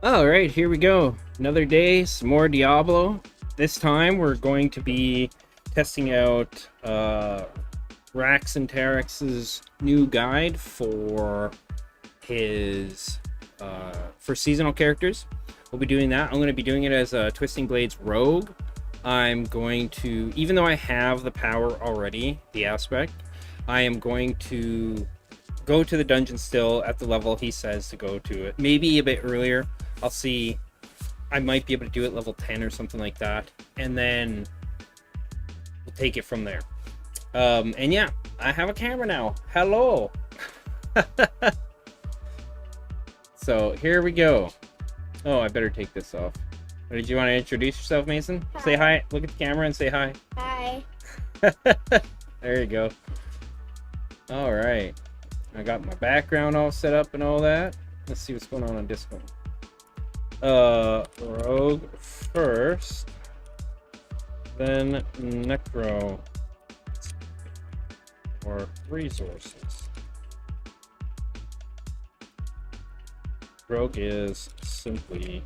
Alright, here we go. Another day, some more Diablo. This time we're going to be testing out Raxx and Terex's new guide for his for seasonal characters. We'll be doing that. I'm going to be doing it as a Twisting Blades rogue. I'm going to, even though I have the power already, the aspect, I am going to go to the dungeon still at the level he says to go to it. Maybe a bit earlier. I'll see. I might be able to do it level 10 or something like that. And then we'll take it from there. And yeah, I have a camera now. Hello. So here we go. Oh, I better take this off. Did you want to introduce yourself, Mason? Hi. Say hi. Look at the camera and say hi. Hi. There you go. All right. I got my background all set up and all that. Let's see what's going on Discord. Rogue first, then Necro, or resources. Rogue is simply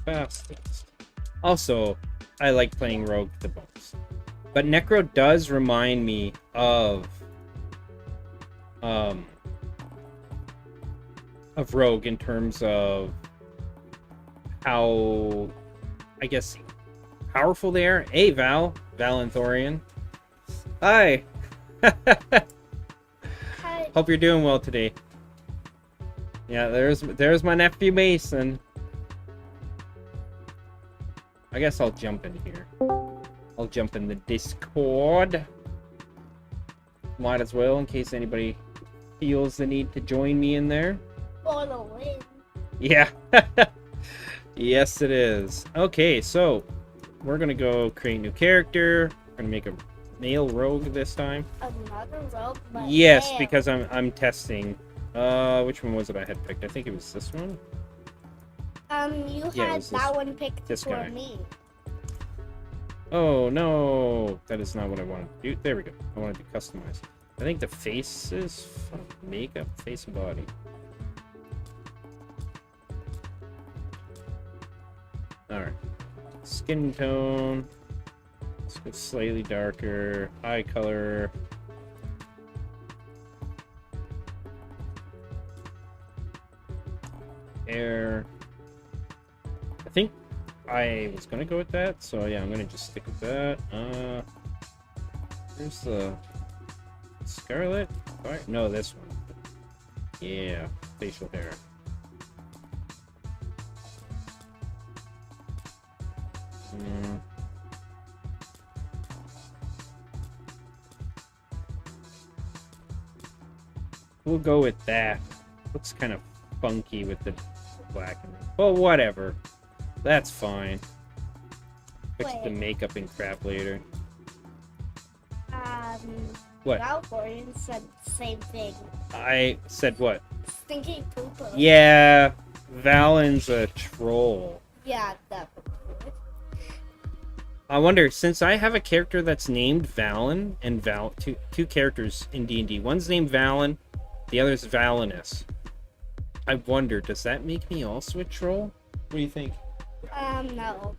fastest. Also, I like playing Rogue the most, but Necro does remind me of Rogue in terms of how, I guess, powerful they are. Hey, Valenthorian. Hi. Hi. Hope you're doing well today. Yeah, there's my nephew Mason. I guess I'll jump in here. I'll jump in the Discord. Might as well, in case anybody feels the need to join me in there. For the win. Yeah. Yes, it is. Okay, so we're gonna go create a new character. We're gonna make a male rogue this time. Another rogue, but Yes, male. because I'm testing. Which one was it I had picked? I think it was this one. You Yeah, it had was that one picked this for guy. me. Oh no, that is not what I wanted to do. There we go. I wanted to customize. I think the face is makeup, face and body. Alright. Skin tone. Let's go slightly darker. Eye color. Hair. I think I was gonna go with that, so yeah, I'm gonna just stick with that. Here's the Scarlet? Alright, no, this one. Yeah, facial hair. We'll go with that. Looks kind of funky with the black and well, whatever. That's fine. Fix the Wait. makeup and crap later. What? Valgorian said the same thing. I said what? Stinky pooper. Yeah, Valen's a troll. Yeah, that. I wonder, since I have a character that's named Valen and two characters in D&D. One's named Valen, the other's Valinus. I wonder, does that make me also a troll? What do you think? No.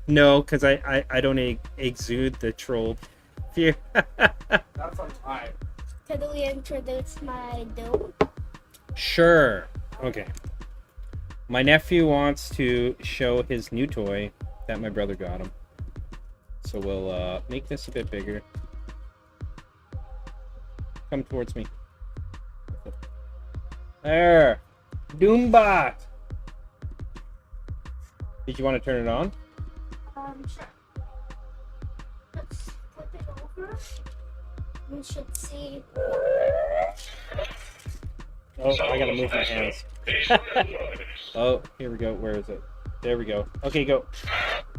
No, because I don't exude the troll fear. That's on time. Could we introduce my dude? Sure. Okay. My nephew wants to show his new toy that my brother got him. So we'll make this a bit bigger. Come towards me. There. Doombot! Did you want to turn it on? Sure. Let's flip it over. We should see. Oh, I gotta move my hands. Oh, here we go. Where is it? There we go. Okay, go.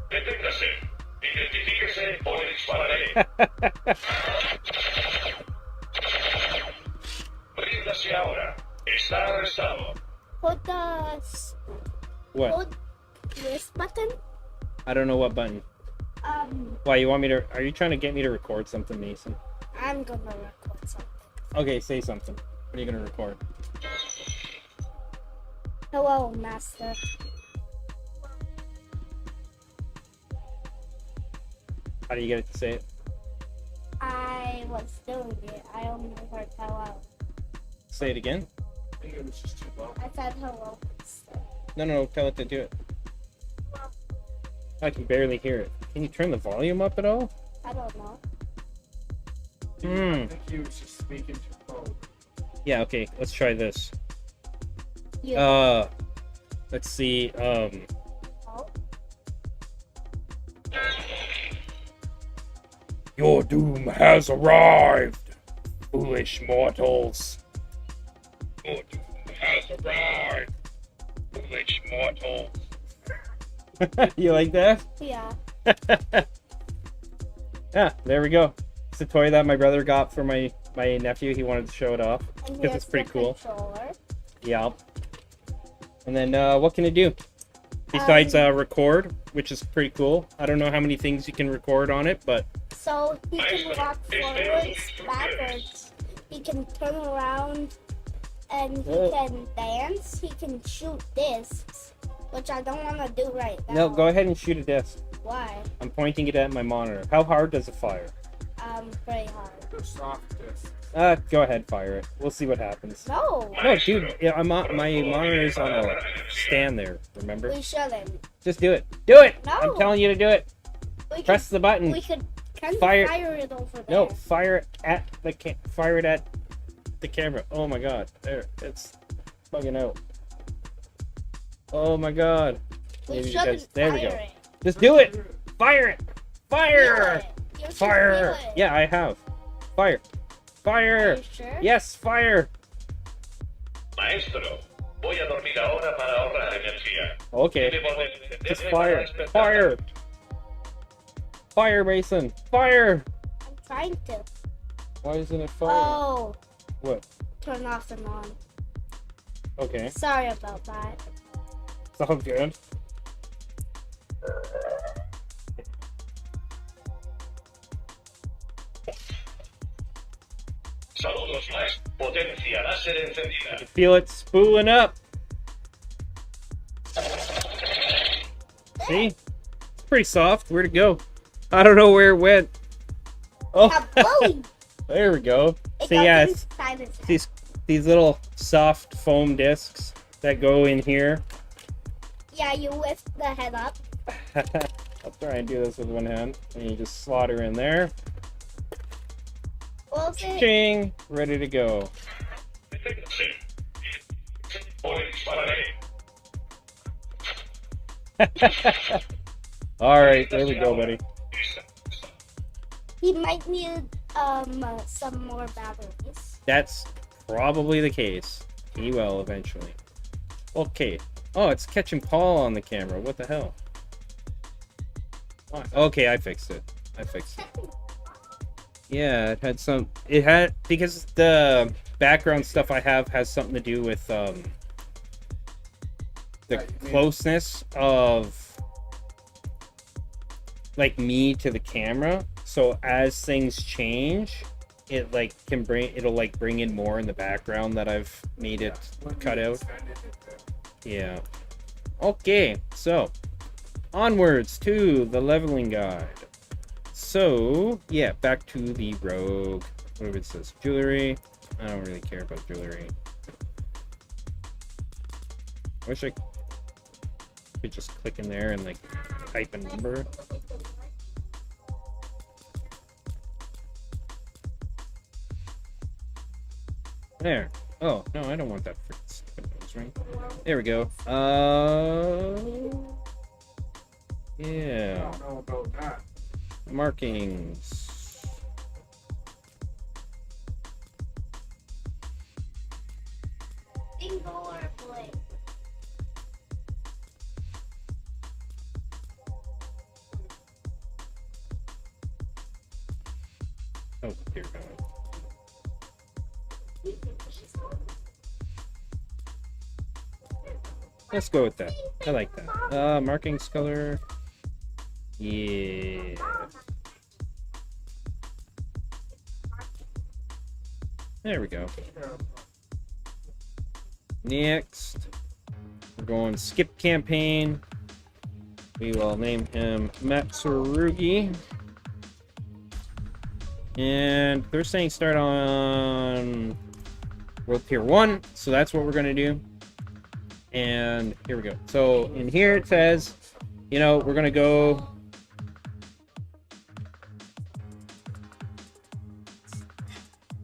Detéctase. Identifíquese o le dispararé. Ríndase ahora. Está arrestado. Put the What? hold this button. I don't know what button. Why, you want me to... Are you trying to get me to record something, Mason? I'm gonna record something. Okay, say something. What are you gonna record? Hello, Master. How do you get it to say it? I was doing it. I only heard hello. Say it again. I think it was just too low. I said hello, Master. No, tell it to do it. I can barely hear it. Can you turn the volume up at all? I don't know. I think he was just speaking too low. Yeah, okay, let's try this. You. Let's see, Oh. Your doom has arrived, foolish mortals. Your doom has arrived, foolish mortals. You like that? Yeah. Yeah, there we go. It's a toy that my brother got for my nephew. He wanted to show it off And because here's it's pretty the cool. controller. Yeah. And then what can it do? Besides record, which is pretty cool. I don't know how many things you can record on it, but So he can walk forwards, backwards. He can turn around, and he can dance. He can shoot discs, which I don't want to do right now. no, go ahead and shoot a disc. Why? I'm pointing it at my monitor. How hard does it fire? Very hard. The soft disc. Go ahead, fire it. We'll see what happens. No, No, dude, my monitor's on a stand there, remember? we shouldn't. Just do it. Do it! No. I'm telling you to do it. We Press the button. We could kind of Fire- fire it over there. No, fire it at the camera. Oh my god. There, it's bugging out. Oh my god. we Maybe shouldn't because there we fire go. it. Just do it. Fire it. Fire. Feel it. You should Fire. feel it. Yeah, I have. Fire. Are Fire. you sure? Yes, fire. Maestro, voy a dormir ahora para ahorrar energía. Okay. Debo de- Just para fire. despertar. Fire. Fire, Mason. Fire. I'm trying to. Why isn't it fire? Oh, What? turn off and on. Okay. Sorry about that. It's all good. Saludos, maestro. Potencia láser encendida. Feel it spooling up. See? It's pretty soft. Where'd it go? I don't know where it went. Oh, Kaboom! there we go. It See, goes yeah, it's inside his head. these little soft foam discs that go in here. Yeah, you lift the head up. I'll try and do this with one hand. And you just slot her in there. Well, it? Ching! Ready to go. Deténgase. O le dispararé. Alright, there we go, buddy. He might need some more batteries. That's probably the case. He will eventually. Okay. Oh, it's catching Paul on the camera. What the hell? Why? Okay, I fixed it. Yeah, it had because the background stuff I have has something to do with the closeness of like me to the camera. So as things change, it like it'll like bring in more in the background that I've made it cut out. Yeah. Okay, so onwards to the leveling guide. So yeah, back to the rogue. Whatever it says, jewelry. I don't really care about jewelry. I wish I could just click in there and like type a number. There. Oh, no, I don't want that freaking stupid nose ring. There we go. Yeah. I don't know about that. Markings. Bingo or play. Oh, dear God. Let's go with that. I like that. Markings color. Yeah. There we go. Next. We're going skip campaign. We will name him Matsurugi. And they're saying start on World Tier 1. So that's what we're going to do. And here we go. So in here it says, you know, we're going to go...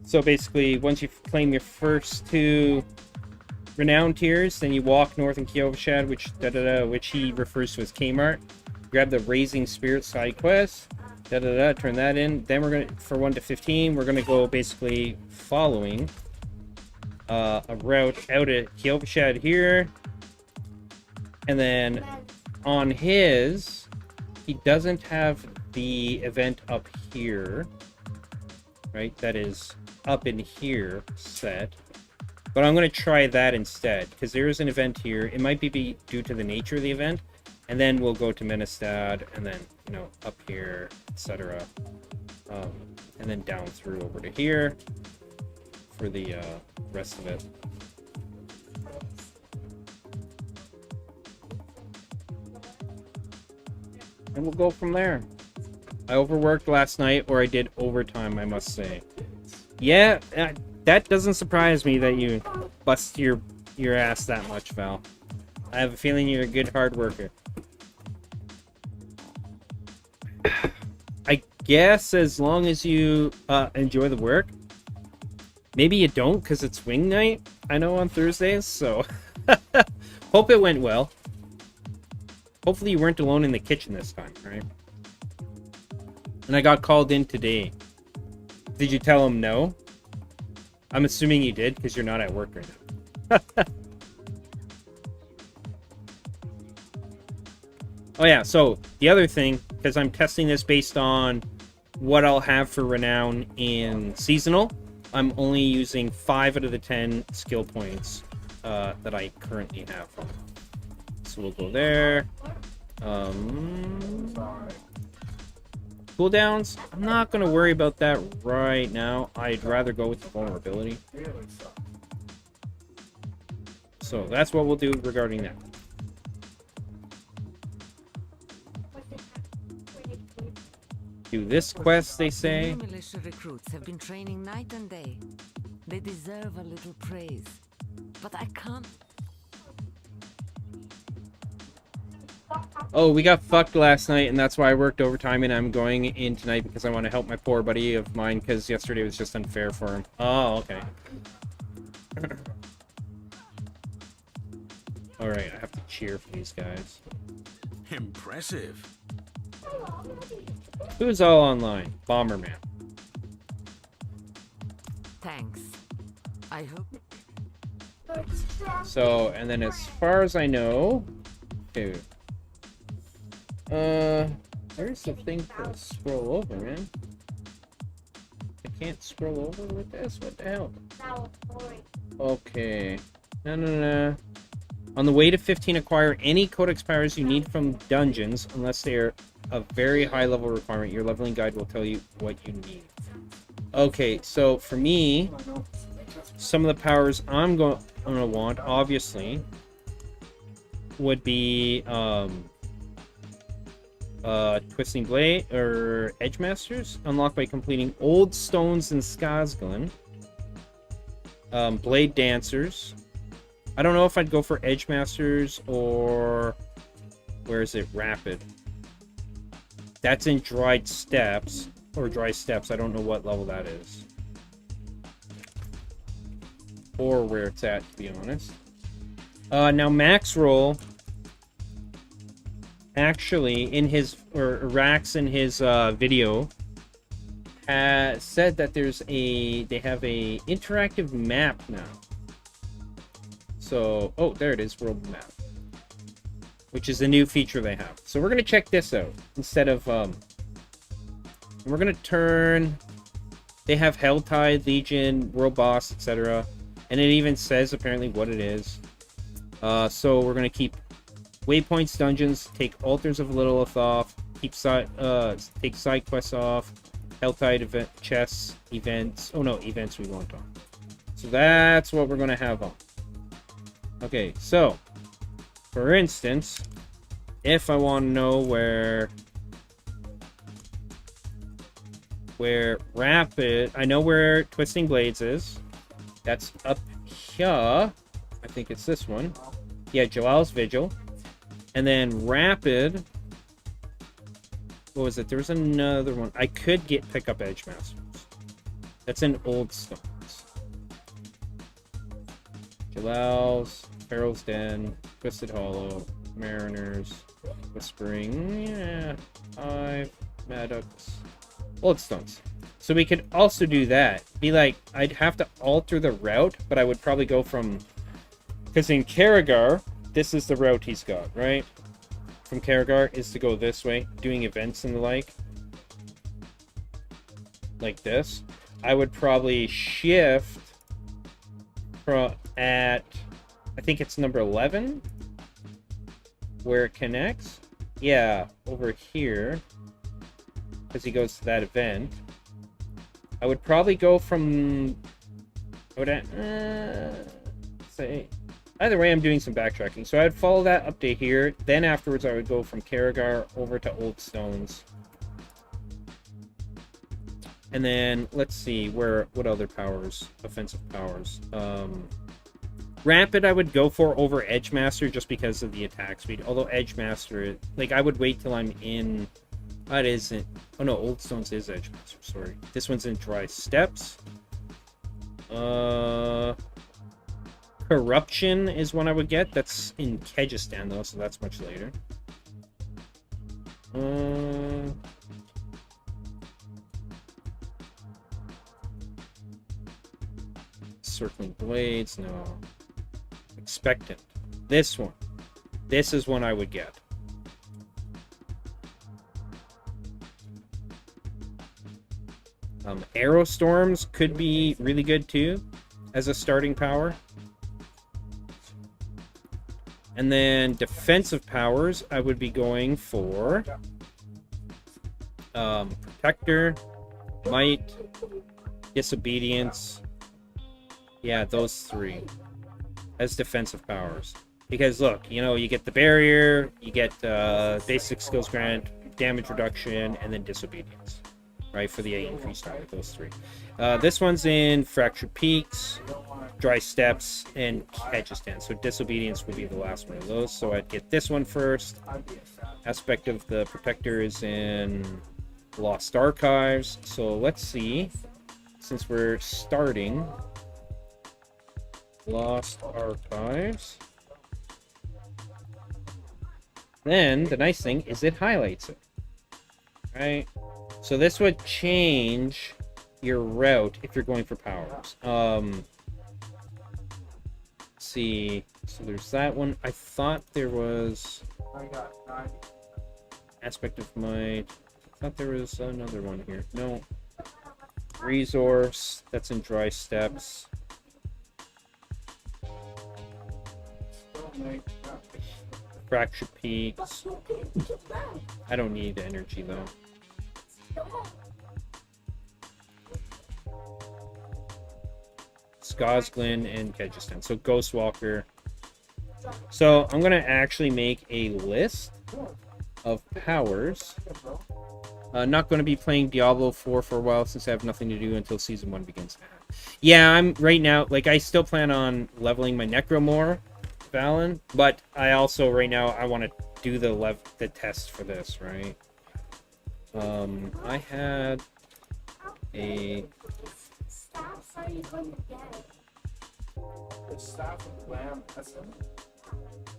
So basically, once you claim your first 2 renown tiers, then you walk north in Cryovision, which he refers to as Kmart. Grab the Raising Spirit side quest. Turn that in. Then we're gonna, for 1 to 15, we're gonna go basically following a route out at Cryovision here, and then on his, he doesn't have the event up here, right? That is up in here set, but I'm going to try that instead because there is an event here. It might be due to the nature of the event, and then we'll go to Menestad, and then, you know, up here, etc., and then down through over to here for the rest of it. And we'll go from there. I overworked last night, or I did overtime, I must say. Yeah, that doesn't surprise me that you bust your ass that much, Val. I have a feeling you're a good hard worker. I guess as long as you enjoy the work. Maybe you don't, because it's wing night, I know, on Thursdays, so... Hope it went well. Hopefully you weren't alone in the kitchen this time, right? And I got called in today. Did you tell him no? I'm assuming you did, because you're not at work right now. Oh yeah, so the other thing, because I'm testing this based on what I'll have for renown in seasonal, I'm only using 5 out of the 10 skill points that I currently have. So we'll go there. Cooldowns, I'm not going to worry about that right now. I'd rather go with the vulnerability. So that's what we'll do regarding that. Do this quest, they say. New militia recruits have been training night and day. They deserve a little praise. But I can't. Oh, we got fucked last night, and that's why I worked overtime, and I'm going in tonight because I want to help my poor buddy of mine, because yesterday was just unfair for him. Oh, okay. Alright, I have to cheer for these guys. Impressive. Who's all online? Bomberman. Thanks. I hope. So, and then as far as I know... Okay. Where's the thing to scroll over, man? I can't scroll over with this? What the hell? Okay. No. On the way to 15, acquire any codex powers you need from dungeons, unless they are a very high level requirement. Your leveling guide will tell you what you need. Okay, so for me, some of the powers I'm gonna want, obviously, would be Twisting Blade or Edge Masters, unlocked by completing Old Stones in Skazglen. Blade Dancers. I don't know if I'd go for Edge Masters or where is it? Rapid. That's in Dried Steps or Dry Steps. I don't know what level that is or where it's at, to be honest. Now Max Roll. Actually, in his, or Raxx in his video, said that they have a interactive map now. So, oh, there it is, world map. Which is a new feature they have. So we're going to check this out, instead of, we're going to turn, they have Helltide, Legion, World Boss, etc. And it even says, apparently, what it is. So we're going to keep Waypoints, dungeons, take Altars of Lilith off, take side quests off, Helltide event, chests, events. Oh no, events we want on. So that's what we're gonna have on. Okay, so For instance, if I want to know where Rapid, I know where Twisting Blades is. That's up here. I think it's this one. Yeah, Joel's Vigil. And then Rapid. What was it? There was another one. I could pick up Edge Masters. That's in Old Stones. Joel's, Pharaoh's Den, Twisted Hollow, Mariners, Whispering, yeah, 5, Maddox, Old Stones. So we could also do that. Be like, I'd have to alter the route, but I would probably go from... Because in Karagar, this is the route he's got, right? From Karagar is to go this way, doing events and the like. Like this. I would probably shift from at... I think it's number 11. Where it connects. Yeah, over here. Because he goes to that event. I would probably go from... What would I... say... Either way, I'm doing some backtracking. So I'd follow that update here. Then afterwards, I would go from Karagar over to Old Stones. And then, let's see, what other powers? Offensive powers. Rapid, I would go for over Edgemaster just because of the attack speed. Although Edgemaster, like, I would wait till I'm in... That isn't... Oh no, Old Stones is Edgemaster, sorry. This one's in Dry Steppes. Corruption is one I would get. That's in Kyrgyzstan, though, so that's much later. Circling Blades, no. Expectant. This one. This is one I would get. Arrow Storms could be really good, too, as a starting power. And then defensive powers, I would be going for Protector, Might, Disobedience. Yeah, those three as defensive powers. Because look, you know, you get the barrier, you get basic skills grant, damage reduction, and then disobedience. Right, for the 8 increased target, those three. This one's in Fractured Peaks, Dry Steppes, and Kyrgyzstan. So Disobedience would be the last one of those. So I'd get this one first. Aspect of the Protector is in Lost Archives. So let's see. Since we're starting Lost Archives. Then the nice thing is it highlights it. Right? So this would change your route if you're going for powers. Let's see. So there's that one. I thought there was Aspect of Might. I thought there was another one here. No. Resource. That's in Dry Steppes. Fractured Peaks. I don't need energy though. Skosglin and Kyrgyzstan. So Ghostwalker. So I'm gonna actually make a list of powers. Not going to be playing Diablo 4 for a while since I have nothing to do until Season 1 begins. Yeah, I'm right now, like, I still plan on leveling my Necromore, Valen, but I also, right now, I want to do the test for this, right? I had a... Staff, how are you going to get it? The staff of lamb essence.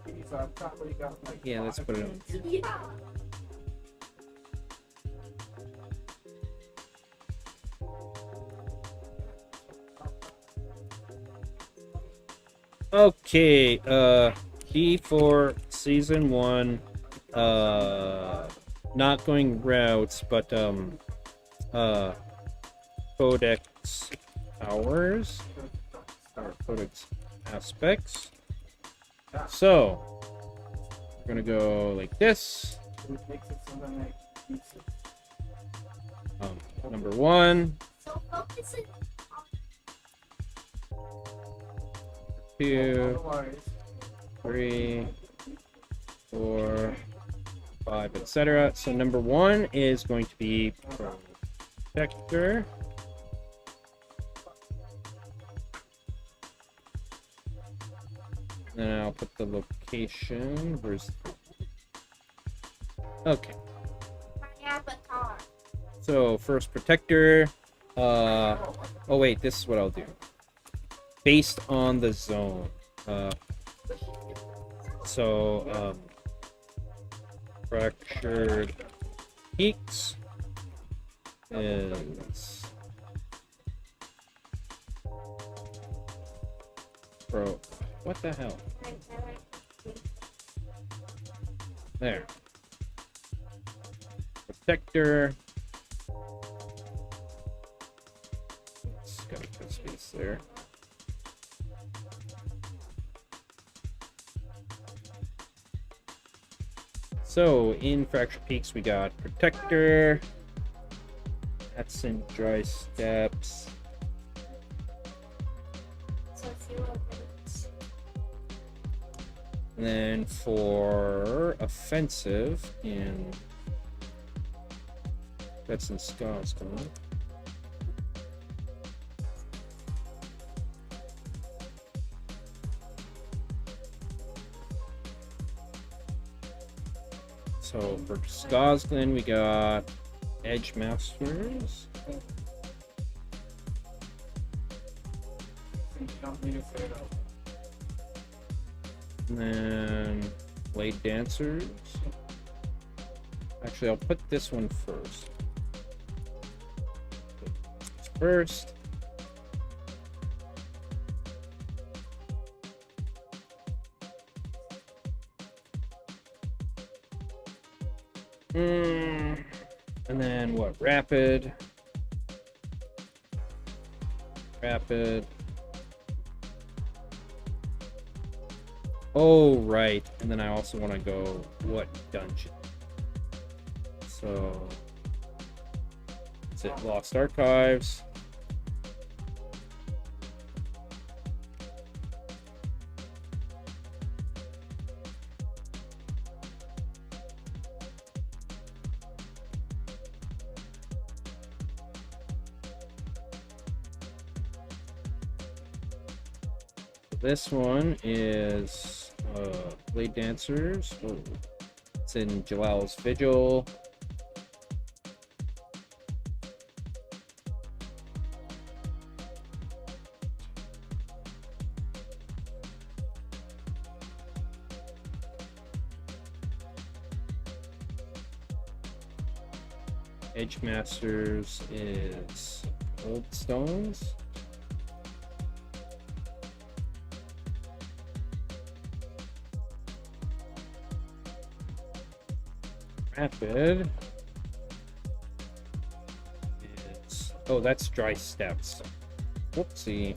He's probably got like Yeah, let's put it on. Yeah. Okay, key for Season 1, not going routes, but, Codex powers, or Codex aspects. So, we're gonna go like this. Number 1, So focus it 2, 3, 4, 5, etc. So number 1 is going to be Protector. Then I'll put the location. Where's... Okay. My avatar. So first Protector. Oh wait, this is what I'll do. Based on the zone. Fractured Peaks is... Bro, what the hell? There. Protector. Just gotta put space there. So in Fractured Peaks we got Protector. That's in Dry Steps. So 0 minutes. And then for offensive in... That's in Scotland. So for Scotland we got Edge Masters. You don't need to say that. And then Blade Dancers. Actually, I'll put this one first. First. And then what? Rapid. Oh, right. And then I also want to go what dungeon? So is it Lost Archives? This one is Blade Dancers. Oh, it's in Jalal's Vigil. Edge Masters is Old Stones. Rapid is... Oh, that's Dry Steps. Whoopsie.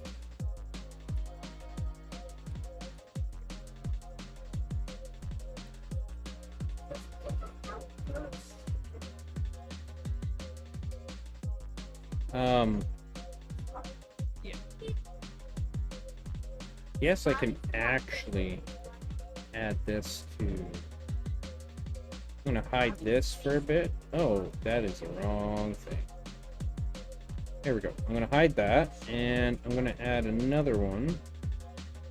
Yeah. Yes, I can actually add this to... I'm gonna hide this for a bit. Oh, that is the wrong thing. There we go. I'm gonna hide that, and I'm gonna add another one.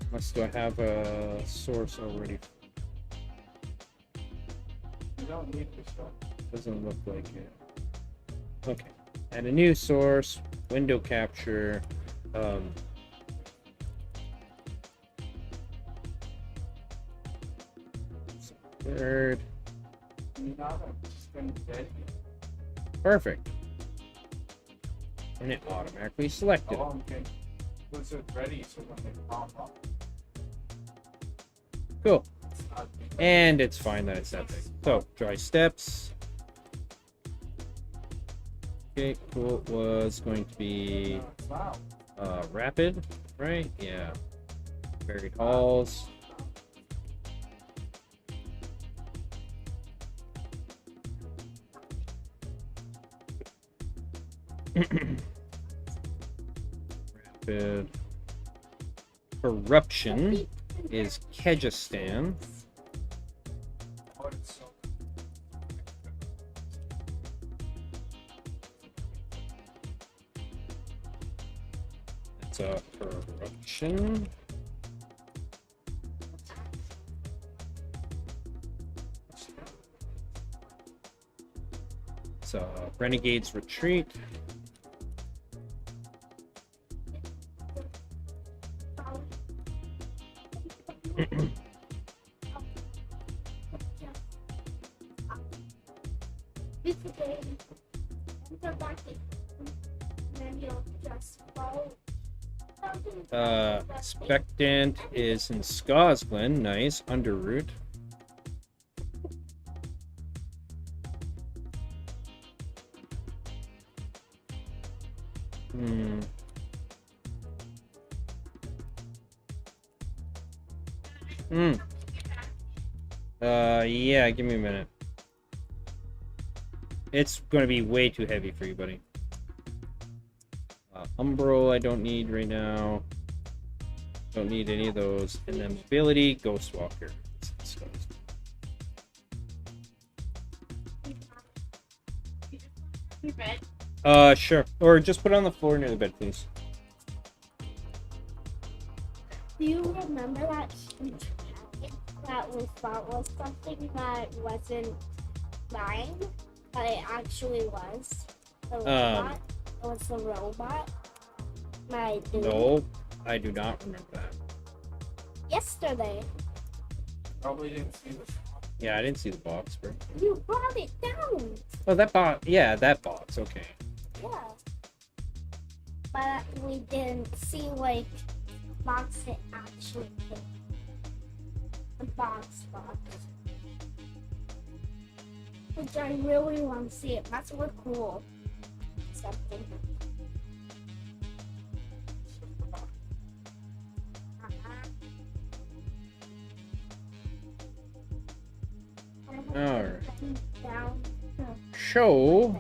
Unless do I have a source already? You don't need to start. Doesn't look like it. Okay. Add a new source. Window capture. Third. You know, I'm just gonna dead you. Perfect. And it automatically selected. Oh, okay. Was it ready so when they pop up? Cool. It's not And it's fine that it's that big. So, Dry Steps. Okay, cool. Was going to be wow. Rapid, right? Yeah. Buried Halls. Rapid. Corruption is Kyrgyzstan. Corruption. So, Renegade's Retreat. Expectant is in Scosglen. Nice. Underroot. Yeah, give me a minute. It's gonna be way too heavy for you, buddy. Umbral I don't need right now. Don't need any of those. And then mobility, Ghostwalker. Sure. Or just put it on the floor near the bed, please. Do you remember that that we thought was something that wasn't mine, but it actually was? The robot? It was the robot? My dude. No, I do not remember that. Yesterday. Probably didn't see this. Yeah, I didn't see the box, bro. You brought it down. Oh, that box. Yeah, that box. Okay. Yeah. But we didn't see, like, box it actually came. The box. Which I really want to see it. That's what cool. Something. Alright. Show.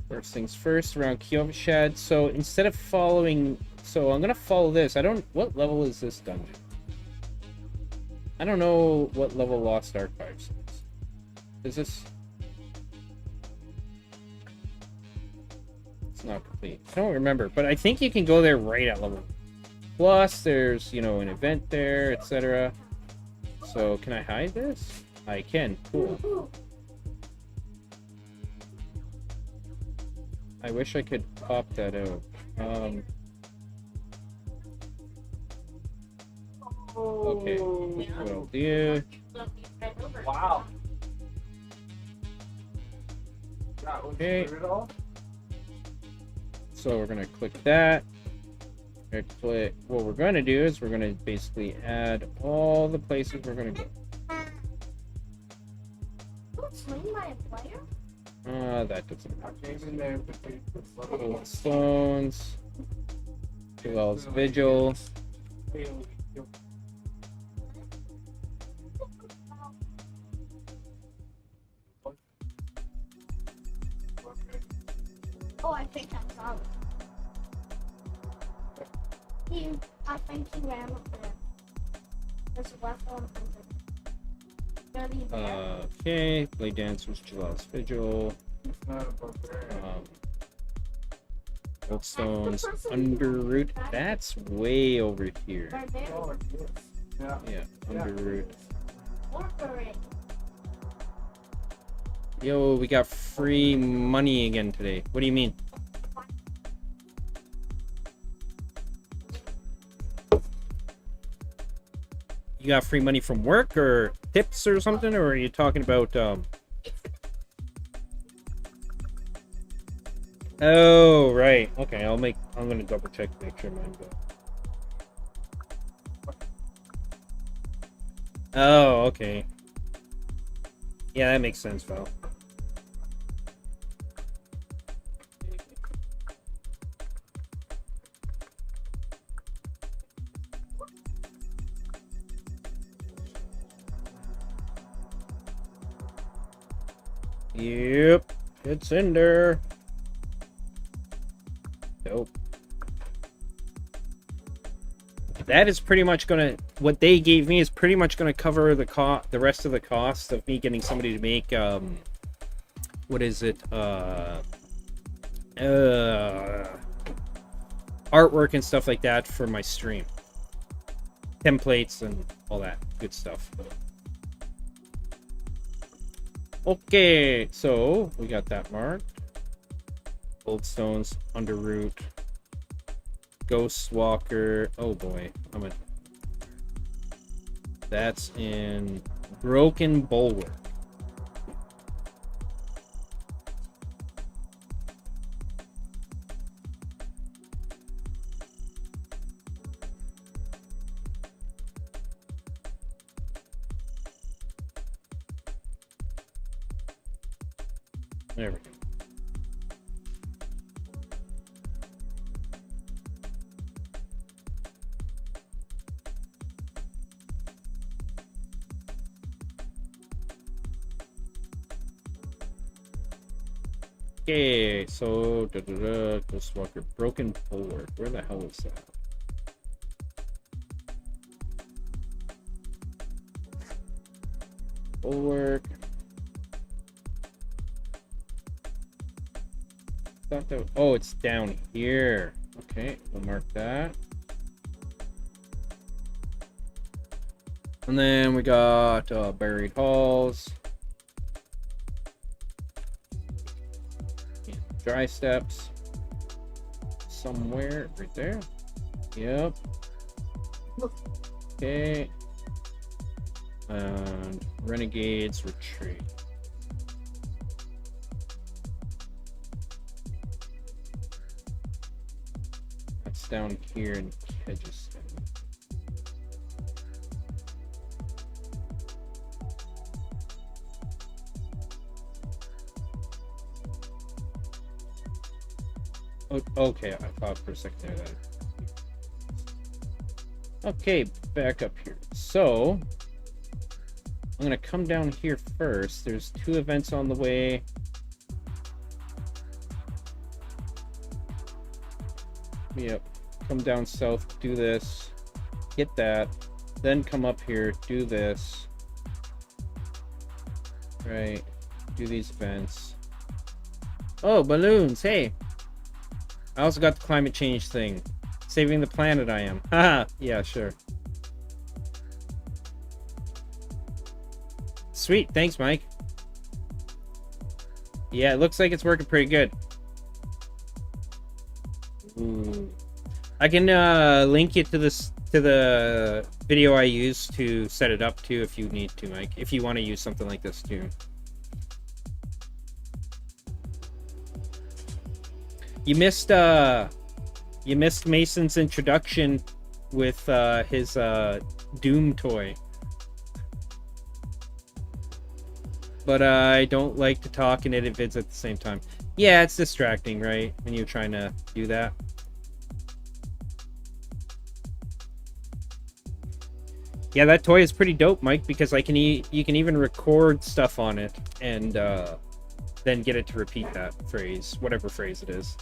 First things first, around Cryovision. So instead of following, so I'm gonna follow this. I don't. What level is this dungeon? I don't know what level Lost Archives is. Is this? It's not complete. I don't remember, but I think you can go there right at level. Plus, there's, you know, an event there, etc. So can I hide this? I can. Cool. I wish I could pop that out. Okay. What I'll do. Wow. Okay. So we're gonna click that. We're gonna click. What we're gonna do is we're gonna basically add all the places we're gonna go. That doesn't matter. Old Stones. Duel's Vigil. Oh, I think I saw it. I think he ran up there. There's a weapon. Okay, Blade Dancers, Duel's Vigil. Old Stones, Underroot. That's way over here. Yeah, Underroot. Yo, we got free money again today. What do you mean? You got free money from work or tips or something, or are you talking about Oh, right. Okay, I'm gonna double check to make sure mine go. Oh, okay. Yeah, that makes sense, Val. Yep, it's in there. Nope. That is pretty much gonna, what they gave me is pretty much gonna cover the rest of the cost of me getting somebody to make what is it? artwork and stuff like that for my stream. Templates and all that good stuff. Okay, so we got that marked. Goldstones, Underroot, Ghost Walker. Oh boy, that's in Broken Bulwark. There we go. Okay, so Ghostwalker, Broken Bulwark. Where the hell is that? Bulwark. Oh, it's down here. Okay, we'll mark that. And then we got Buried Halls. Dry Steps. Somewhere right there. Yep. Okay. And Renegade's Retreat. That's down here in Kedgeston. Okay, I thought for a second there that. Okay, back up here. So I'm gonna come down here first. There's 2 events on the way. Yep. Come down south, do this, get that, then come up here, do this. Right. Do these events. Oh, balloons, hey. I also got the climate change thing. Saving the planet I am. Haha, yeah, sure. Sweet, thanks, Mike. Yeah, it looks like it's working pretty good. Ooh. I can link you to the video I used to set it up too if you need to, Mike. If you want to use something like this too. You missed Mason's introduction with his Doom toy. But I don't like to talk and edit vids at the same time. Yeah, it's distracting, right? When you're trying to do that. Yeah, that toy is pretty dope, Mike, because you can even record stuff on it and then get it to repeat that phrase, whatever phrase it is.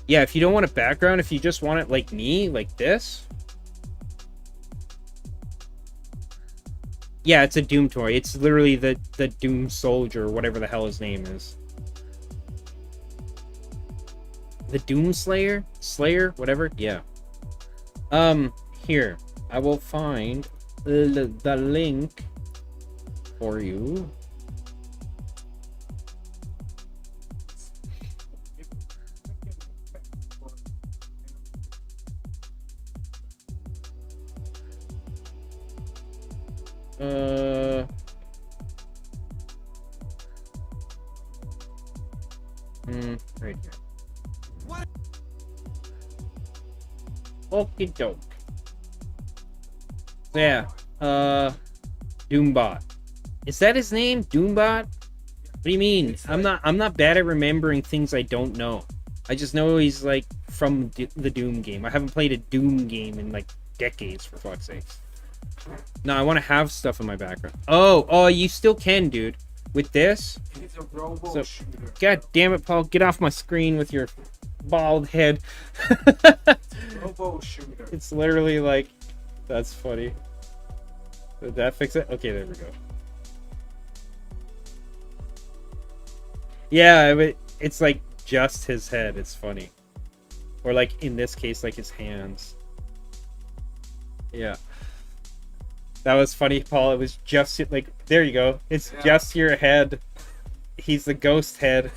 Yeah, if you don't want a background, if you just want it like me, like this. Yeah, it's a Doom toy. It's literally the Doom Soldier, whatever the hell his name is. The Doom Slayer? Slayer? Whatever? Yeah. Here. I will find the link for you. Right here. What? Okie doke. Yeah. Doombot. Is that his name? Doombot? What do you mean? I'm not bad at remembering things I don't know. I just know he's like from the Doom game. I haven't played a Doom game in like decades, for fuck's sakes. No, I want to have stuff in my background. Oh, you still can, dude. With this? It's a robo shooter. God damn it, Paul. Get off my screen with your bald head. Robo shooter. It's literally like... That's funny. Did that fix it? Okay, there we go. Yeah, it's like just his head. It's funny. Or like in this case, like his hands. Yeah. That was funny, Paul. It was just like, there you go. It's just your head. He's the ghost head.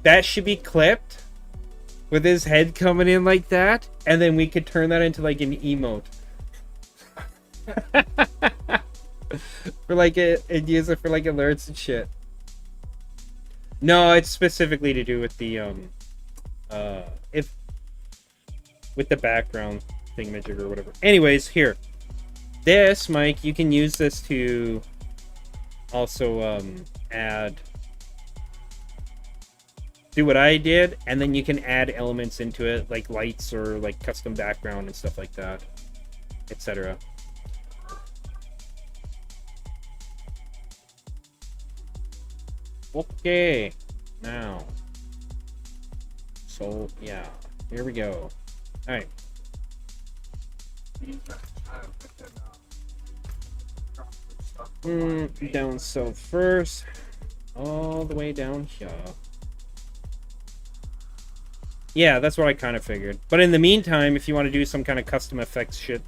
That should be clipped with his head coming in like that, and then we could turn that into like an emote. For like and use it for like alerts and shit. No, it's specifically to do with the with the background thingamajig or whatever. Anyways, here. This, Mike, you can use this to also do what I did, and then you can add elements into it, like lights or like custom background and stuff like that, etc. Okay, now, so yeah, here we go. All right. Down south first, all the way down here. Yeah, that's what I kind of figured. But in the meantime, if you want to do some kind of custom effects shit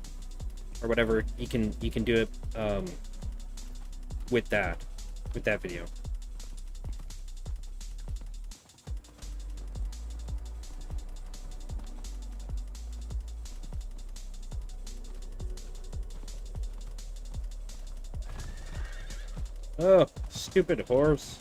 or whatever, you can do it with that video. Oh, stupid horse.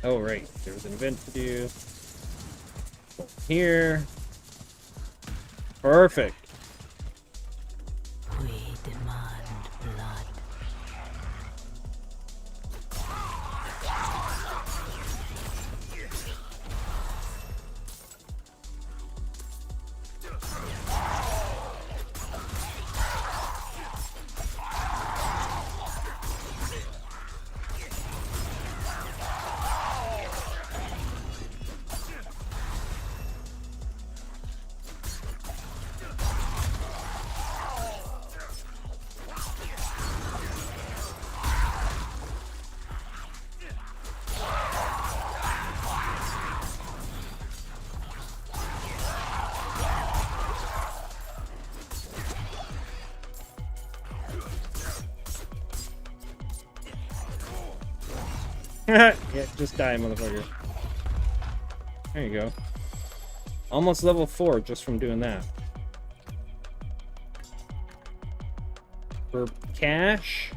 Oh, right. There was an event to do. Here. Perfect. We demand blood. Yeah, just die, motherfucker. There you go. Almost level 4 just from doing that. For cash.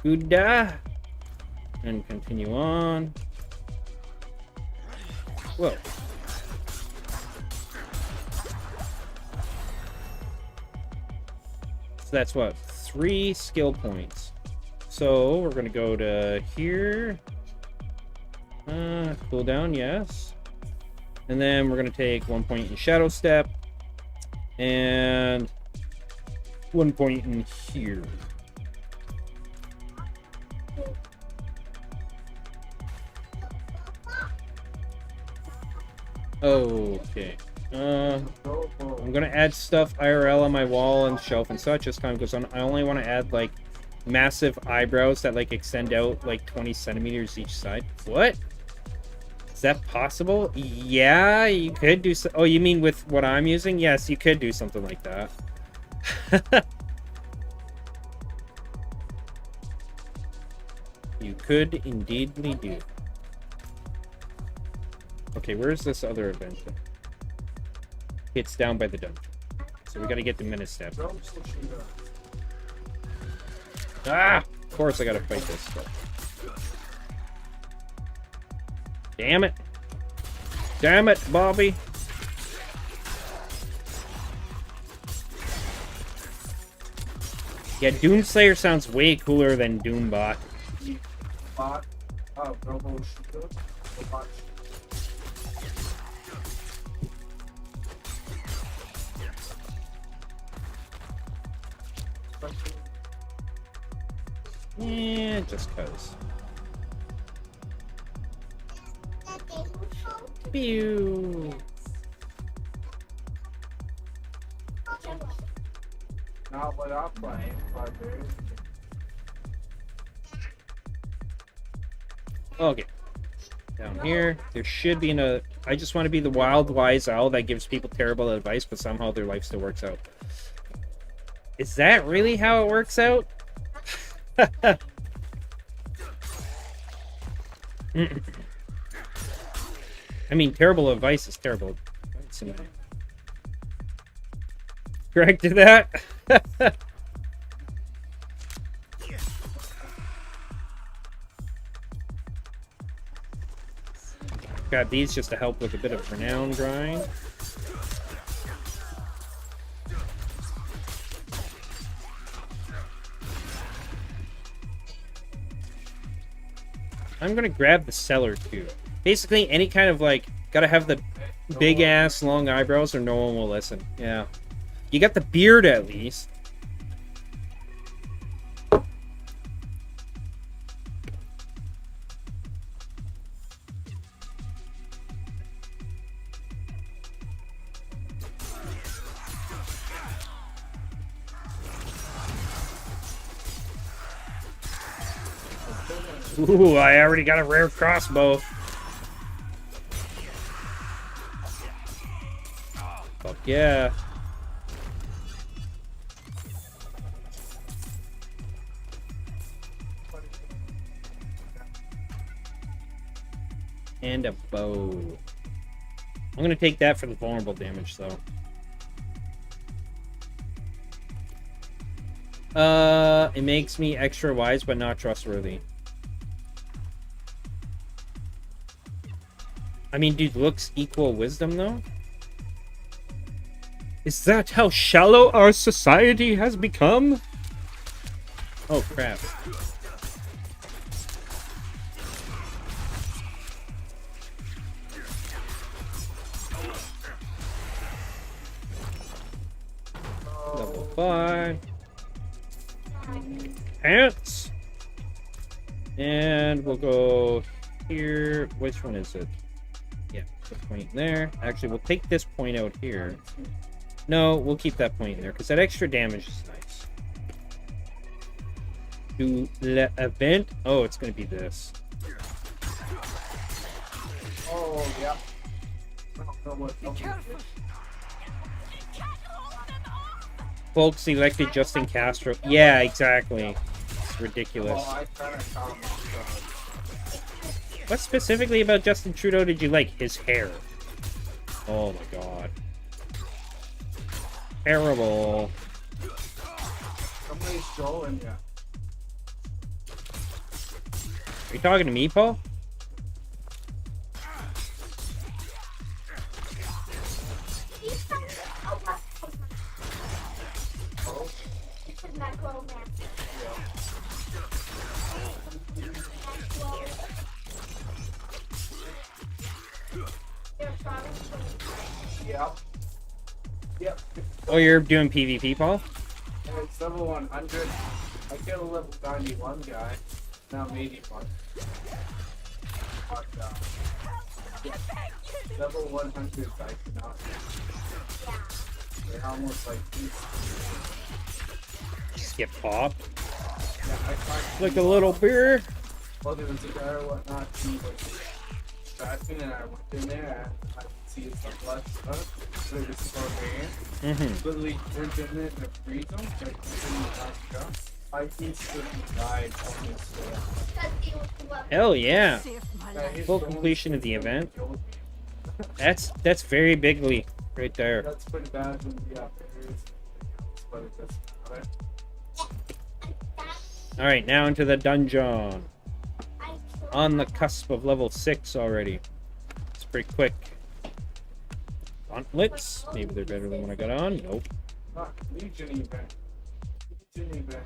Gouda. And continue on. Whoa. So that's what? 3 skill points. So we're gonna go to here. Cooldown, yes. And then we're gonna take 1 point in Shadow Step and 1 point in here. Okay. I'm gonna add stuff IRL on my wall and shelf and such as time goes on. I only want to add like massive eyebrows that like extend out like 20 centimeters each side. What? Is that possible? Yeah, you could do so. Oh, you mean with what I'm using? Yes, you could do something like that. You could indeedly do. Okay, where's this other event? It's down by the dungeon. So we gotta get the Ministep. Ah! Of course I gotta fight this stuff. Damn it! Damn it, Bobby! Yeah, Doomslayer sounds way cooler than Doombot. Bot. Oh, Robo Shooter. Bot. Yeah, just cause. Pew! Not what I'm playing, but there is. Okay. Down here, there should be a. I just want to be the wild, wise owl that gives people terrible advice, but somehow their life still works out. Is that really how it works out? I mean, terrible advice is terrible. Greg did that? Got these just to help with a bit of renown grind. I'm gonna grab the cellar too. Basically, any kind of like, gotta have the big ass long eyebrows or no one will listen. Yeah. You got the beard at least. Ooh, I already got a rare crossbow. Fuck yeah. And a bow. I'm gonna take that for the vulnerable damage, though. It makes me extra wise, but not trustworthy. I mean, dude, looks equal wisdom, though? Is that how shallow our society has become? Oh, crap. Level 5. Pants. And we'll go here. Which one is it? Yeah, the point there. Actually, we'll take this point out here. No, we'll keep that point in there because that extra damage is nice. To the event. Oh, it's going to be this. Oh, yeah. Folks elected Justin Castro. Yeah, exactly. It's ridiculous. Oh, I kinda commented, What specifically about Justin Trudeau did you like? His hair. Oh my god. Terrible. somebody's trolling you. Are you talking to me, Paul? Yep. Yep. Oh, you're doing PvP, Paul? And it's level 100. I killed a level 91 guy. Now I'm 81. But, yeah. Level 100 I cannot. They're almost like these. Just get popped. Yeah, I tried. Like a little beer. Well, there was a guy or whatnot. He was tracking, and I went in there. I could see his blood stuff. So it was so bad. Literally turned in it and freeze him. Like, I instantly died on his way. Hell yeah. Saved my Yeah, life. his Full phone completion of the event. killed me. That's very bigly right there. That's pretty bad when the there is. But it doesn't matter. Alright, now into the dungeon. On the cusp of level 6 already. It's pretty quick. Gauntlets. Maybe they're better than what I got on. Nope. Not Legion event. Legion event.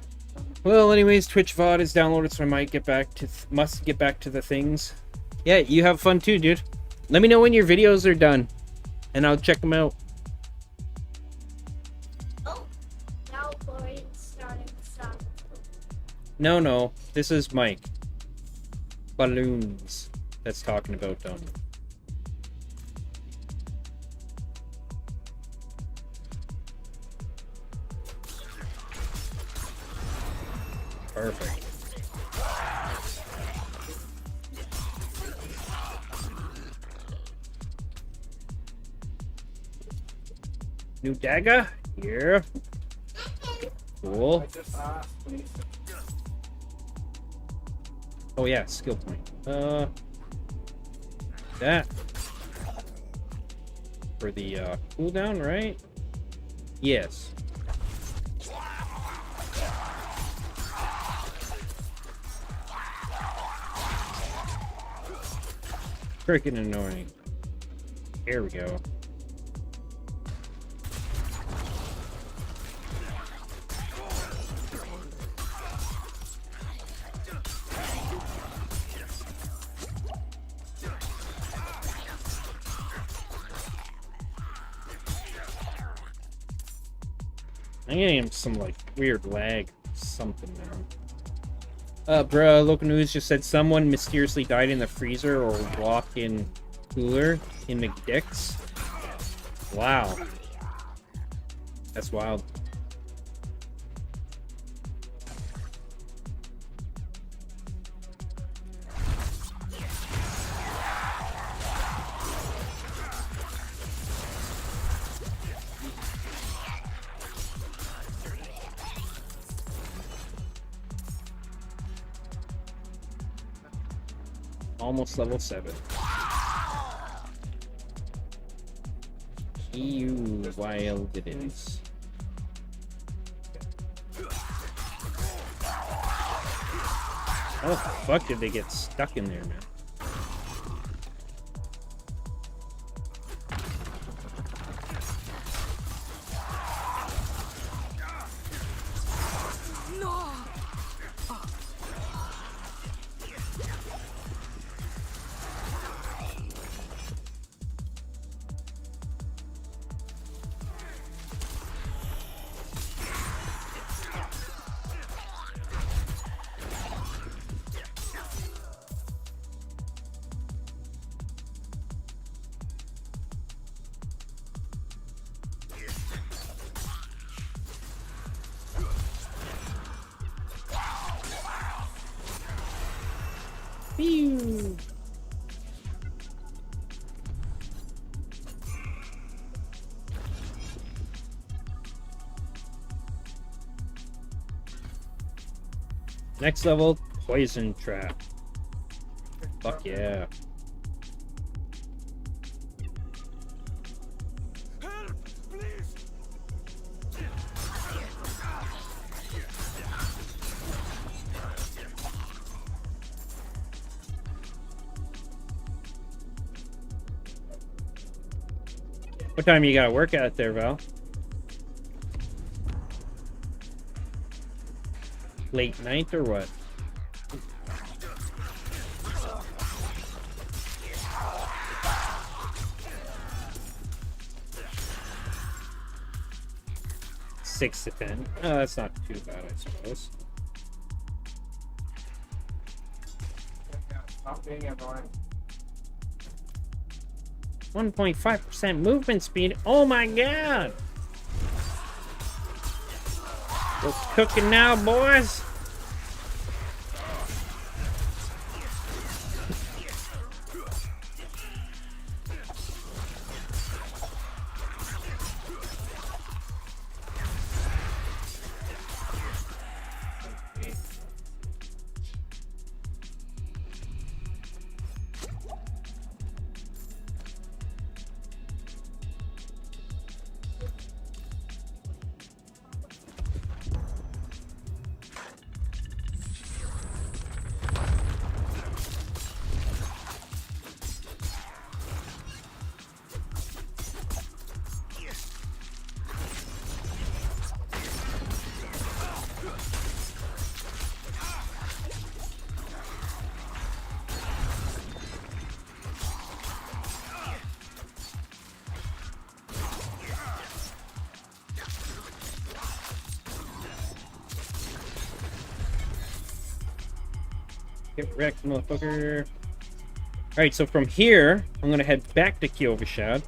Well, anyways, Twitch VOD is downloaded, so I might get back to must get back to the things. Yeah, you have fun too, dude. Let me know when your videos are done, and I'll check them out. Oh, now Corey's starting to stop. No, this is Mike. Balloons. That's talking about them. Perfect. New dagger? Yeah. Cool. I just asked, please. Oh yeah, skill point. That. For the cooldown, right? Yes. Freaking annoying. Here we go. I'm getting some like weird lag something now. Bruh, local news just said someone mysteriously died in the freezer or walk-in cooler in McDick's. Wow. That's wild. Almost level 7. Ew, wild it is. How the fuck did they get stuck in there, man? Pew. Next level, poison trap. Fuck yeah. What time you gotta work at there, Val? Late night or what? Six to 10. Oh, that's not too bad, I suppose. Stop being annoying. 1.5% movement speed. Oh my god! We're cooking now, boys. Get wrecked, motherfucker. Alright, so from here, I'm gonna head back to Cryovision.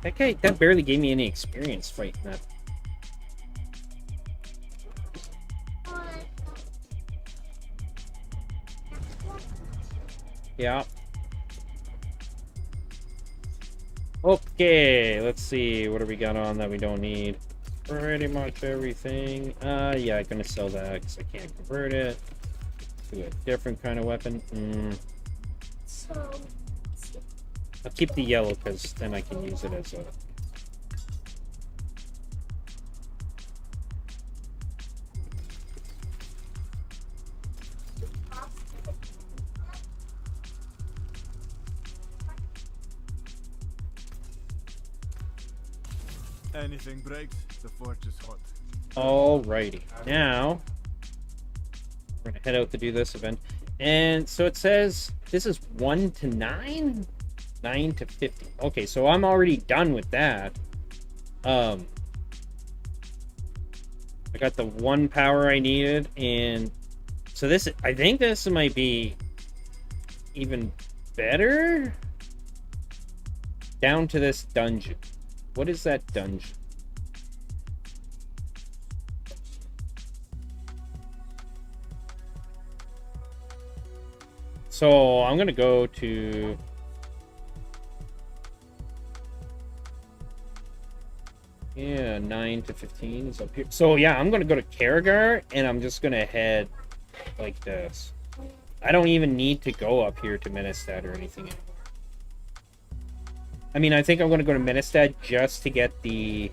That barely gave me any experience fighting that. Yeah. Okay, let's see. What do we got on that we don't need? Pretty much everything. Yeah, I'm gonna sell that because I can't convert it to a different kind of weapon. So, I'll keep the yellow because then I can use it as a... Anything breaks, the forge is hot. Alrighty. Now, we're gonna head out to do this event. And so it says this is 1 to 9? 9 to 50. Okay, so I'm already done with that. I got the 1 power I needed, and so this, I think this might be even better. Down to this dungeon. What is that dungeon? So I'm gonna go to... Yeah, 9 to 15 is up here. So yeah, I'm gonna go to Karagar, and I'm just gonna head like this. I don't even need to go up here to Ministad or anything anymore. I mean, I think I'm gonna go to Ministad just to get the...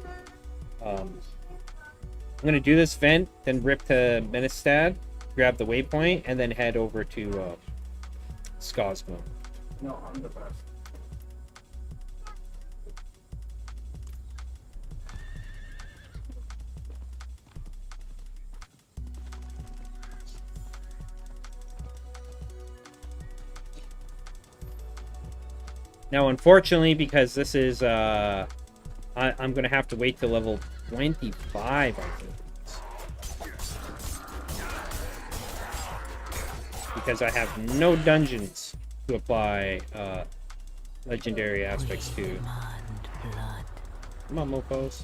I'm gonna do this vent, then rip to Ministad, grab the waypoint, and then head over to Skosmo. No, I'm the best. Now, unfortunately, because this is, I'm going to have to wait till level 25, I think. Because I have no dungeons to apply legendary aspects to. Come on, mofos.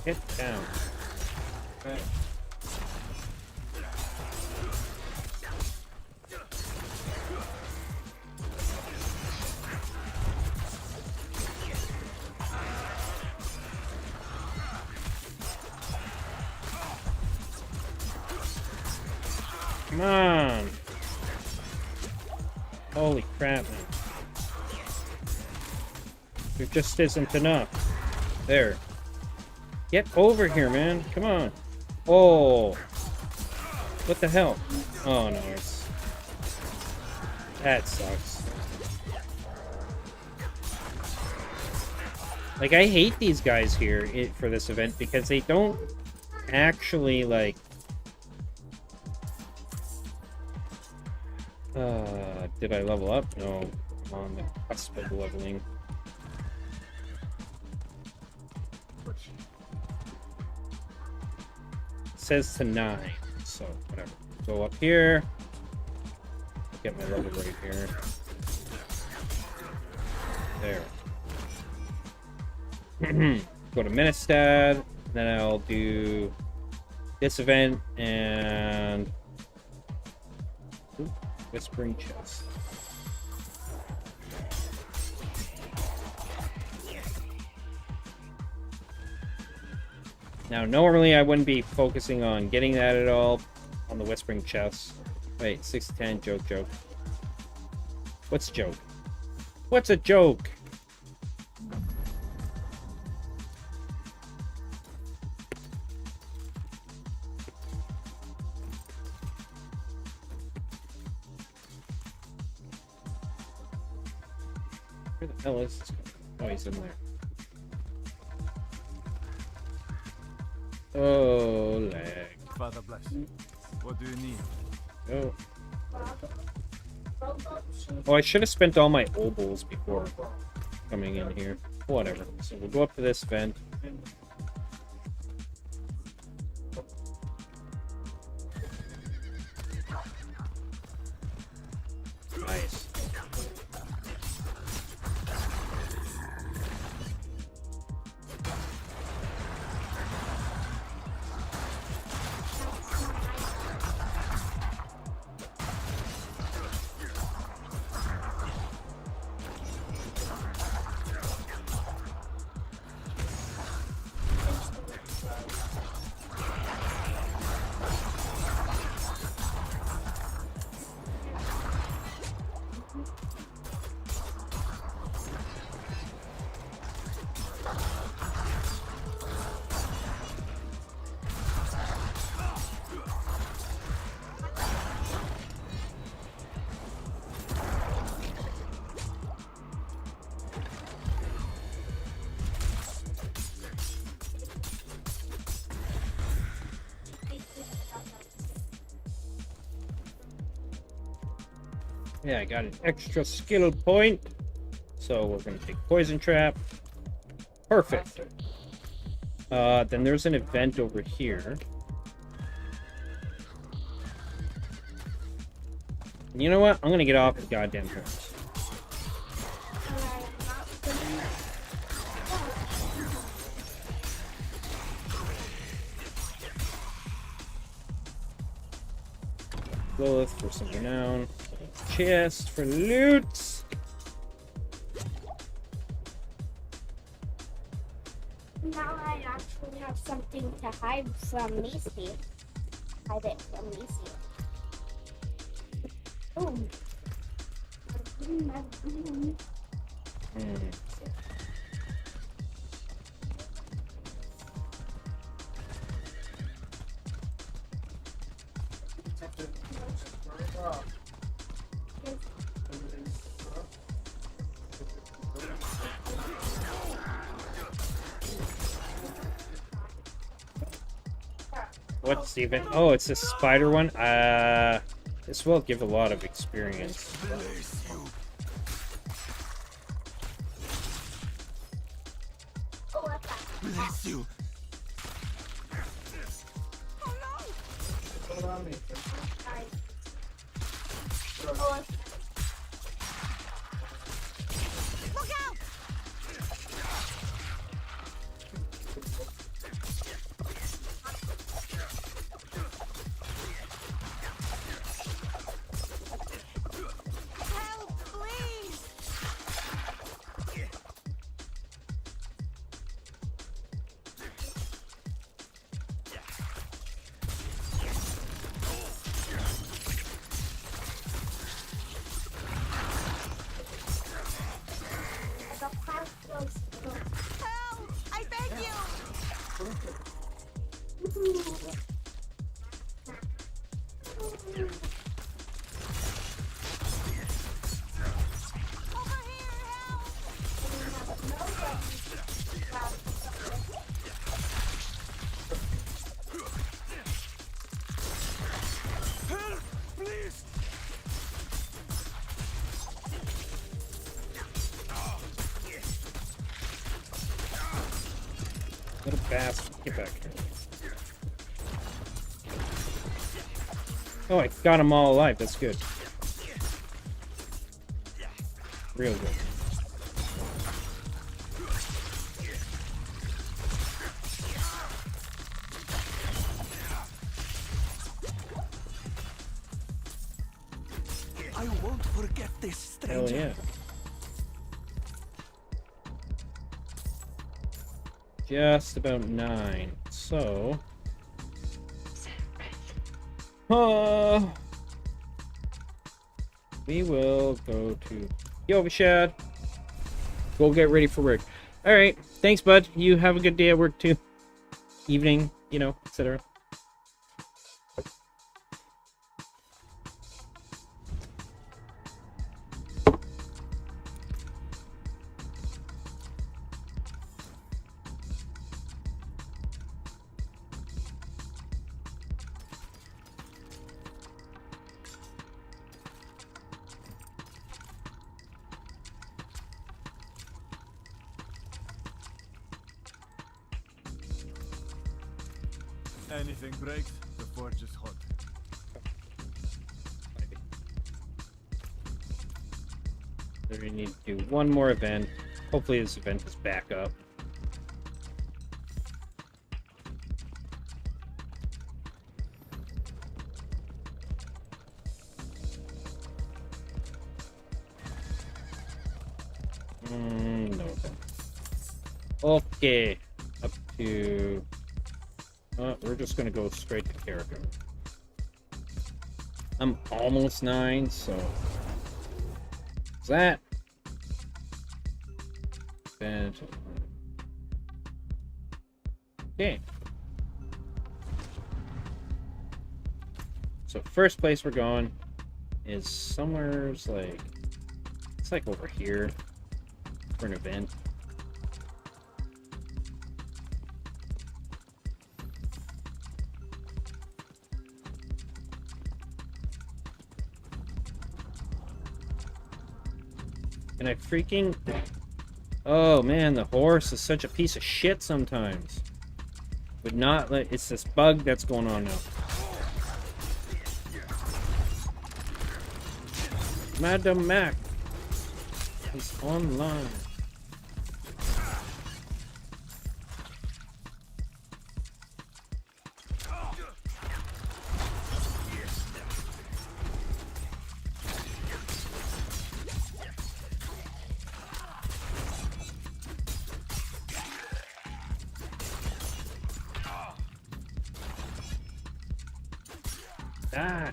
Get down. Okay. Come on. Holy crap, man. There just isn't enough. There. Get over here, man. Come on. Oh. What the hell? Oh, no. It's... That sucks. Like, I hate these guys here for this event because they don't actually, like... did I level up? No. I'm on the cusp of leveling. Says to 9, so whatever. Go up here. Get my level right here. There. Go to Ministad. Then I'll do this event and Whispering Chest. Now, normally I wouldn't be focusing on getting that at all on the Whispering Chest. Wait, 6 to 10, joke. What's joke? What's a joke? Where the hell is this guy? Oh, he's in there. Oh, lag. Father bless you. What do you need? Oh. Oh, I should have spent all my obols before coming in here. Whatever. So we'll go up to this vent. Nice. Yeah, I got an extra skill point. So we're going to take Poison Trap. Perfect. Then there's an event over here. And you know what? I'm going to get off the goddamn horse. Lilith for some renown. Chest for loot. Now I actually have something to hide from Missy. Hide it from Missy. Boom. What's the event? Oh, it's a spider one. This will give a lot of experience. Bless you. Little bastard. Get back here. Oh, I got them all alive. That's good. Real good. I won't forget this, stranger. Hell yeah. Just about 9. So... we will go to Cryovision. Go get ready for work. Alright, thanks bud. You have a good day at work too. Evening, you know, etc. Anything breaks, the forge is hot. So we need to do one more event. Hopefully this event is back up. No. Okay. Up to... we're just gonna go straight to character. I'm almost 9, so... What's that? Okay. So first place we're going is somewhere's like... It's like over here for an event. And I freaking... Oh man, the horse is such a piece of shit sometimes. Would not let... It's this bug that's going on now. Madam Mac is online. Die.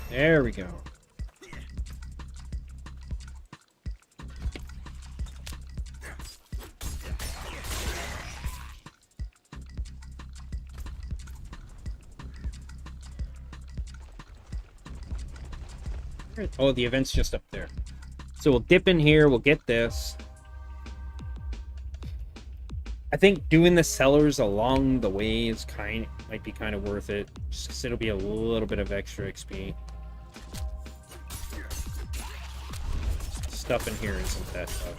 There we go. Oh, the event's just up there. So we'll dip in here, we'll get this. I think doing the sellers along the way is might be kind of worth it. Just 'cause it'll be a little bit of extra XP. Stuff in here isn't that tough.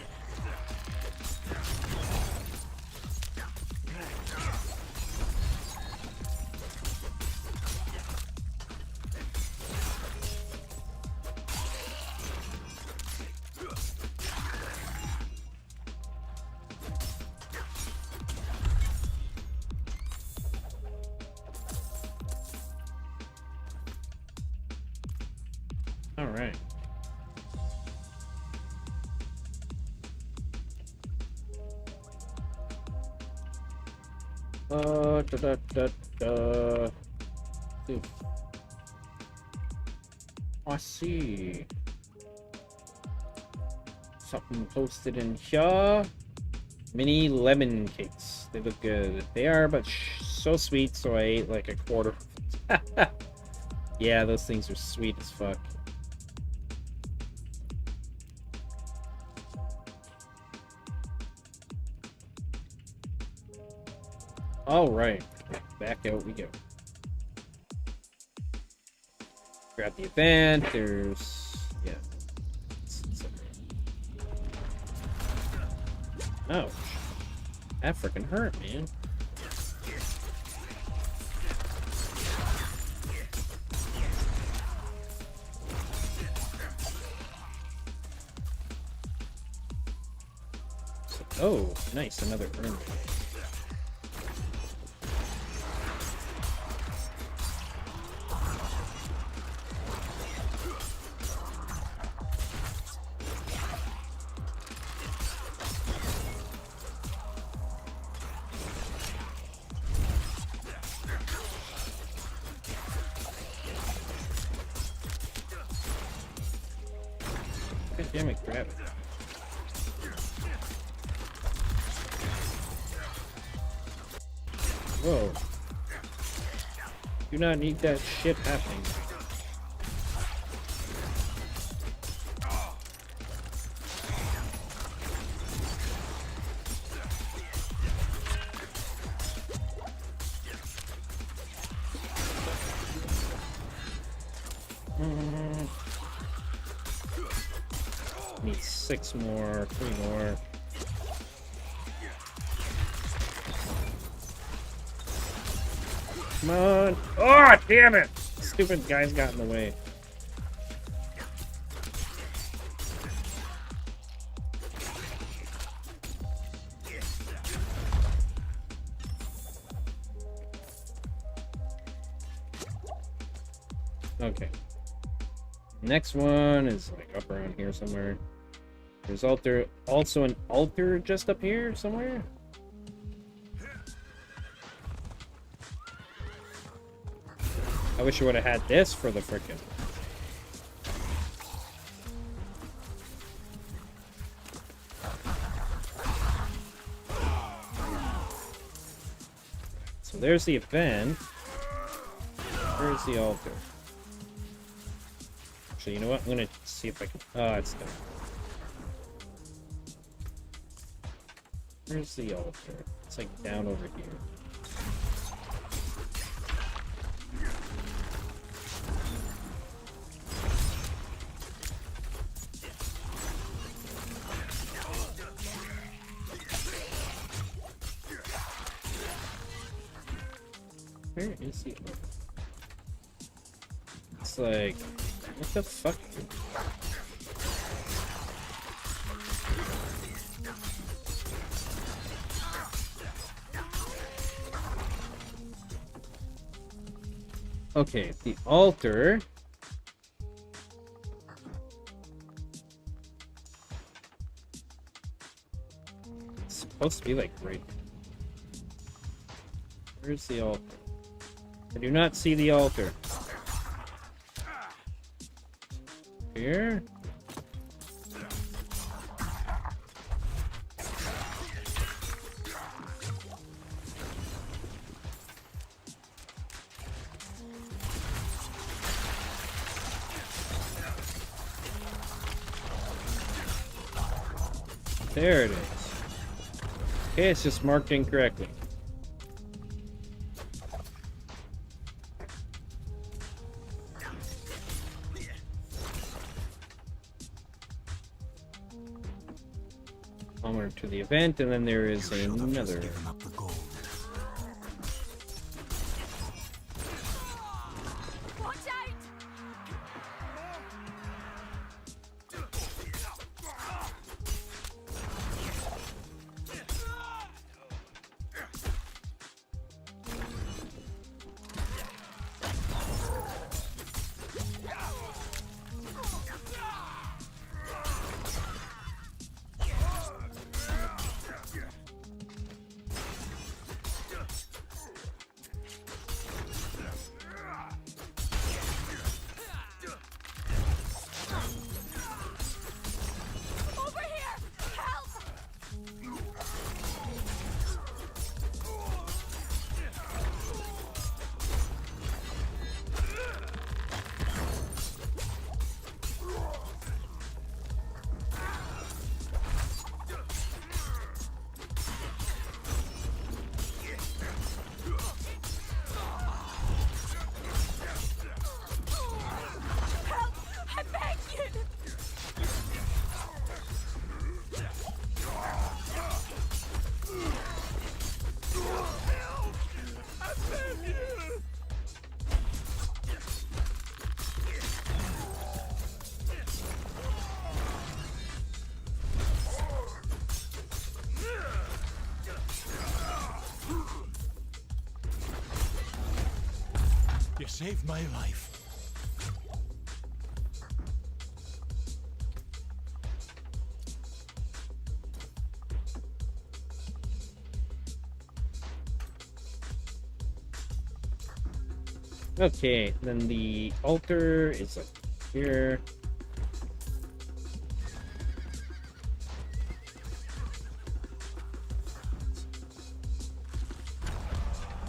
All right. I see. Something posted in here. Mini lemon cakes. They look good. They are, but so sweet, so I ate like a quarter. Yeah, those things are sweet as fuck. All right, back out we go. Grab the event. There's Ouch. That freaking hurt, man. Oh, nice, another urn. God damn it, grab it. Whoa. Do not need that shit happening. Need 6 more, 3 more. Come on. Oh, damn it! Stupid guys got in the way. Okay. Next one is like up around here somewhere. There's also an altar just up here somewhere. I wish I would have had this for the frickin'. So there's the event. Where's the altar? Actually, you know what? I'm gonna see if I can. Oh, it's done. Where's the altar? It's like down over here. Where is he? It's like, what the fuck? Okay, the altar. It's supposed to be like right. Where's the altar? I do not see the altar. Here? There it is. Okay, it's just marked incorrectly. To the event, and then there is another. Watch out! You saved my life. Okay, then the altar is up here.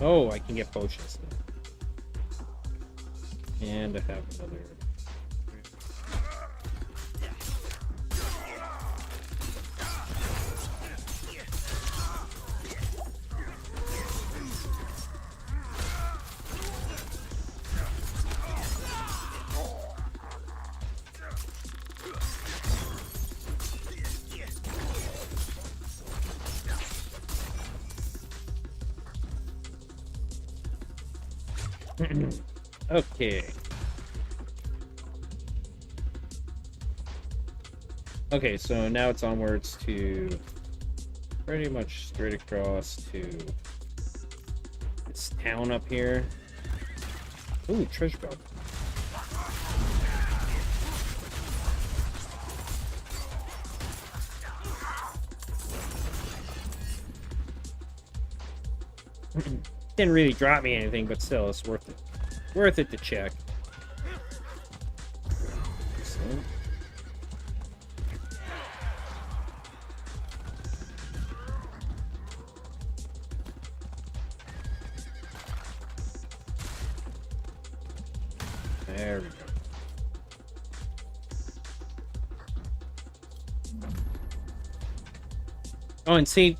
Oh, I can get potions now. And I have another. Okay. Okay, so now it's onwards to pretty much straight across to this town up here. Ooh, treasure belt. Didn't really drop me anything, but still, it's worth it. Worth it to check. Excellent. There we go. Oh, and see,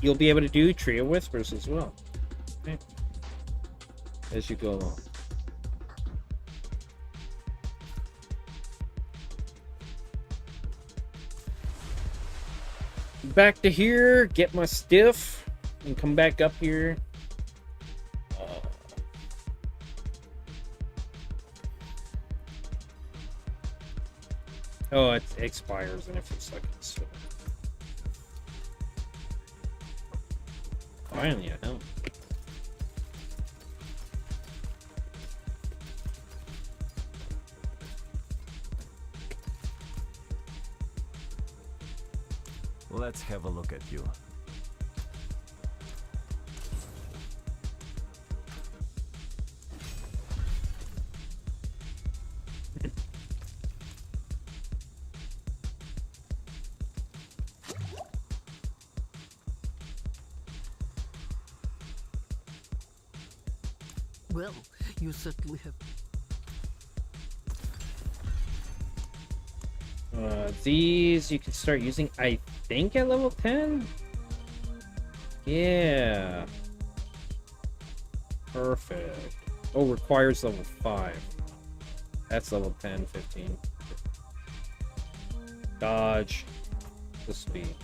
you'll be able to do Trio Whispers as well. Okay. As you go along. Back to here, get my stiff, and come back up here. Oh, it expires in a few seconds. So. Finally, I know. Let's have a look at you. Well, you certainly have. These you can start using, I think, at level 10? Yeah. Perfect. Oh, requires level 5. That's level 10, 15. Dodge. The speed.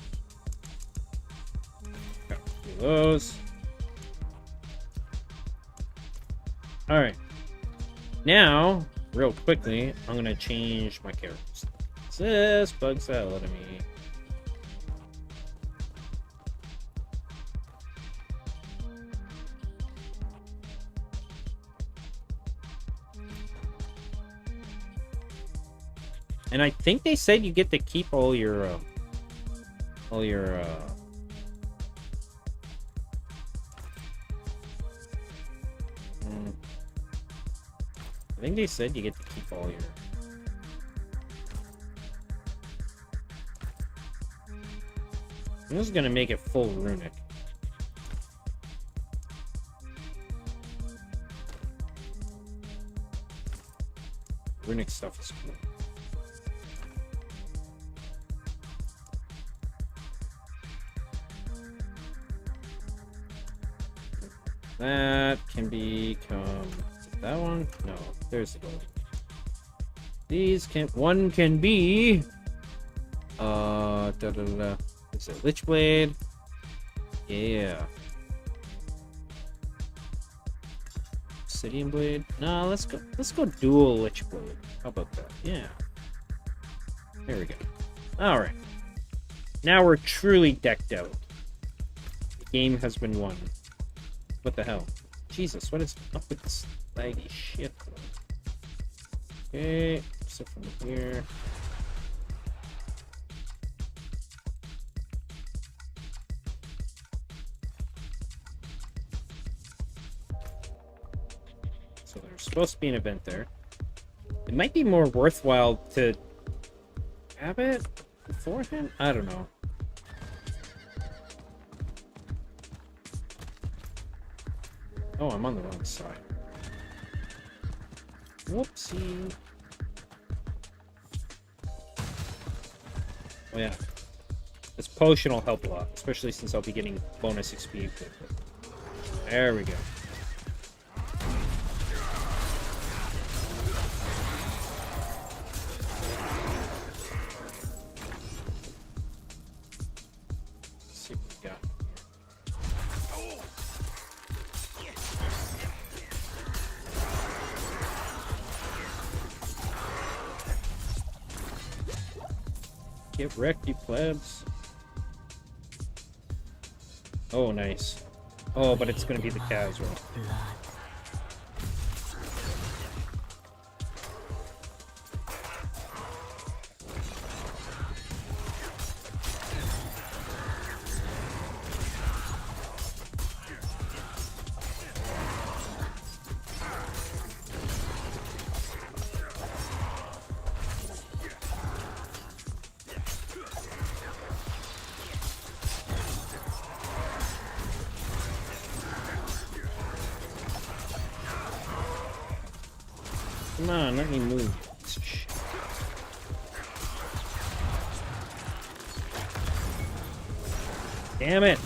Got a few of those. Alright. Now, real quickly, I'm going to change my characters. This bugs the hell out of me. And I think they said you get to keep all your I think they said you get to keep all your This is gonna make it full runic. Runic stuff is cool. That can become... Is it that one? No, there's the gold. These can... One can be... It's a Lich Blade. Yeah. Obsidian Blade. No, let's go dual Lich Blade. How about that? Yeah. There we go. Alright. Now we're truly decked out. The game has been won. What the hell? Jesus, what is up with this laggy shit? Okay, so from here. So there's supposed to be an event there. It might be more worthwhile to have it beforehand? I don't know. Oh, I'm on the wrong side. Whoopsie. Oh yeah. This potion will help a lot, especially since I'll be getting bonus XP with it. There we go. Let's see what we got. Get wrecked, you plebs. Oh, nice. Oh, but it's gonna be the cows, right? Come on, let me move. Damn it!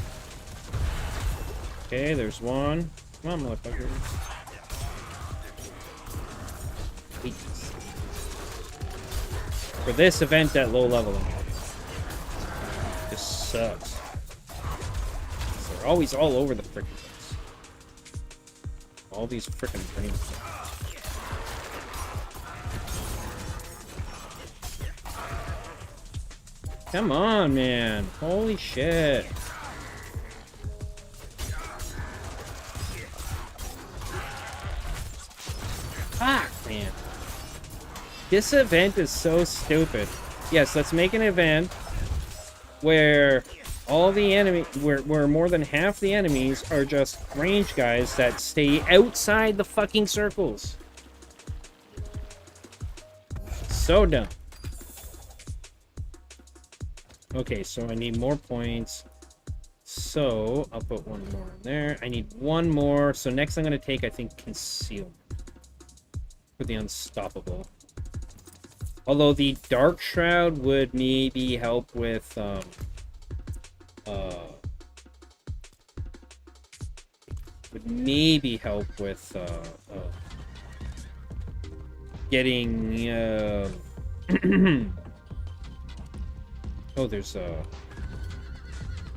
Okay, there's one. Come on, motherfucker. Please. For this event at low level, this sucks. They're always all over the frickin' place. All these frickin' brains. Come on, man. Holy shit. Fuck, man. This event is so stupid. Yes, let's make an event where all the where more than half the enemies are just range guys that stay outside the fucking circles. So dumb. Okay, so I need more points. So I'll put one more in there. I need one more. So next I'm going to take, I think, Concealment for the Unstoppable. Although the Dark Shroud would maybe help with getting oh, there's a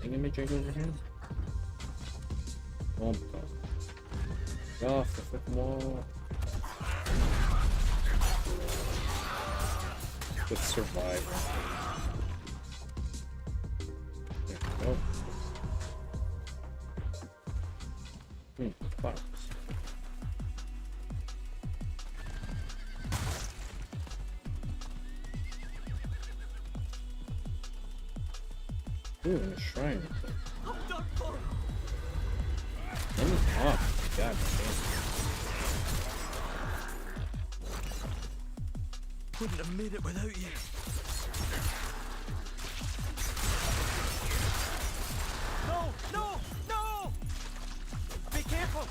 thingamajig over here. Oh, God. Off the fucking wall. Let's survive. There we go. Fuck. Ooh, and a shrine. Let me off. God damn. Wouldn't have made it without you. No! No! No! Be careful!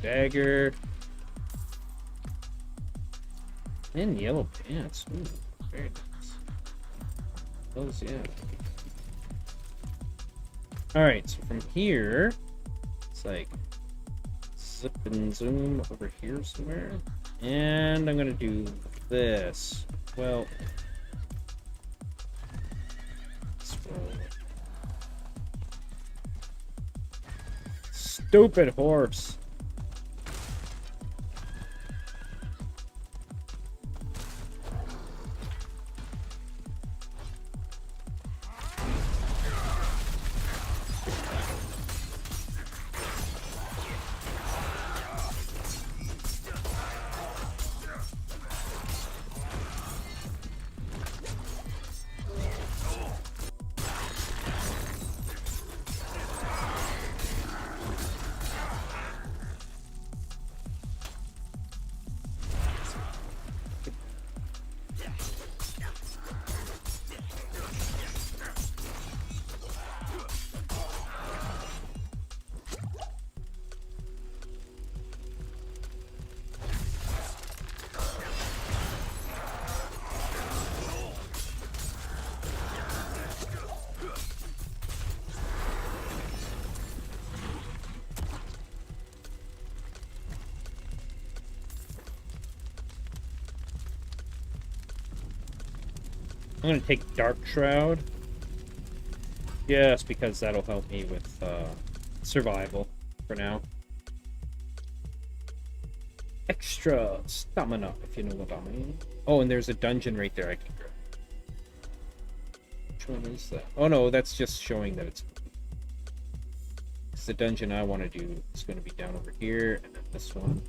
Dagger. And yellow pants. Ooh, very nice. Those, yeah. Alright, so from here, it's like zip and zoom over here somewhere. And I'm gonna do this. Well, stupid horse. I'm gonna take Dark Shroud. Just because that'll help me with survival for now. Extra stamina, if you know what I mean. Oh, and there's a dungeon right there I can grab. Which one is that? Oh no, that's just showing that it's... The dungeon I want to do is going to be down over here, and then this one.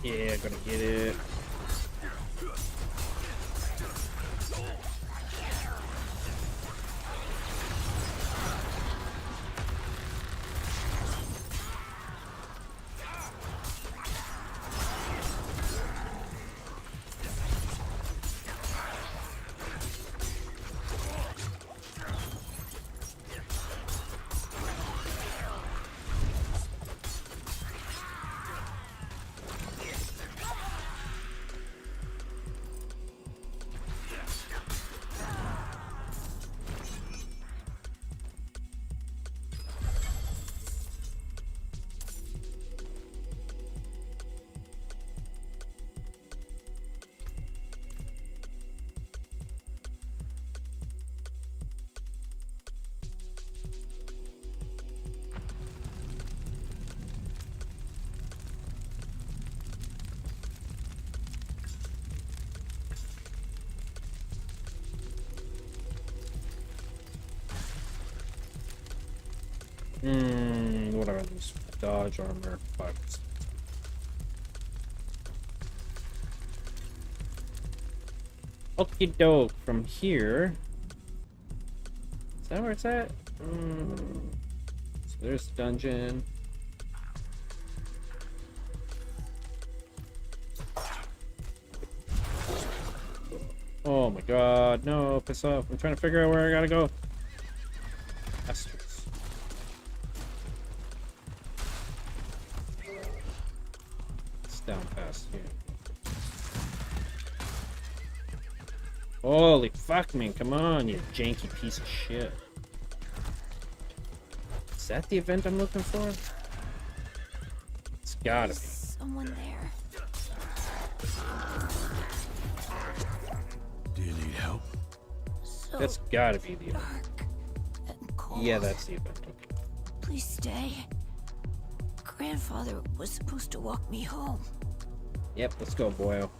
Yeah, gonna get it. What are these? Dodge, armor, 5%. Okie doke, from here. Is that where it's at? So there's the dungeon. Oh my god, no, piss off. I'm trying to figure out where I gotta go. Bastards. It's down past here. Holy fuck, man, come on, you janky piece of shit. Is that the event I'm looking for? It's gotta be. Someone there. Do you need help? So That's gotta be the event. dark and cold. Yeah, that's the event. Okay. Please stay. Grandfather was supposed to walk me home. Yep, let's go, boyo.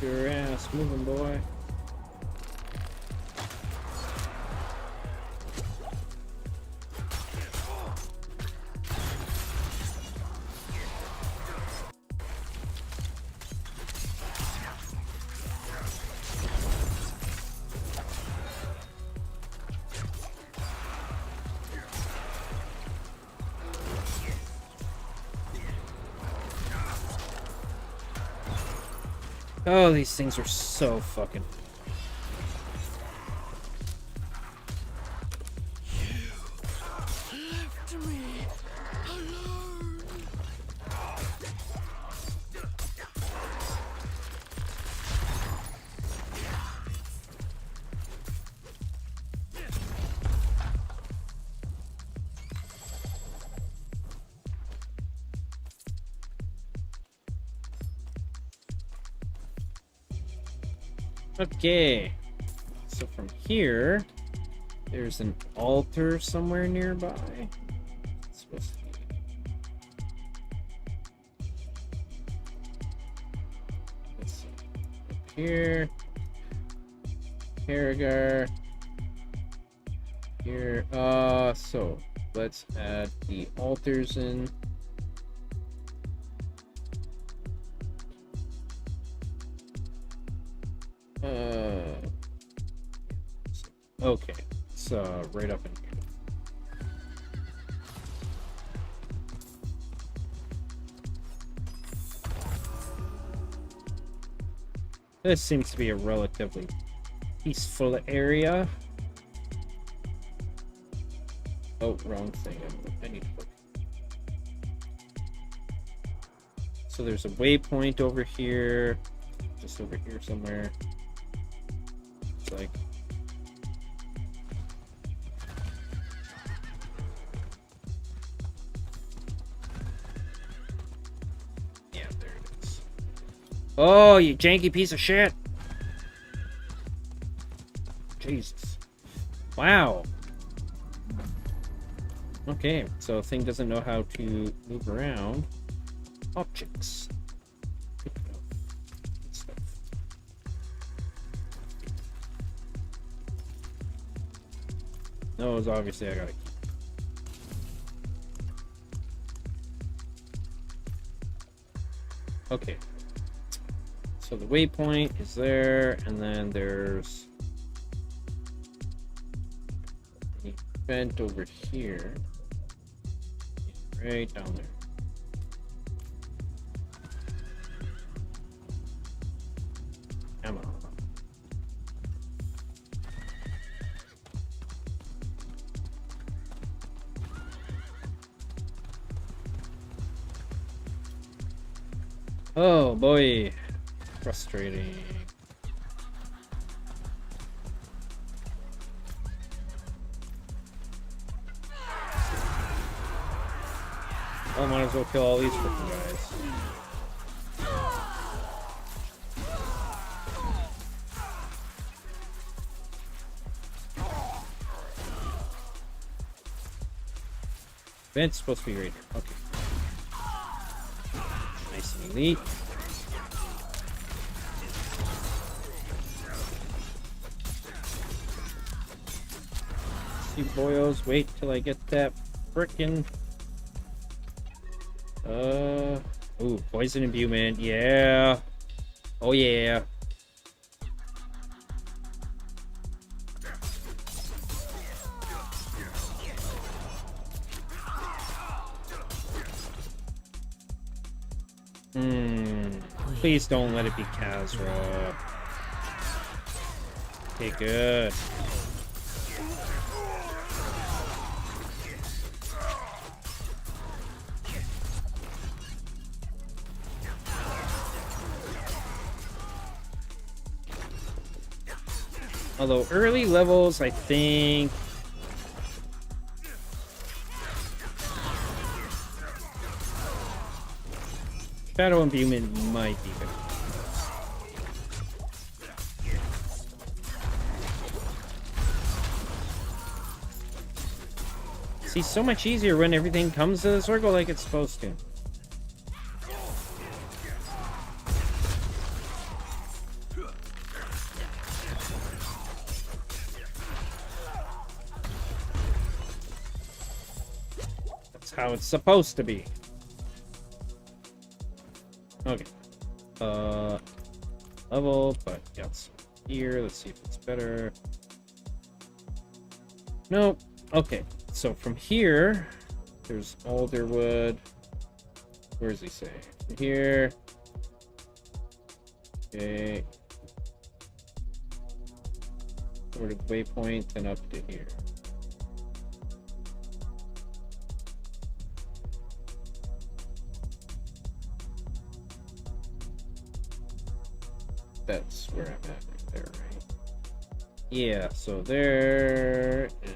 Your ass moving, boy. Oh, these things are so fucking... Left me alone. Okay. So from here, there's an altar somewhere nearby. It's supposed to be. Let's see. Up here. Paragar. Here. So let's add the altars in. Okay, it's right up in here. This seems to be a relatively peaceful area. Oh, wrong thing. I need to look. So there's a waypoint over here, just over here somewhere. It's like. Yeah, there it is. Oh, you janky piece of shit! Jesus. Wow. Okay, so a thing doesn't know how to move around objects. Good to know. Good stuff. No, it's obviously I gotta keep. Okay. So the waypoint is there, and then there's an event over here. Right down there. Come on. Oh boy. Frustrating. I might as well kill all these freaking guys. Vent's supposed to be right here. Okay. Nice and elite. You boyos, wait till I get that frickin'. Ooh, poison imbuement, yeah. Oh yeah. Please don't let it be Kazra. Okay, good. Although early levels, I think Shadow Imbuement might be better. See, so much easier when everything comes to the circle like it's supposed to. How it's supposed to be. Okay. Level, but yes. Here, let's see if it's better. Nope. Okay. So from here, there's Alderwood. Where does he say? From here. Okay. Over to the waypoint and up to here. That's where I'm at right there, right? Yeah, so there and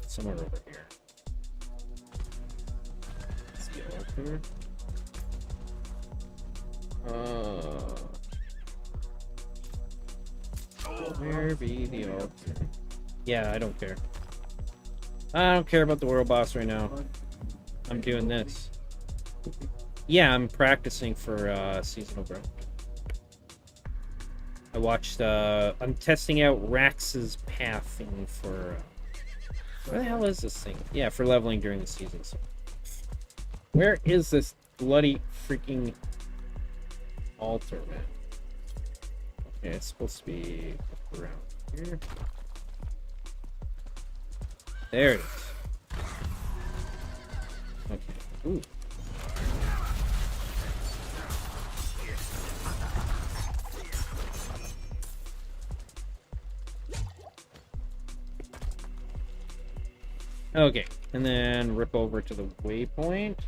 somewhere over here. Let's get over here. Where be the altar? Yeah, I don't care. I don't care about the world boss right now. I'm doing this. Yeah, I'm practicing for seasonal growth. I watched. I'm testing out Raxx's path thing for. Where the hell is this thing? Yeah, for leveling during the season. So. Where is this bloody freaking altar, man? Okay, it's supposed to be around here. There it is. Okay. Ooh. Okay, and then rip over to the waypoint.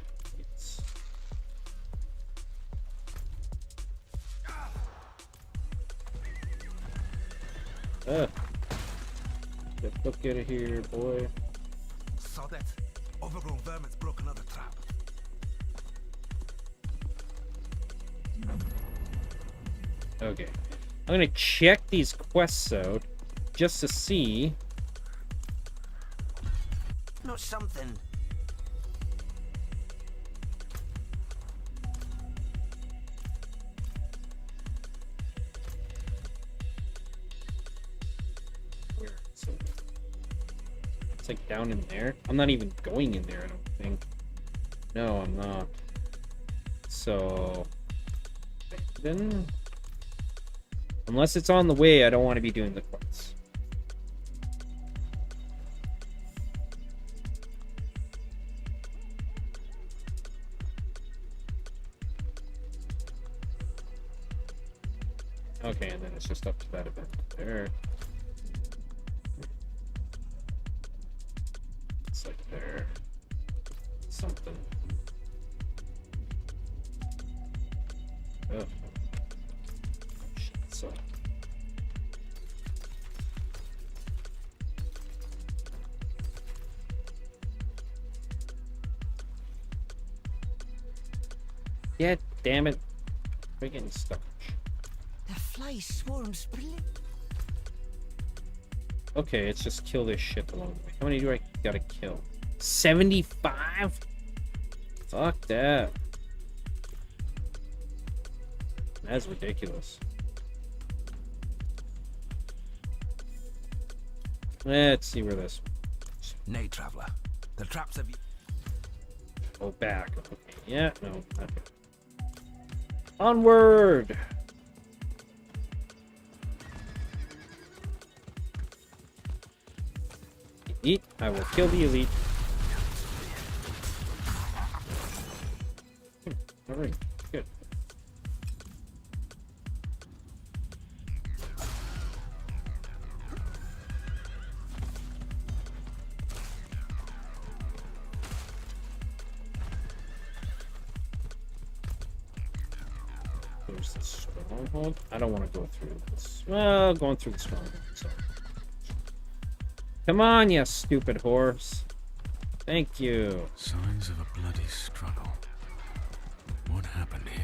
Get the fuck out of here, boy. Saw that. Overgrown vermin's broke another trap. Okay. I'm gonna check these quests out just to see. Not something. Where is it? It's like down in there. I'm not even going in there, I don't think. No, I'm not. So then, unless it's on the way, I don't want to be doing the quests. Okay, and then it's just up to that event there. It's like there. Something. Oh. Shit, so. Yeah, damn it. We're getting stuck. The fly swarms brilliant. Okay, it's just kill this shit along the way. How many do I gotta kill? 75? Fuck that. That's ridiculous. Let's see where this. Nay, traveler. The traps have you. Go back. Okay. Yeah, no. Okay. Onward! Elite. I will kill the elite. Alright, good. There's the stronghold. I don't want to go through this. Well, going through the stronghold. So. Come on, you stupid horse. Thank you. Signs of a bloody struggle. What happened here?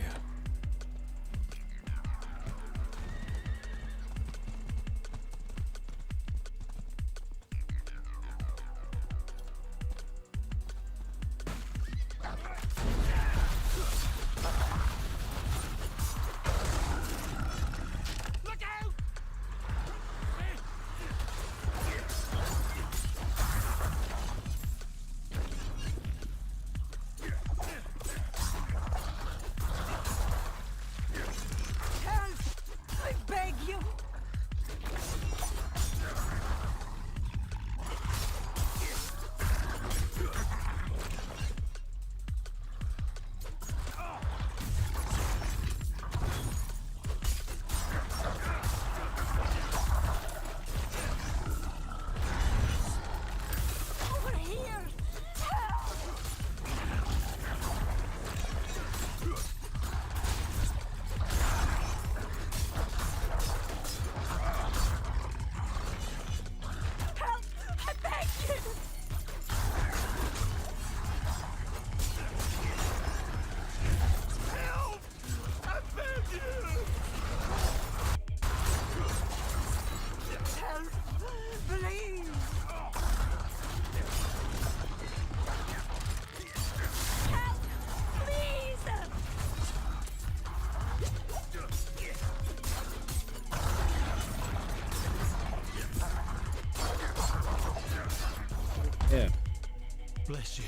Bless you.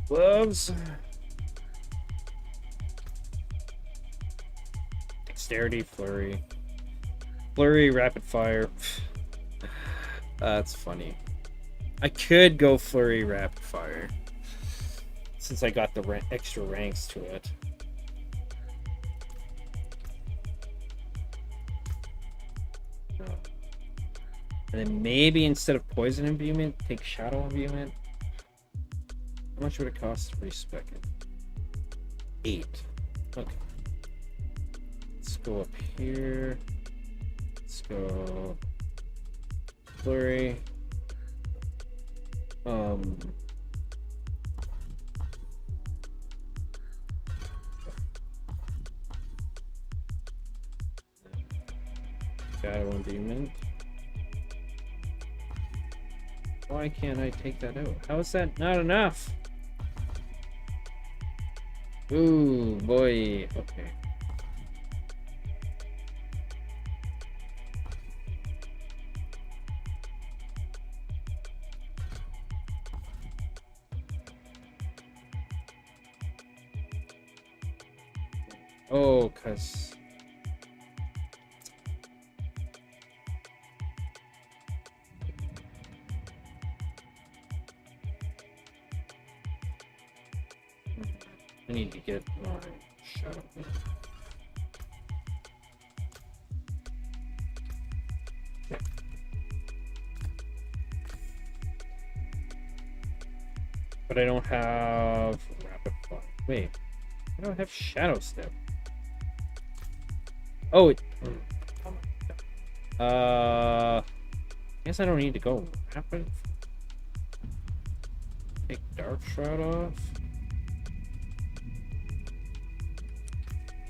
Gloves. Dexterity, flurry. Flurry, rapid fire. That's funny. I could go flurry, rapid fire. Since I got the extra ranks to it. And then maybe instead of poison imbuement, take shadow imbuement. How much would it cost to respec it? 8. Okay. Let's go up here. Let's go flurry. Shadow imbuement. Why can't I take that out? How is that not enough? Ooh, boy. Okay. Oh, 'cause... I need to get my shadow. But I don't have rapid fire. Wait, I don't have shadow step. Oh, it. I guess I don't need to go rapid. Take dark shroud off.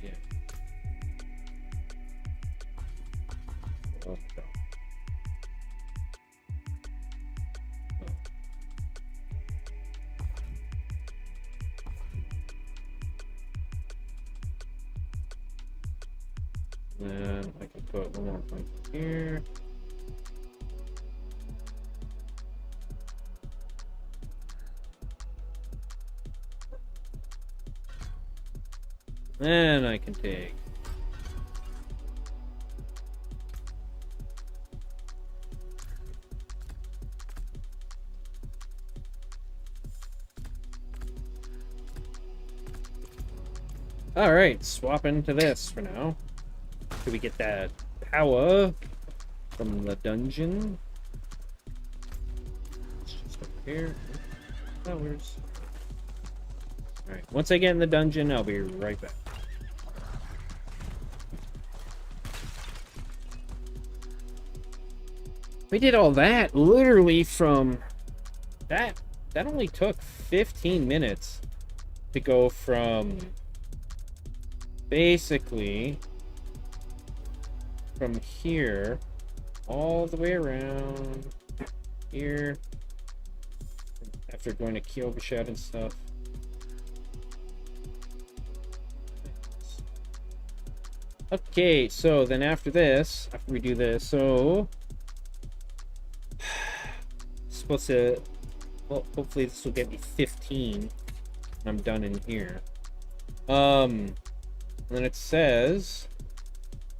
Yeah. Oh, no. Then I can put one more point here. Then I can take all right, swap into this for now. Till we get that power from the dungeon. It's just up here. Flowers. Alright, once I get in the dungeon, I'll be right back. We did all that literally from that only took 15 minutes to go from basically from here all the way around here after going to Cryovision and stuff. Okay, so then after this, after we do this, so supposed to, well, hopefully this will get me 15 when I'm done in here. And then it says,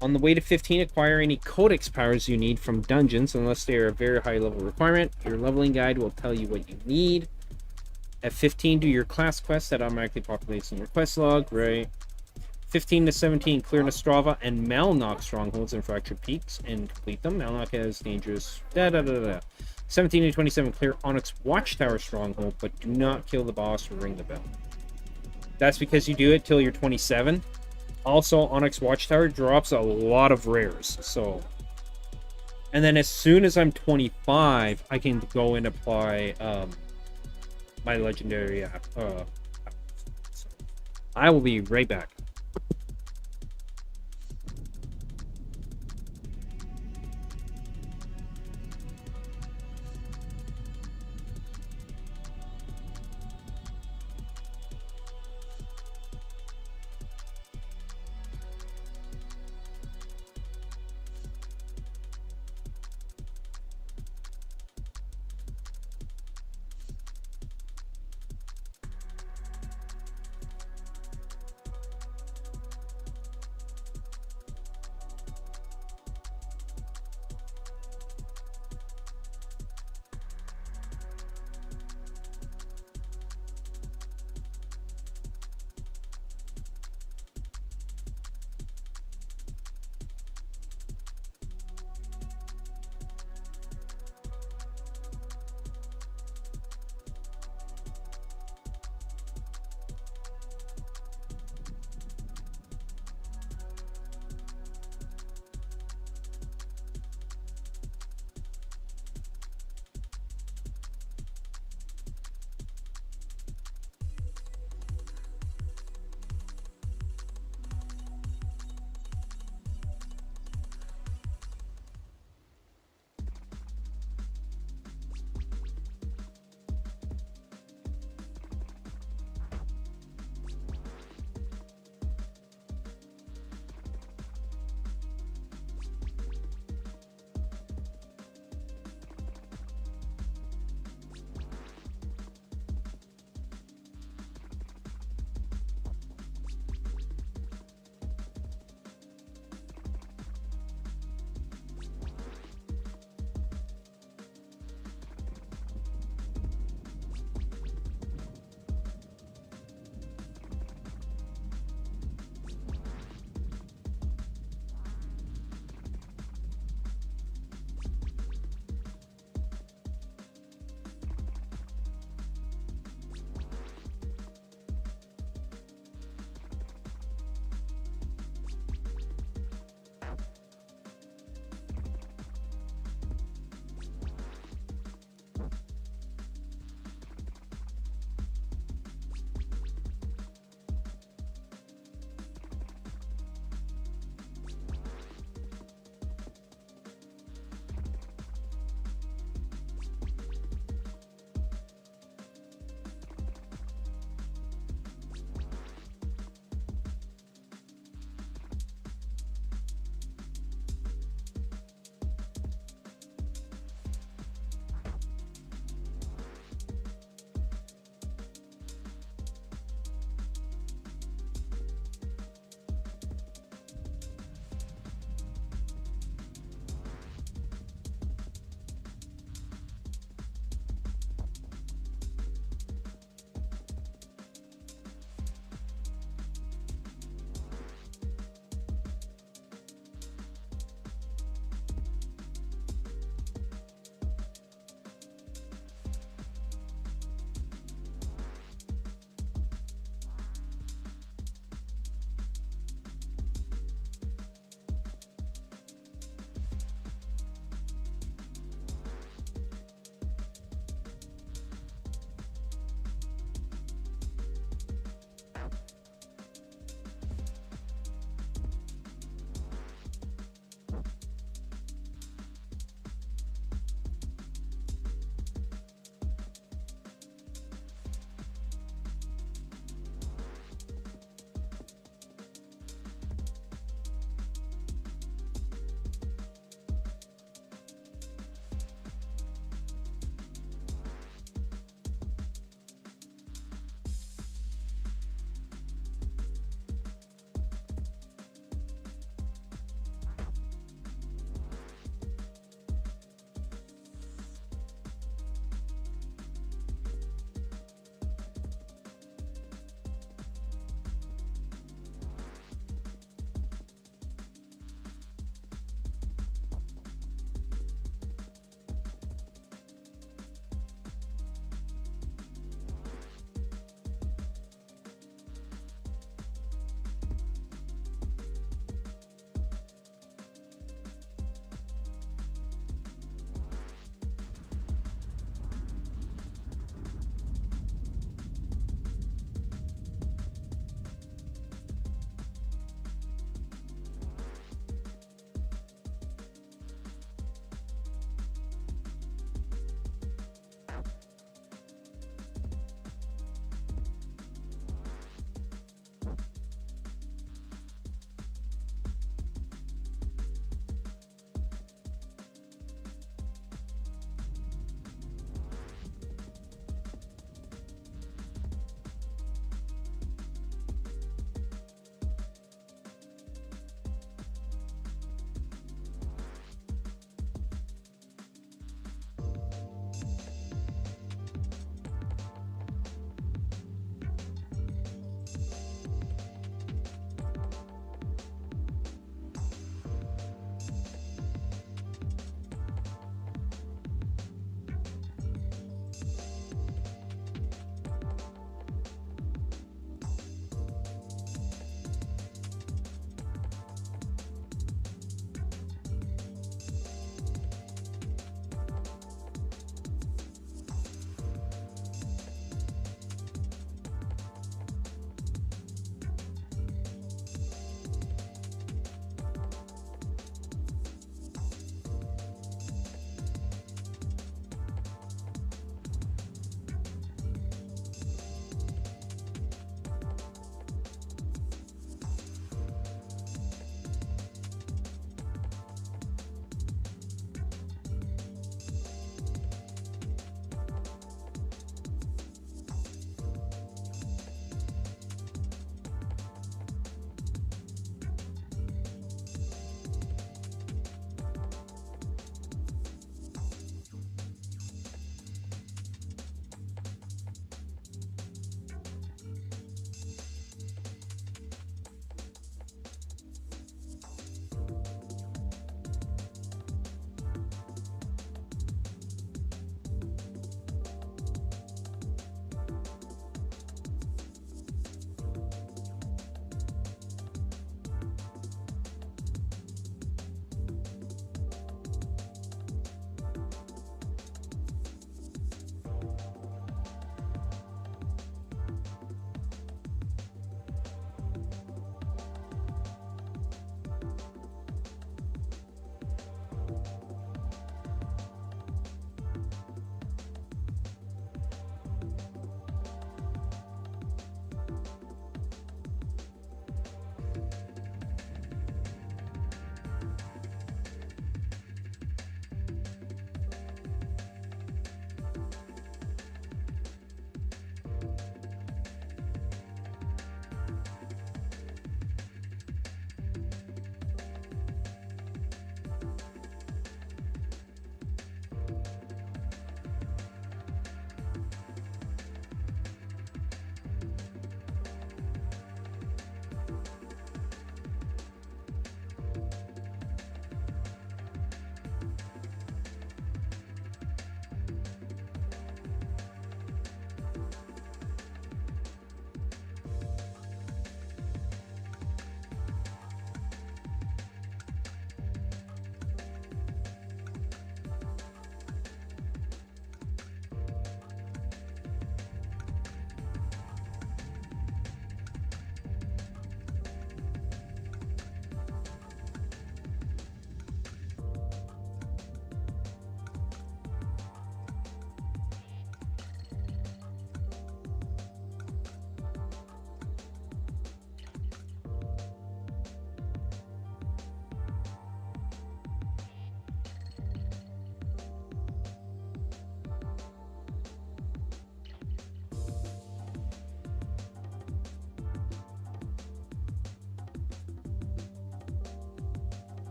on the way to 15, acquire any codex powers you need from dungeons, unless they are a very high level requirement. Your leveling guide will tell you what you need. At 15, do your class quest that automatically populates in your quest log, right? 15 to 17, clear Nostrava and Malnock strongholds and fractured peaks and complete them. Malnock has dangerous 17 to 27, clear Onyx Watchtower stronghold, but do not kill the boss or ring the bell. That's because you do it till you're 27. Also, Onyx Watchtower drops a lot of rares, so... And then as soon as I'm 25, I can go and apply my legendary app. So I will be right back.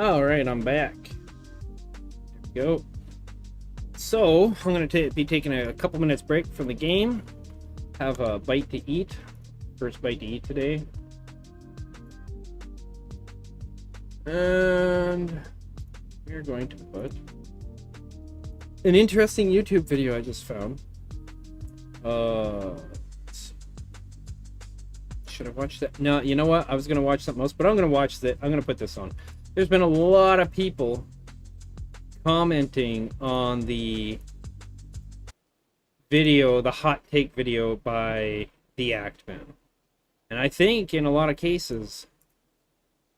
All right, I'm back. There we go. So I'm going to be taking a couple minutes break from the game. Have a bite to eat. First bite to eat today. And we're going to put an interesting YouTube video I just found. Should I watch that? No, you know what? I was gonna watch something else, but I'm gonna watch that. I'm gonna put this on. There's been a lot of people commenting on the video, the hot take video by the Actman, and I think in a lot of cases,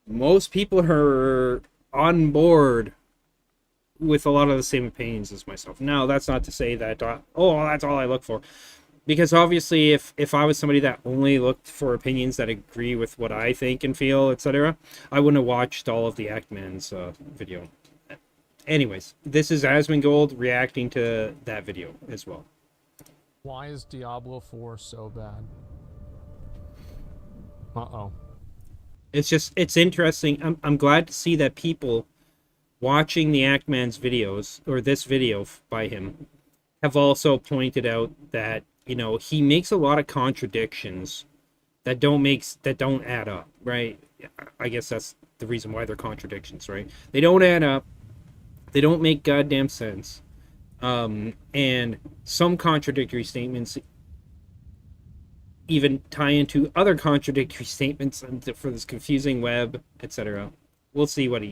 most people are on board with a lot of the same opinions as myself. Now, that's not to say that that's all I look for. Because obviously, if I was somebody that only looked for opinions that agree with what I think and feel, etc., I wouldn't have watched all of the Actman's video. Anyways, this is Asmongold reacting to that video as well. Why is Diablo 4 so bad? Uh-oh. It's interesting. I'm glad to see that people watching the Actman's videos, or this video by him, have also pointed out that, you know, he makes a lot of contradictions that don't add up, right? I guess that's the reason why they're contradictions, right? They don't add up. They don't make goddamn sense. And some contradictory statements even tie into other contradictory statements for this confusing web, etc. We'll see what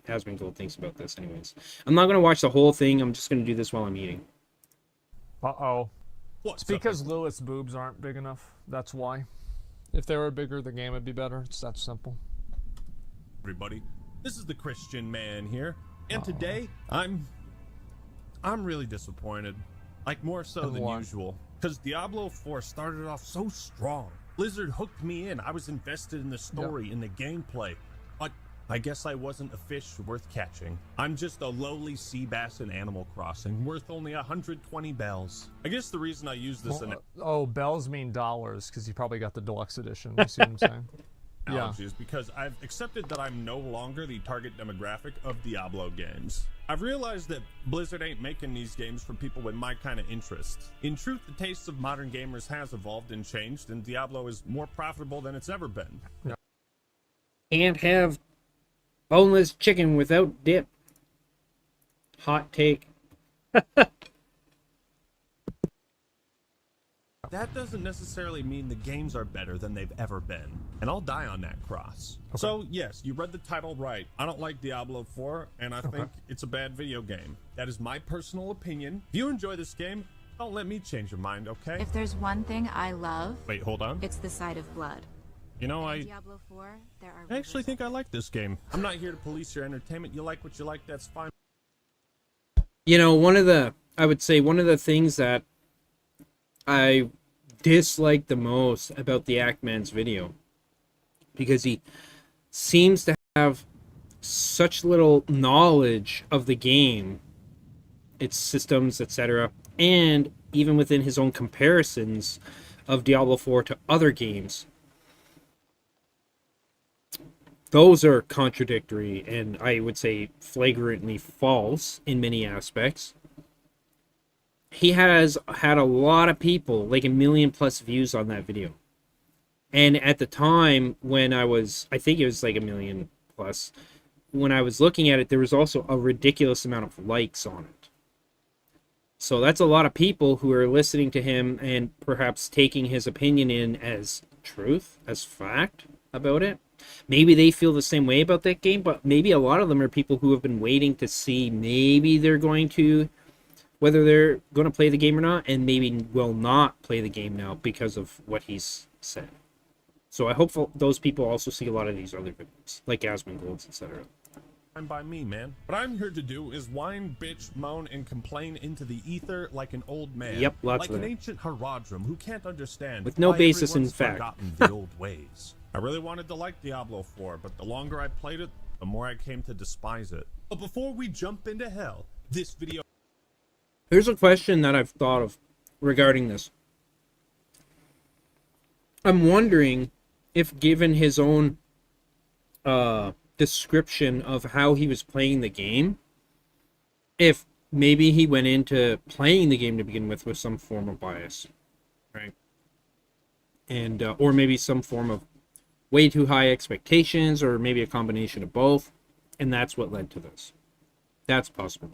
Asmongold thinks about this anyways. I'm not going to watch the whole thing. I'm just going to do this while I'm eating. Uh-oh. It's because Lilith's boobs aren't big enough. That's why. If they were bigger, the game would be better. It's that simple. Everybody, this is the Christian man here, and today I'm really disappointed. Like, more so than usual. Because Diablo 4 started off so strong. Blizzard hooked me in. I was invested in the story, in the gameplay. But I guess I wasn't a fish worth catching. I'm just a lowly sea bass in Animal Crossing, worth only 120 bells. I guess the reason I use this... bells mean dollars, because you probably got the deluxe edition. You see what I'm saying? Analogy is because I've accepted that I'm no longer the target demographic of Diablo games. I've realized that Blizzard ain't making these games for people with my kind of interests. In truth, the tastes of modern gamers has evolved and changed, and Diablo is more profitable than it's ever been. Yeah. Can't have boneless chicken without dip. Hot take. That doesn't necessarily mean the games are better than they've ever been, and I'll die on that cross. Okay. So, yes, you read the title right. I don't like Diablo 4, and I think it's a bad video game. That is my personal opinion. If you enjoy this game, don't let me change your mind, okay? If there's one thing I love... Wait, hold on. It's the sight of blood. You know, Diablo 4, there are I actually think I like this game. I'm not here to police your entertainment. You like what you like, that's fine. You know, I would say one of the things that I dislike the most about the Actman's video, because he seems to have such little knowledge of the game, its systems, etc., and even within his own comparisons of Diablo 4 to other games, those are contradictory and I would say flagrantly false in many aspects. He has had a lot of people, like 1 million plus views on that video. And at the time when I think it was like 1 million plus, when I was looking at it, there was also a ridiculous amount of likes on it. So that's a lot of people who are listening to him and perhaps taking his opinion in as truth, as fact about it. Maybe they feel the same way about that game, but maybe a lot of them are people who have been waiting to see whether they're going to play the game or not, and maybe will not play the game now because of what he's said. So I hope those people also see a lot of these other videos, like Asmongold's, etc. By me, man. What I'm here to do is whine, bitch, moan, and complain into the ether like an old man. Yep, lots like of an that. ancient Haradrim who can't understand with no why basis in everyone's fact. Forgotten the old ways. I really wanted to like Diablo 4, but the longer I played it, the more I came to despise it. But before we jump into hell, this video... Here's a question that I've thought of regarding this. I'm wondering if, given his own description of how he was playing the game, if maybe he went into playing the game to begin with some form of bias, right? And or maybe some form of way too high expectations, or maybe a combination of both, and that's what led to this. That's possible.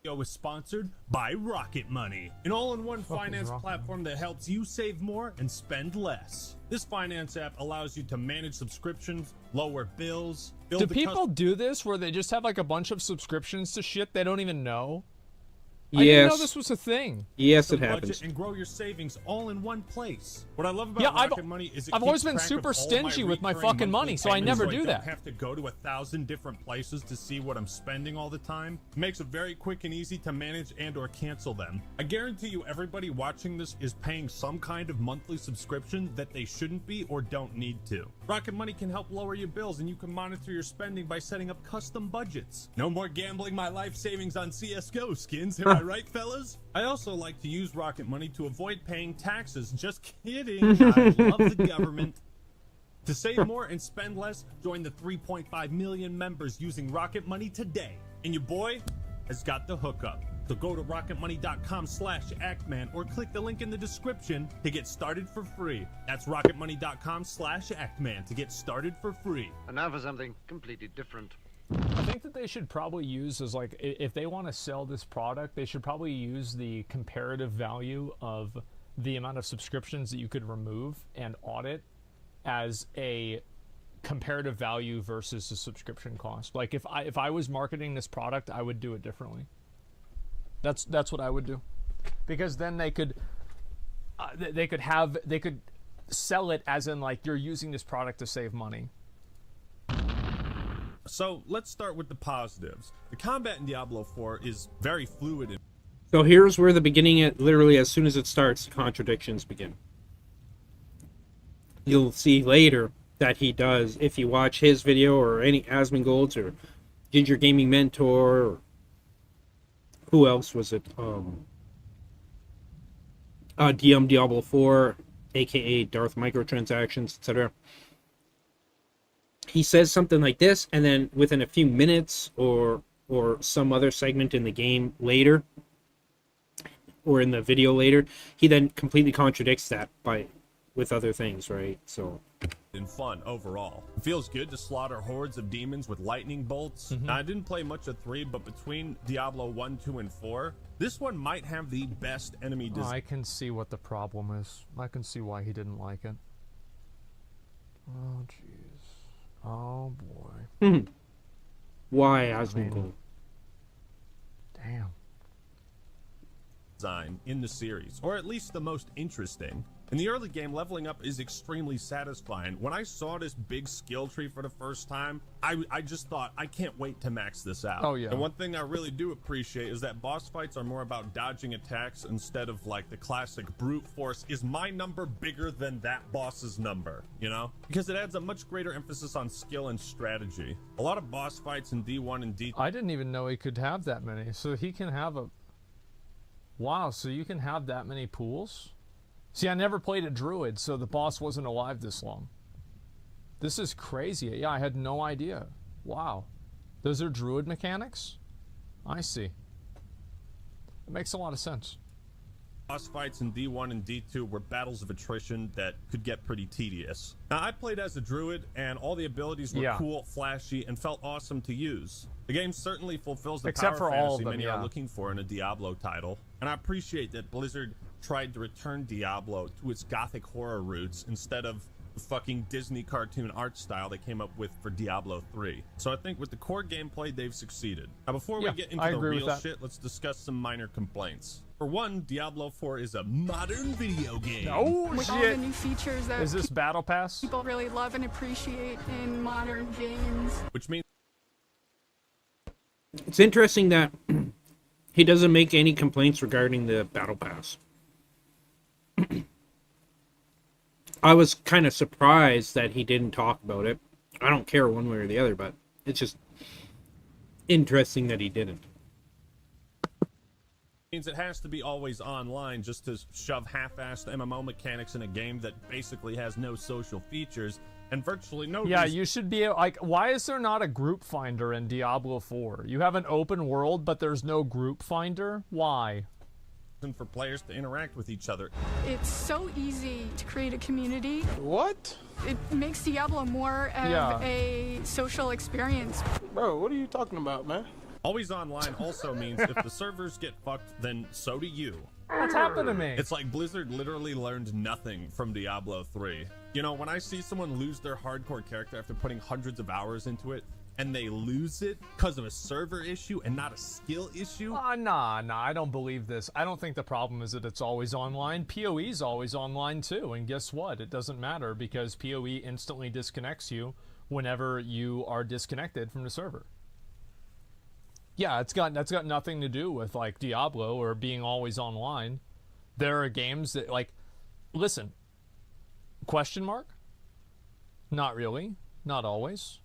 Video is sponsored by Rocket Money, an all-in-one finance platform that helps you save more and spend less. This finance app allows you to manage subscriptions, lower bills. Do people do this where they just have like a bunch of subscriptions to shit they don't even know? Yes. I didn't know this was a thing. Yes, it happens. And grow your savings all in one place. What I love about Rocket Money is I've always been super stingy with my fucking money, so I never do that. I don't have to go to 1,000 different places to see what I'm spending all the time. It makes it very quick and easy to manage and or cancel them. I guarantee you everybody watching this is paying some kind of monthly subscription that they shouldn't be or don't need to. Rocket Money can help lower your bills, and you can monitor your spending by setting up custom budgets. No more gambling my life savings on CSGO skins. Am I right, fellas? I also like to use Rocket Money to avoid paying taxes. Just kidding. I love the government. To save more and spend less, join the 3.5 million members using Rocket Money today. And your boy has got the hookup. So go to rocketmoney.com/actman or click the link in the description to get started for free. That's rocketmoney.com/actman to get started for free. And now for something completely different. I think that they should probably use as like, if they want to sell this product, they should probably use the comparative value of the amount of subscriptions that you could remove and audit as a comparative value versus the subscription cost. Like if I was marketing this product, I would do it differently. That's what I would do, because then they could sell it as in like you're using this product to save money. So let's start with the positives. The combat in Diablo 4 is very fluid. So here's where the beginning, literally as soon as it starts, contradictions begin. You'll see later that he does, if you watch his video or any Asmongold's or Ginger Gaming Mentor, or who else was it? Diablo 4, aka Darth Microtransactions, etc. He says something like this, and then within a few minutes or some other segment in the game later, or in the video later, he then completely contradicts that with other things, right? So and fun overall. It feels good to slaughter hordes of demons with lightning bolts. Now, I didn't play much of 3, but between Diablo 1, 2, and 4, this one might have the best enemy design. I can see what the problem is. I can see why he didn't like it. Oh, jeez. Oh, boy. Why Asmongold? Damn. Design in the series, or at least the most interesting. In the early game, leveling up is extremely satisfying. When I saw this big skill tree for the first time, I just thought, I can't wait to max this out. Oh, yeah. And one thing I really do appreciate is that boss fights are more about dodging attacks instead of like the classic brute force. Is my number bigger than that boss's number, you know? Because it adds a much greater emphasis on skill and strategy. A lot of boss fights in D1 and D2. I didn't even know he could have that many. So he can have a... Wow, so you can have that many pools? See, I never played a druid, so the boss wasn't alive this long. This is crazy. Yeah, I had no idea. Wow. Those are druid mechanics? I see. It makes a lot of sense. Boss fights in D1 and D2 were battles of attrition that could get pretty tedious. Now, I played as a druid, and all the abilities were cool, flashy, and felt awesome to use. The game certainly fulfills the power fantasy many are looking for in a Diablo title, and I appreciate that Blizzard tried to return Diablo to its gothic horror roots instead of the fucking Disney cartoon art style they came up with for Diablo 3. So I think with the core gameplay, they've succeeded. Now, before we get into the real shit, let's discuss some minor complaints. For one, Diablo 4 is a modern video game. Oh, with all the new features that is this Battle Pass? People really love and appreciate in modern games. Which means it's interesting that he doesn't make any complaints regarding the Battle Pass. I was kind of surprised that he didn't talk about it. I don't care one way or the other, but it's just interesting that he didn't. means it has to be always online just to shove half-assed MMO mechanics in a game that basically has no social features and virtually no Yeah, you should be like, why is there not a group finder in Diablo 4? You have an open world, but there's no group finder? Why? For players to interact with each other. It's so easy to create a community. What? It makes Diablo more of a social experience. Bro, what are you talking about, man? Always online also means if the servers get fucked, then so do you. What's happened to me? It's like Blizzard literally learned nothing from Diablo 3. You know, when I see someone lose their hardcore character after putting hundreds of hours into it, and they lose it because of a server issue and not a skill issue? Nah, I don't believe this. I don't think the problem is that it's always online. PoE's always online too, and guess what? It doesn't matter because PoE instantly disconnects you whenever you are disconnected from the server. Yeah, that's got nothing to do with like Diablo or being always online. There are games that like, listen, question mark? Not really, not always.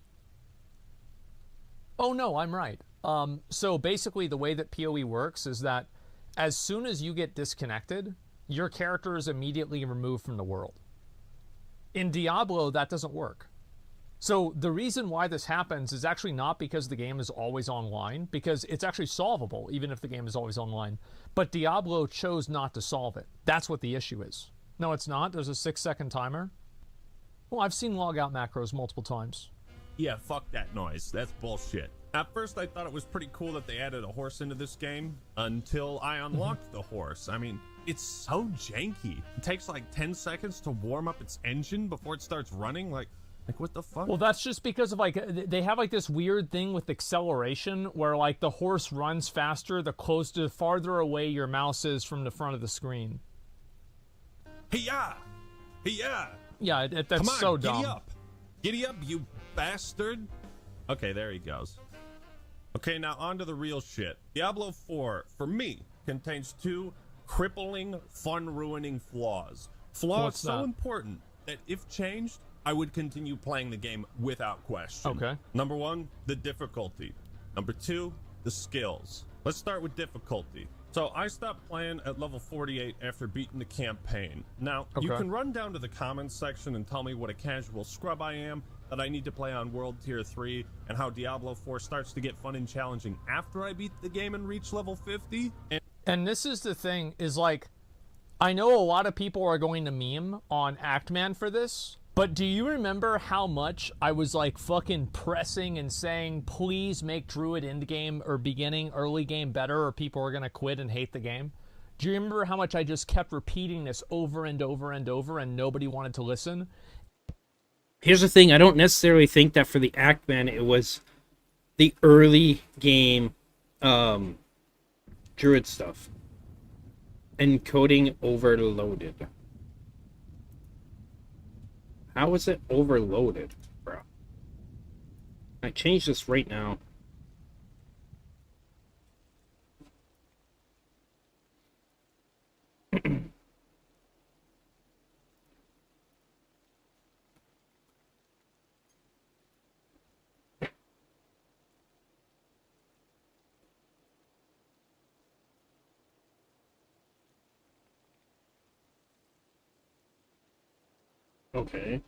Oh no, I'm right. So basically the way that PoE works is that as soon as you get disconnected, your character is immediately removed from the world. In Diablo, that doesn't work. So the reason why this happens is actually not because the game is always online, because it's actually solvable even if the game is always online. But Diablo chose not to solve it. That's what the issue is. No, it's not. There's a 6-second timer. Well, I've seen logout macros multiple times. Yeah, fuck that noise. That's bullshit. At first, I thought it was pretty cool that they added a horse into this game until I unlocked the horse. I mean, it's so janky. It takes like 10 seconds to warm up its engine before it starts running. Like what the fuck? Well, that's just because of like they have like this weird thing with acceleration where like the horse runs faster the farther away your mouse is from the front of the screen. Hey-ya! Hey-ya! Yeah, that's Come on, so dumb. Giddy up! Giddy up, you bastard! Okay, there he goes. Okay, now on to the real shit. Diablo 4, for me, contains 2 crippling, fun-ruining flaws. Flaws What's so that? important that if changed, I would continue playing the game without question. Okay. Number 1, the difficulty. Number 2, the skills. Let's start with difficulty. So I stopped playing at level 48 after beating the campaign. Now, you can run down to the comments section and tell me what a casual scrub I am, that I need to play on World Tier 3, and how Diablo 4 starts to get fun and challenging after I beat the game and reach level 50. And this is the thing, is like, I know a lot of people are going to meme on Actman for this, but do you remember how much I was like fucking pressing and saying, please make Druid endgame or beginning early game better or people are going to quit and hate the game? Do you remember how much I just kept repeating this over and over and over and nobody wanted to listen? Here's the thing, I don't necessarily think that for the Actman it was the early game Druid stuff. Encoding overloaded. How is it overloaded, bro? I change this right now. Okay.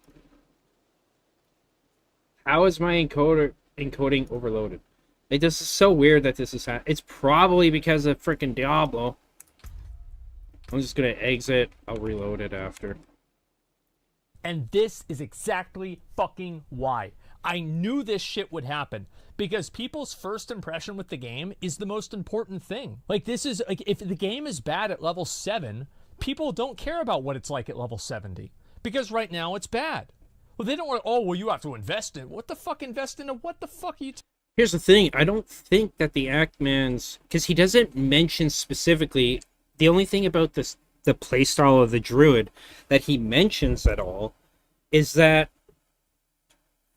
How is my encoding overloaded? Like, this is so weird that this is it's probably because of freaking Diablo. I'm just gonna exit. I'll reload it after. And this is exactly fucking why. I knew this shit would happen. Because people's first impression with the game is the most important thing. Like, this is, like, if the game is bad at level 7, people don't care about what it's like at level 70. Because right now it's bad. Well, they don't want, oh, well, you have to invest in it. What the fuck invest in it? What the fuck are you Here's the thing. I don't think that the Actman's... Because he doesn't mention specifically... The only thing about this, the playstyle of the Druid that he mentions at all is that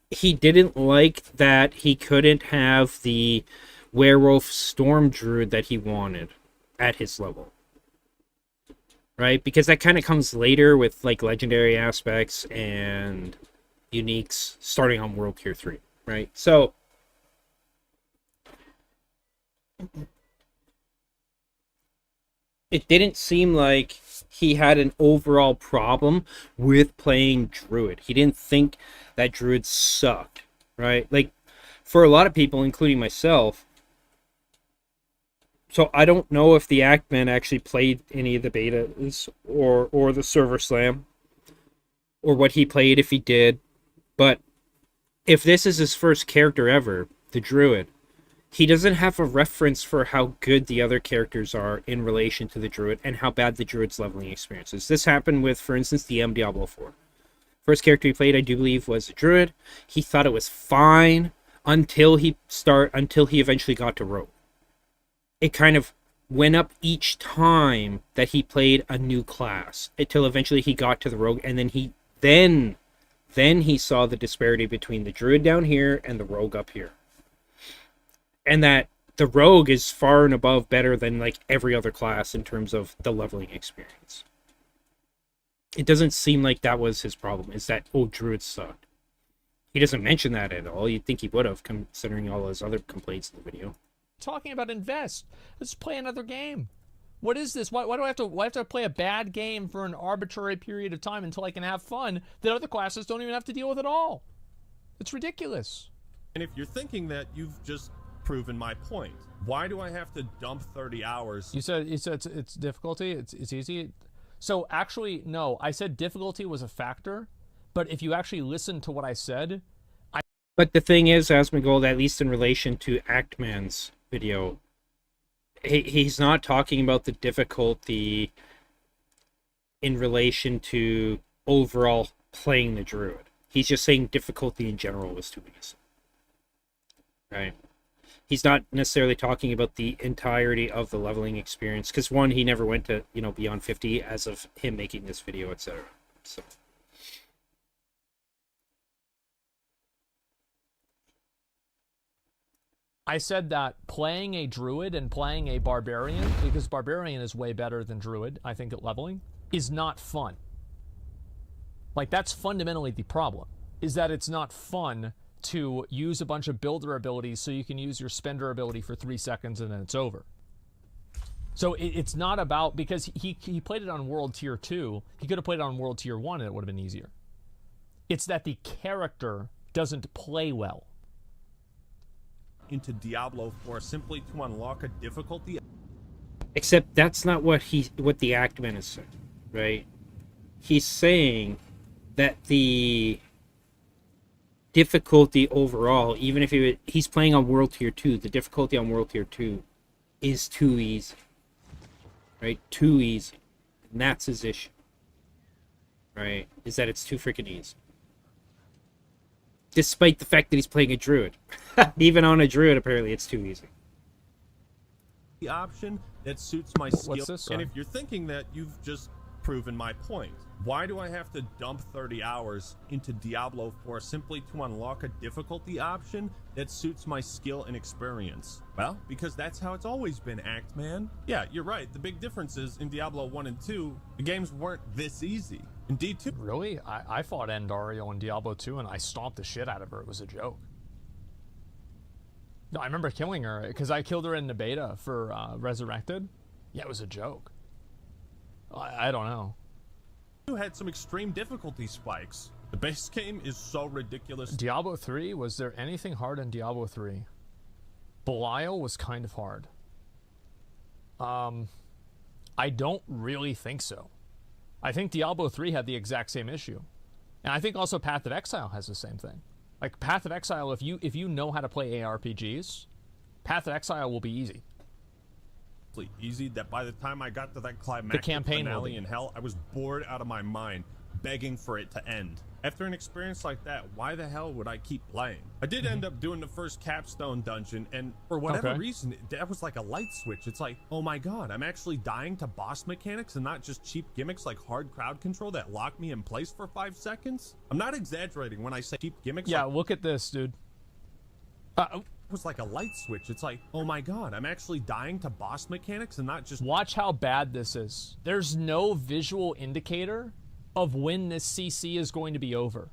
he didn't like that he couldn't have the Werewolf Storm Druid that he wanted at his level. Right? Because that kind of comes later with, like, legendary aspects and uniques starting on World Tier 3. Right? So... it didn't seem like he had an overall problem with playing Druid. He didn't think that Druid sucked, right? Like, for a lot of people, including myself, so I don't know if the Actman actually played any of the betas or the server slam, or what he played if he did, but if this is his first character ever, the Druid, he doesn't have a reference for how good the other characters are in relation to the Druid and how bad the Druid's leveling experience is. This happened with, for instance, the Diablo 4. First character he played, I do believe, was a Druid. He thought it was fine until he eventually got to Rogue. It kind of went up each time that he played a new class until eventually he got to the Rogue, and then he saw the disparity between the Druid down here and the Rogue up here. And that the Rogue is far and above better than like every other class in terms of the leveling experience. It doesn't seem like that was his problem, is that, oh, Druids sucked. He doesn't mention that at all. You'd think he would have, considering all his other complaints in the video. Talking about invest. Let's play another game. What is this? Why do I have to play a bad game for an arbitrary period of time until I can have fun that other classes don't even have to deal with at all? It's ridiculous. And if you're thinking that, you've just proven my point. Why do I have to dump 30 hours? You said it's difficulty. It's easy. So actually, no. I said difficulty was a factor, but if you actually listen to what I said, But the thing is, Asmongold, at least in relation to Actman's video, he's not talking about the difficulty in relation to overall playing the Druid. He's just saying difficulty in general was too easy. Right? He's not necessarily talking about the entirety of the leveling experience, because one, he never went to, beyond 50 as of him making this video, etc. So I said that playing a Druid and playing a Barbarian, because Barbarian is way better than Druid, I think, at leveling, is not fun. Like, that's fundamentally the problem, is that it's not fun to use a bunch of builder abilities so you can use your spender ability for 3 seconds and then it's over. So it's not about, because he played it on World Tier 2, he could have played it on World Tier 1 and it would have been easier. It's that the character doesn't play well. Into Diablo 4 simply to unlock a difficulty. Except that's not what the Actman is saying, right? He's saying that the difficulty overall, even if he's playing on World Tier 2, the difficulty on World Tier 2 is too easy. Right? Too easy. And that's his issue. Right? Is that it's too freaking easy. Despite the fact that he's playing a Druid. Even on a Druid, apparently it's too easy. The option that suits my skill. What's this? And if you're thinking that, you've just proven my point. Why do I have to dump 30 hours into Diablo 4 simply to unlock a difficulty option that suits my skill and experience? Well, because that's how it's always been, Actman. Yeah, you're right. The big difference is in Diablo 1 and 2, the games weren't this easy. In D2... Really? I fought Endario in Diablo 2 and I stomped the shit out of her. It was a joke. No, I remember killing her because I killed her in the beta for Resurrected. Yeah, it was a joke. I don't know. You had some extreme difficulty spikes. The base game is so ridiculous. Diablo 3, was there anything hard in Diablo 3? Belial was kind of hard. I don't really think so. I think Diablo 3 had the exact same issue. And I think also Path of Exile has the same thing. Like, Path of Exile, if you know how to play ARPGs, Path of Exile will be easy. Easy that by the time I got to that climactic finale in hell, I was bored out of my mind, begging for it to end. After an experience like that, why the hell would I keep playing? I did end up doing the first capstone dungeon, and for whatever reason, that was like a light switch. It's like, oh my god, I'm actually dying to boss mechanics and not just cheap gimmicks like hard crowd control that lock me in place for 5 seconds. I'm not exaggerating when I say cheap gimmicks. Yeah, look at this, dude. It was like a light switch. It's like, oh my god, I'm actually dying to boss mechanics and not just... Watch how bad this is. There's no visual indicator of when this CC is going to be over.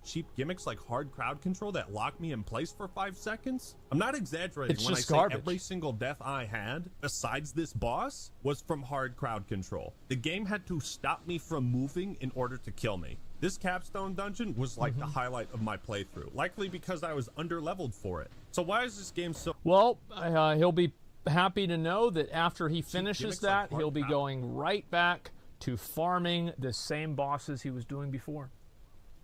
cheap gimmicks like hard crowd control that lock me in place for 5 seconds? I'm not exaggerating It's when I just say garbage. every single death I had, besides this boss, was from hard crowd control. The game had to stop me from moving in order to kill me. This capstone dungeon was like the highlight of my playthrough, likely because I was underleveled for it. So why is this game so... Well, he'll be happy to know that after he finishes that, he'll be going right back to farming the same bosses he was doing before.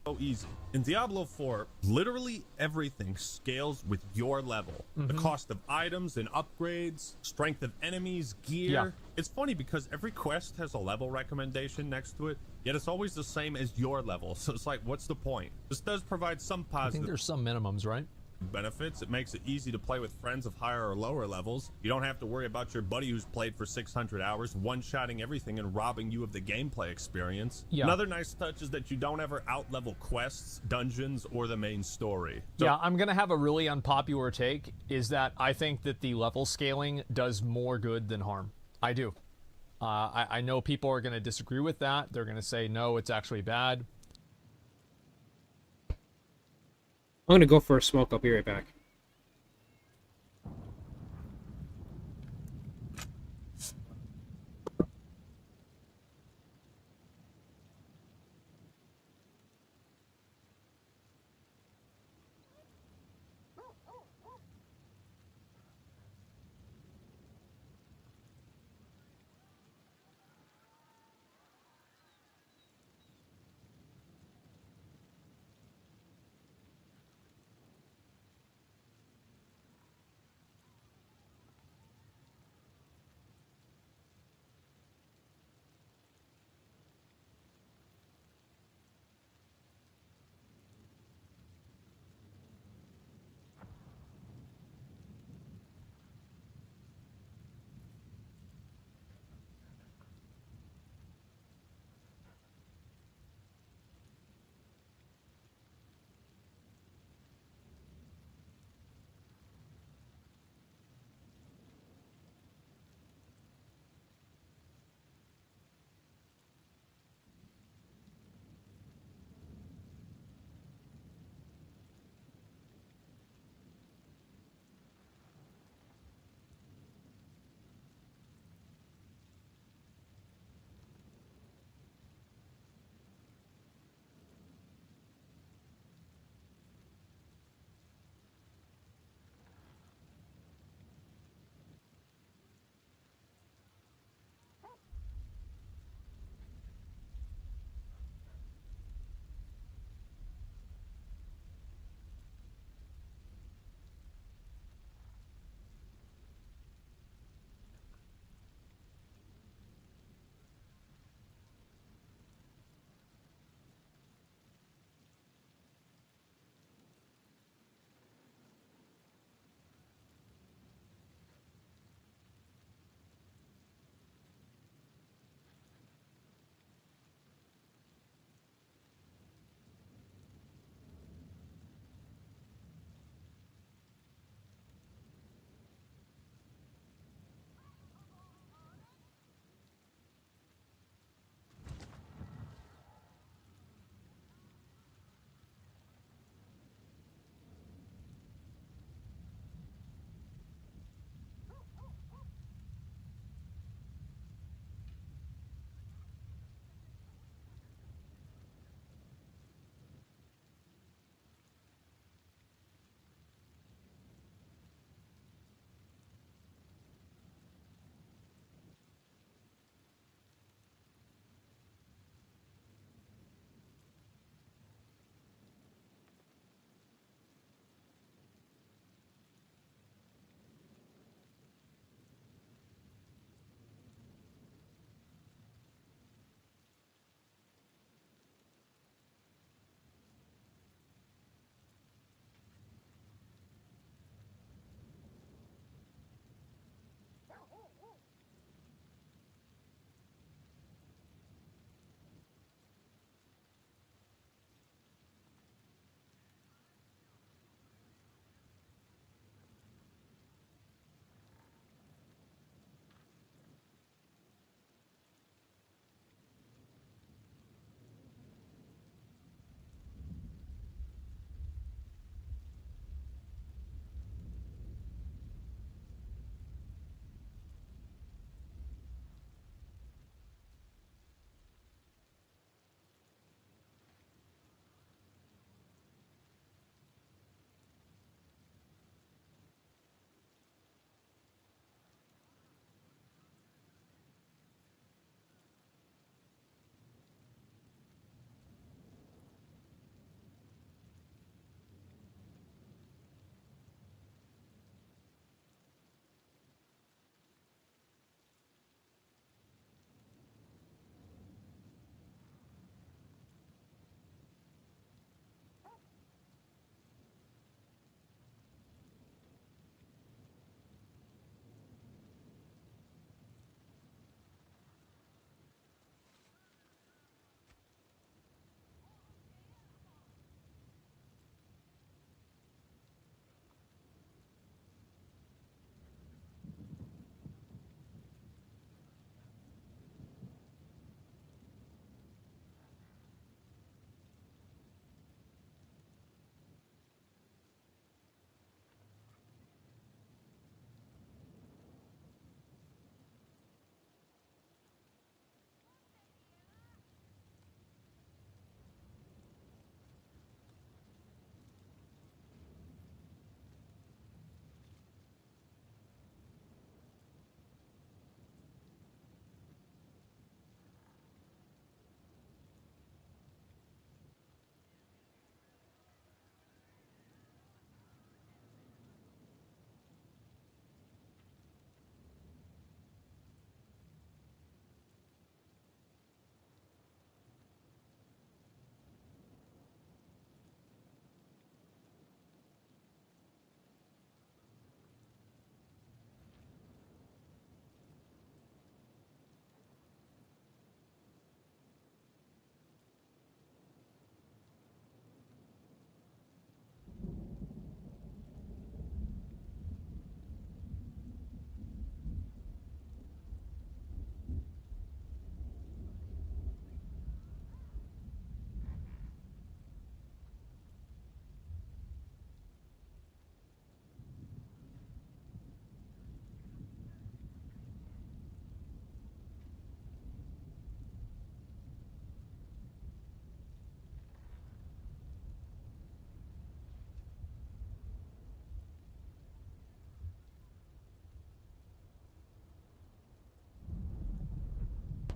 So easy. In Diablo 4, literally everything scales with your level. The cost of items and upgrades, strength of enemies, gear. Yeah. It's funny because every quest has a level recommendation next to it, yet it's always the same as your level. So it's like, what's the point? This does provide some I think positive there's some minimums, right? benefits. It makes it easy to play with friends of higher or lower levels. You don't have to worry about your buddy who's played for 600 hours one-shotting everything and robbing you of the gameplay experience. Yeah. Another nice touch is that you don't ever out-level quests, dungeons, or the main story. So Yeah, I'm going to have a really unpopular take, is that I think that the level scaling does more good than harm. I do. I know people are going to disagree with that. They're going to say, no, it's actually bad. I'm gonna go for a smoke. I'll be right back.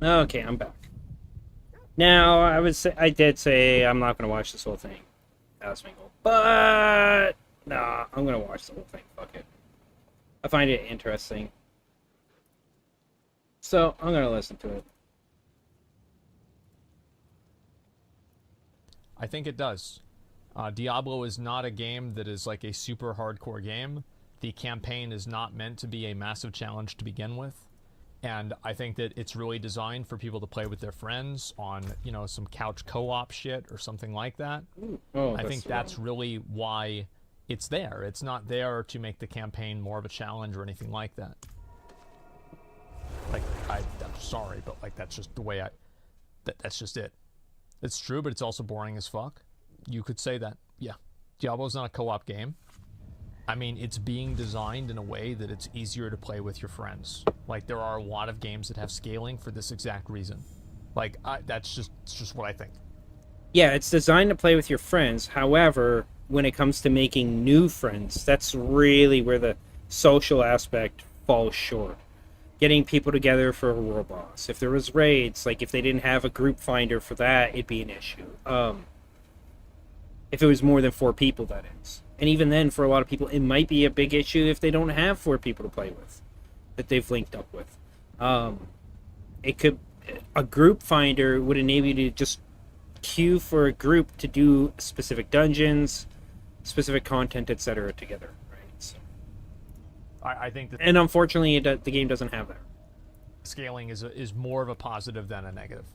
Okay, I'm back. Now, I did say I'm not gonna watch this whole thing. That's my goal. But nah, I'm gonna watch the whole thing. Fuck it. I find it interesting. So I'm gonna listen to it. I think it does. Diablo is not a game that is like a super hardcore game. The campaign is not meant to be a massive challenge to begin with. And I think that it's really designed for people to play with their friends on, you know, some couch co-op shit or something like that. I think that's really why it's there. It's not there to make the campaign more of a challenge or anything like that. Like, I'm sorry, but like that's just the way that's just it. It's true, but it's also boring as fuck. You could say that. Yeah. Diablo's not a co-op game. I mean, it's being designed in a way that it's easier to play with your friends. Like, there are a lot of games that have scaling for this exact reason. Like, it's just what I think. Yeah, it's designed to play with your friends. However, when it comes to making new friends, that's really where the social aspect falls short. Getting people together for a world boss. If there was raids, like if they didn't have a group finder for that, it'd be an issue. If it was more than 4 people, that is. And even then, for a lot of people, it might be a big issue if they don't have 4 people to play with that they've linked up with. A group finder would enable you to just queue for a group to do specific dungeons, specific content, etc. together. Right? So, I think that, and unfortunately, the game doesn't have that. Scaling is more of a positive than a negative.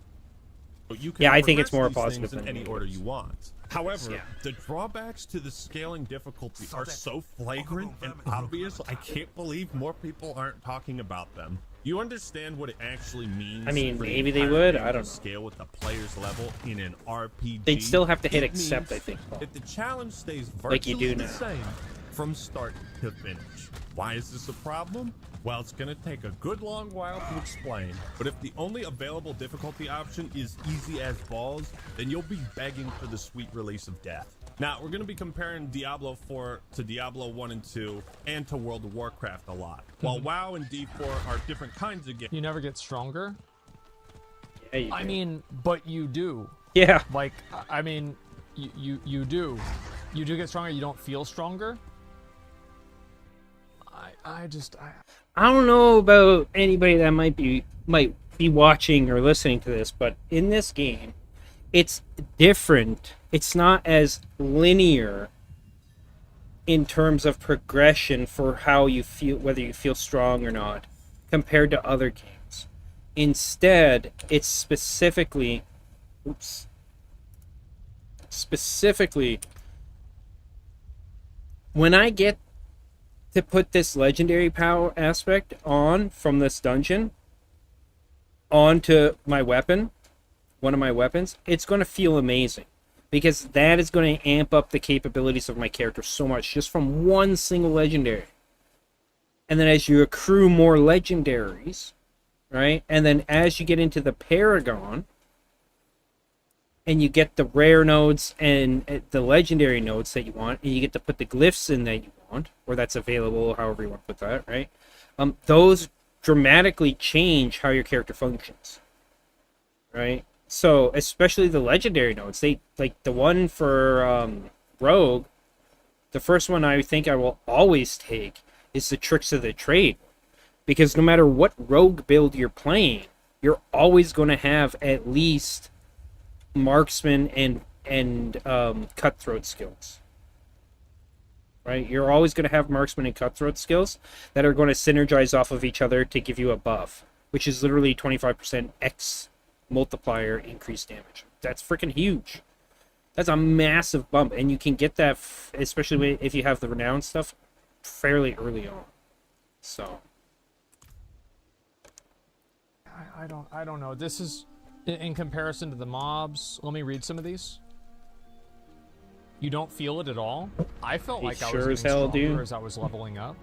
Yeah, I think it's more positive in any order you want. However, the drawbacks to the scaling difficulty are so flagrant and obvious, I can't believe more people aren't talking about them. You understand what it actually means? I mean, maybe they would. I don't know. Scale with the player's level in an RPG. They'd still have to hit accept, I think. If the challenge stays virtually like you do now. The same from start to finish. Why is this a problem? Well, it's going to take a good long while to explain, but if the only available difficulty option is easy as balls, then you'll be begging for the sweet release of death. Now, we're going to be comparing Diablo 4 to Diablo 1 and 2 and to World of Warcraft a lot. While WoW and D4 are different kinds of games. You never get stronger? Yeah, you do. I mean, but you do. Yeah. Like, I mean, you do. You do get stronger, you don't feel stronger? I don't know about anybody that might be watching or listening to this, but in this game, it's different. It's not as linear in terms of progression for how you feel, whether you feel strong or not, compared to other games. Instead, it's specifically when I get to put this legendary power aspect on from this dungeon onto my weapon, one of my weapons, it's going to feel amazing because that is going to amp up the capabilities of my character so much just from one single legendary. And then as you accrue more legendaries, right? And then as you get into the Paragon and you get the rare nodes and the legendary nodes that you want, and you get to put the glyphs in that you want, or that's available, however you want to put that, right? Those dramatically change how your character functions, right? So, especially the legendary nodes, they like the one for Rogue, the first one I think I will always take is the Tricks of the Trade, because no matter what Rogue build you're playing, you're always going to have at least marksman and cutthroat skills. Right? You're always going to have marksman and cutthroat skills that are going to synergize off of each other to give you a buff, which is literally 25% X multiplier increased damage. That's freaking huge. That's a massive bump, and you can get that, especially if you have the renown stuff, fairly early on. So, I don't know. This is in comparison to the mobs. Let me read some of these. You don't feel it at all? I felt like I was getting stronger as I was leveling up.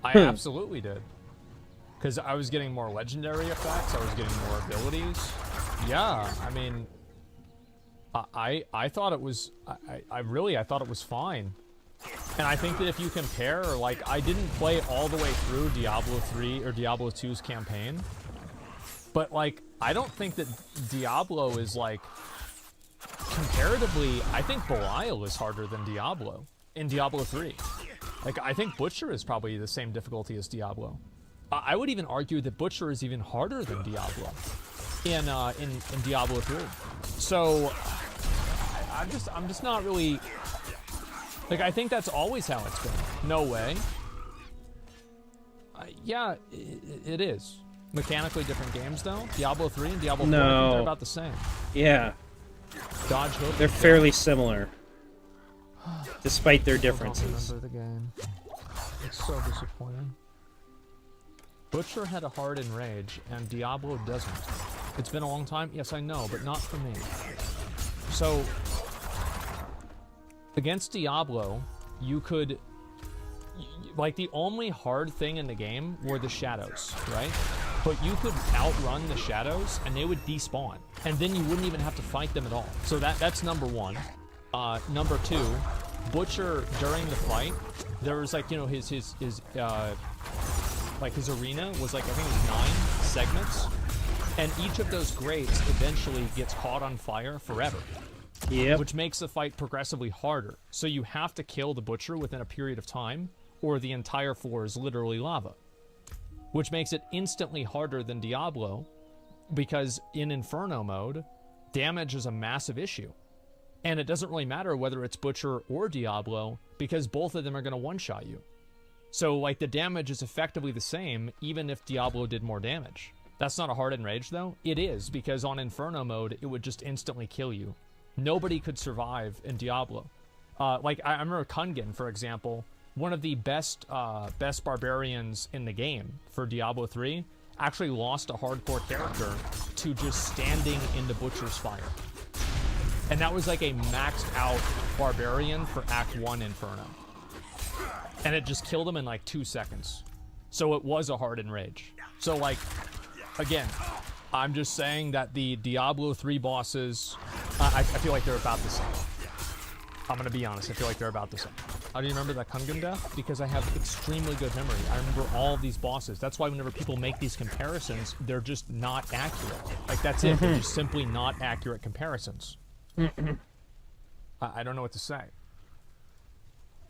I absolutely did. Because I was getting more legendary effects, I was getting more abilities. Yeah, I mean, I thought it was, I thought it was fine. And I think that if you compare, like, I didn't play all the way through Diablo 3 or Diablo 2's campaign. But like, I don't think that Diablo is like comparatively. I think Belial is harder than Diablo in Diablo 3. Like, I think Butcher is probably the same difficulty as Diablo. I would even argue that Butcher is even harder than Diablo in Diablo 3. So I'm just not really like, I think that's always how it's been. No way. Yeah, it is. Mechanically different games though. Diablo 3 and Diablo 4, I think they're about the same. Yeah. Dodge Hook. They're fairly similar, despite their differences. I don't remember the game. It's so disappointing. Butcher had a heart in Rage, and Diablo doesn't. It's been a long time. Yes, I know, but not for me. So, against Diablo, you could... Like, the only hard thing in the game were the shadows, right? But you could outrun the shadows, and they would despawn. And then you wouldn't even have to fight them at all. So that's number one. Number two, Butcher, during the fight, there was, like, you know, his arena was, like, I think it was 9 segments. And each of those grates eventually gets caught on fire forever. Yep. Which makes the fight progressively harder. So you have to kill the Butcher within a period of time, or the entire floor is literally lava. Which makes it instantly harder than Diablo, because in Inferno mode, damage is a massive issue. And it doesn't really matter whether it's Butcher or Diablo, because both of them are going to one-shot you. So, like, the damage is effectively the same, even if Diablo did more damage. That's not a hard in Rage, though. It is, because on Inferno mode, it would just instantly kill you. Nobody could survive in Diablo. Like, I remember Kungan, for example, one of the best barbarians in the game for Diablo 3, actually lost a hardcore character to just standing in the Butcher's fire. And that was like a maxed out barbarian for Act 1 Inferno. And it just killed him in like 2 seconds. So it was a hard in Rage. So, like, again, I'm just saying that the Diablo 3 bosses, I feel like they're about the same. I'm gonna be honest, I feel like they're about the same. How do you remember that Kungan death? Because I have extremely good memory. I remember all of these bosses. That's why whenever people make these comparisons, they're just not accurate. Like, that's it. They're just simply not accurate comparisons. I don't know what to say.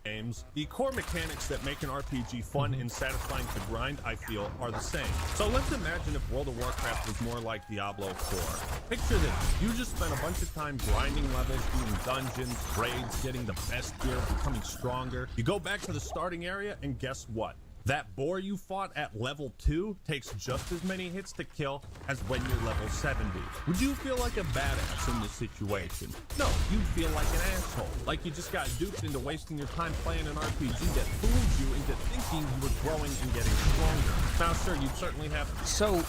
Games, the core mechanics that make an RPG fun and satisfying to grind, I feel, are the same. So let's imagine if World of Warcraft was more like Diablo 4. Picture this, you just spent a bunch of time grinding levels, doing dungeons, raids, getting the best gear, becoming stronger. You go back to the starting area, and guess what? That boar you fought at level 2 takes just as many hits to kill as when you're level 70. Would you feel like a badass in this situation? No, you'd feel like an asshole. Like you just got duped into wasting your time playing an RPG that fooled you into thinking you were growing and getting stronger. Now, sure, you'd certainly have... So,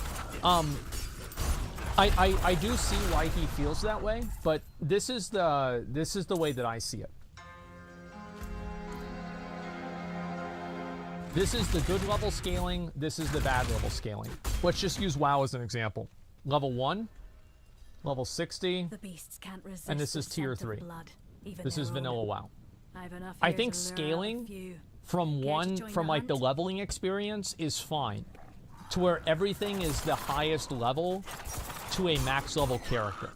I do see why he feels that way, but this is the way that I see it. This is the good level scaling, this is the bad level scaling. Let's just use WoW as an example. Level 1, level 60, the beasts can't resist, and this is tier 3. Blood, this is vanilla WoW. I think scaling from like the leveling experience is fine, to where everything is the highest level to a max level character.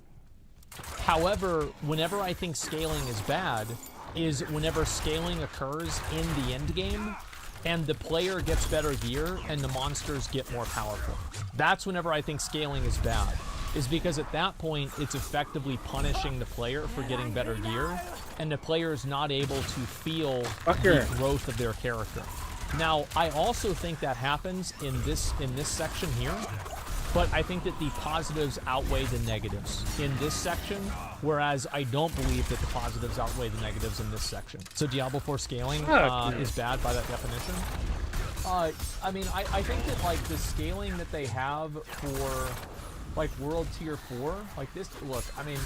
However, whenever I think scaling is bad, is whenever scaling occurs in the end game, and the player gets better gear, and the monsters get more powerful. That's whenever I think scaling is bad, is because at that point, it's effectively punishing the player for getting better gear, and the player is not able to feel the growth of their character. Now, I also think that happens in this section here, but I think that the positives outweigh the negatives in this section, whereas I don't believe that the positives outweigh the negatives in this section. So Diablo 4 scaling is bad by that definition. I mean, I think that, like, the scaling that they have for, like, World Tier 4, like this, look, I mean,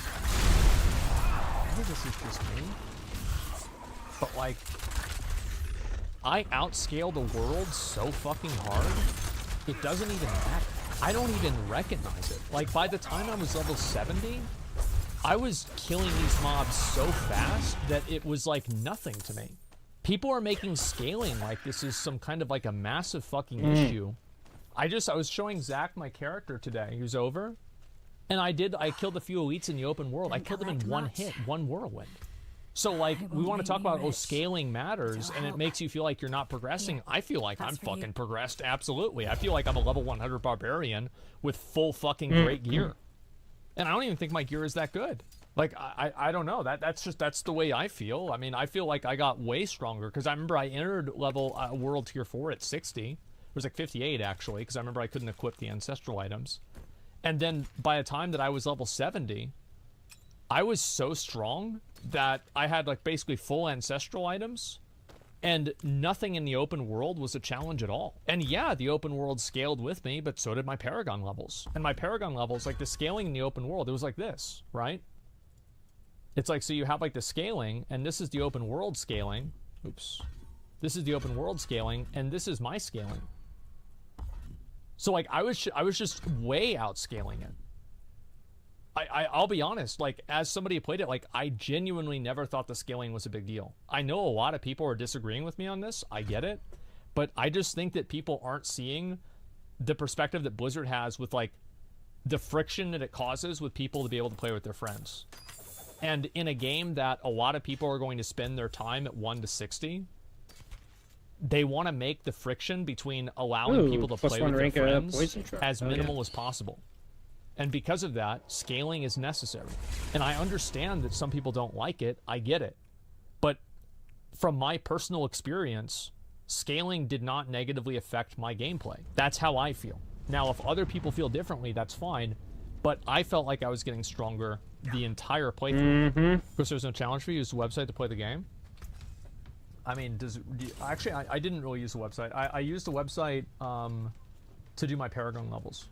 maybe this is just me, but, like, I outscale the world so fucking hard, it doesn't even matter. I don't even recognize it. Like, by the time I was level 70, I was killing these mobs so fast that it was like nothing to me. People are making scaling like this is some kind of like a massive fucking issue I was showing Zach my character today. He was over, and I killed a few elites in the open world. I killed them in one hit, one whirlwind. So like, we want to talk about scaling matters, and it makes you feel like you're not progressing. I feel like I'm fucking progressed, absolutely. I feel like I'm a level 100 barbarian with full fucking great gear, and I don't even think my gear is that good. Like, I don't know. That's the way I feel. I mean, I feel like I got way stronger because I remember I entered world tier 4 at 60. It was like 58 actually, because I remember I couldn't equip the ancestral items. And then by the time that I was level 70, I was so strong that I had like basically full ancestral items, and nothing in the open world was a challenge at all. And yeah, the open world scaled with me, but so did my Paragon levels. And my Paragon levels, like the scaling in the open world, it was like this, right? It's like, so you have like the scaling, and this is the open world scaling. Oops. This is the open world scaling, and this is my scaling. So like, I was just way outscaling it. I'll be honest, like, as somebody who played it, like, I genuinely never thought the scaling was a big deal. I know a lot of people are disagreeing with me on this, I get it, but I just think that people aren't seeing the perspective that Blizzard has with, like, the friction that it causes with people to be able to play with their friends. And in a game that a lot of people are going to spend their time at 1 to 60, they want to make the friction between allowing people to play with their friends as minimal as possible. And because of that, scaling is necessary. And I understand that some people don't like it. I get it. But from my personal experience, scaling did not negatively affect my gameplay. That's how I feel. Now, if other people feel differently, that's fine. But I felt like I was getting stronger the entire playthrough. Of course, there's no challenge for you. Use the website to play the game. I mean, actually, I didn't really use the website. I used the website to do my Paragon levels.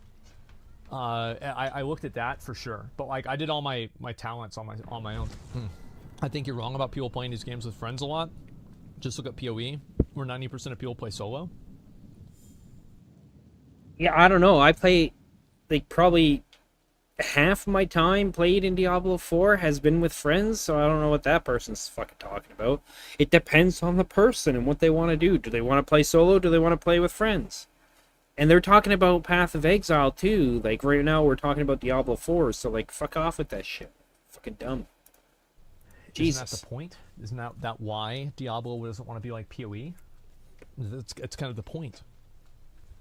I looked at that for sure, but like I did all my talents on my own. I think you're wrong about people playing these games with friends a lot. Just look at PoE, where 90% of people play solo. Yeah, I don't know. I play, like, probably half my time played in Diablo 4 has been with friends, so I don't know what that person's fucking talking about. It depends on the person and what they want to do. Do they want to play solo? Do they want to play with friends? And they're talking about Path of Exile, too. Like, right now, we're talking about Diablo 4, so, like, fuck off with that shit. Fucking dumb. Jesus. Isn't that the point? Isn't that why Diablo doesn't want to be like PoE? It's kind of the point.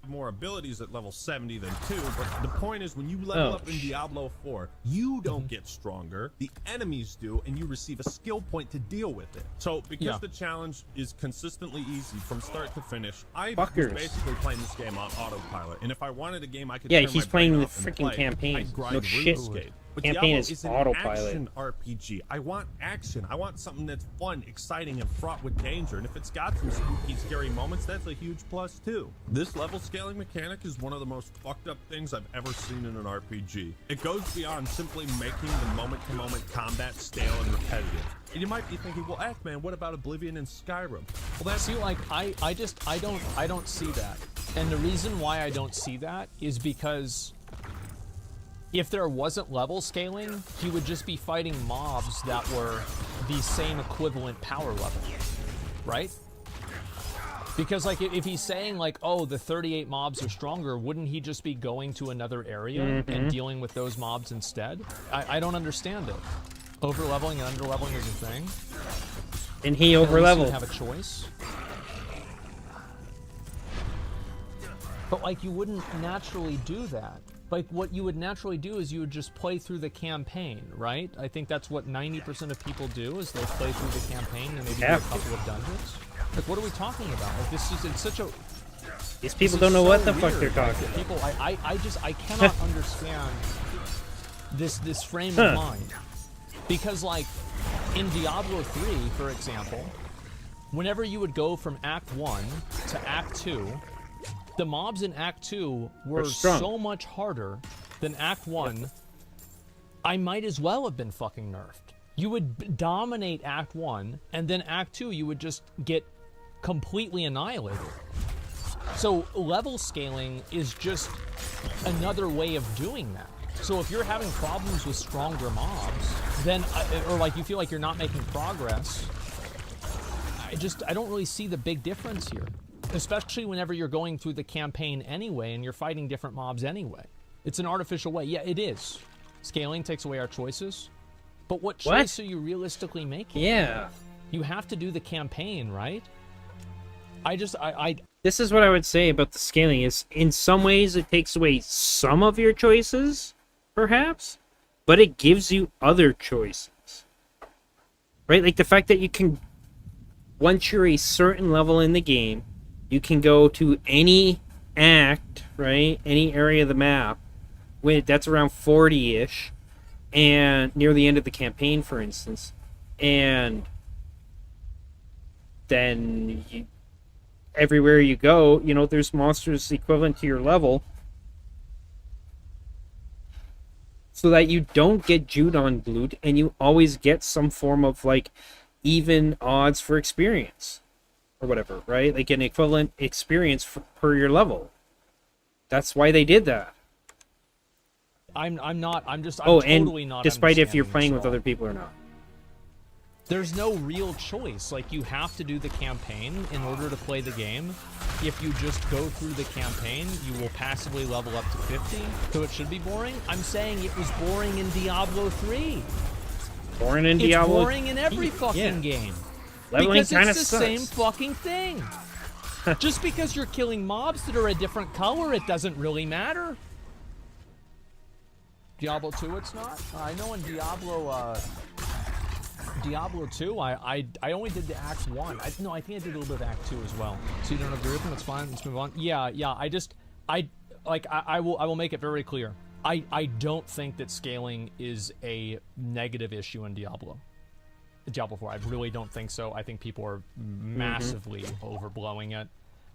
More abilities at level 70 than 2, but the point is when you level up in Diablo 4, you don't get stronger, the enemies do, and you receive a skill point to deal with it. So because the challenge is consistently easy from start to finish, I was basically playing this game on autopilot, and if I wanted a game I could turn he's my playing brain the off and freaking play, campaign. I'd grind No shit. RuneScape. But Campaign Diablo is an autopilot. action RPG. I want action. I want something that's fun, exciting, and fraught with danger. And if it's got some spooky, scary moments, that's a huge plus too. This level scaling mechanic is one of the most fucked up things I've ever seen in an RPG. It goes beyond simply making the moment-to-moment combat stale and repetitive. And you might be thinking, well, man, what about Oblivion and Skyrim? Well, that's like I don't see that. And the reason why I don't see that is because if there wasn't level scaling, he would just be fighting mobs that were the same equivalent power level, right? Because like if he's saying like, oh, the 38 mobs are stronger, wouldn't he just be going to another area and dealing with those mobs instead? I don't understand it. Over-leveling and under-leveling is a thing. And he over-leveled. Have a choice. But like you wouldn't naturally do that. Like, what you would naturally do is you would just play through the campaign, right? I think that's what 90% of people do, is they play through the campaign and maybe do a couple of dungeons. Like, what are we talking about? Like, this is, it's such a... These people don't know what the fuck they're talking about. People, I cannot understand this frame of mind. Because, like, in Diablo 3, for example, whenever you would go from Act 1 to Act 2, the mobs in Act 2 were so much harder than Act 1, I might as well have been fucking nerfed. You would dominate Act 1, and then Act 2 you would just get completely annihilated. So level scaling is just another way of doing that. So if you're having problems with stronger mobs, then, or like you feel like you're not making progress, I don't really see the big difference here. Especially whenever you're going through the campaign anyway and you're fighting different mobs anyway. It's an artificial way. Yeah, it is. Scaling takes away our choices. But what choice are you realistically making? Yeah. You have to do the campaign, right? This is what I would say about the scaling is in some ways it takes away some of your choices, perhaps, but it gives you other choices. Right? Like the fact that you can, once you're a certain level in the game, you can go to any act, right? Any area of the map, that's around 40-ish, and near the end of the campaign, for instance, and then everywhere you go, there's monsters equivalent to your level, so that you don't get Jude on loot, and you always get some form of like even odds for experience or whatever, right? Like an equivalent experience per your level. That's why they did that. I'm totally not. Despite if you're playing with other people or not. There's no real choice. Like, you have to do the campaign in order to play the game. If you just go through the campaign, you will passively level up to 50, so it should be boring. I'm saying it was boring in Diablo 3. Boring in Diablo? It's boring in every fucking game. Leveling because kind of it's the sucks. same fucking thing. Just because you're killing mobs that are a different color, it doesn't really matter. Diablo 2, it's not. I know in Diablo 2, I only did the Act 1. I think I did a little bit of Act 2 as well. So you don't agree with me? That's fine. Let's move on. Yeah. I will make it very clear. I don't think that scaling is a negative issue in Diablo 4. I really don't think so. I think people are massively overblowing it.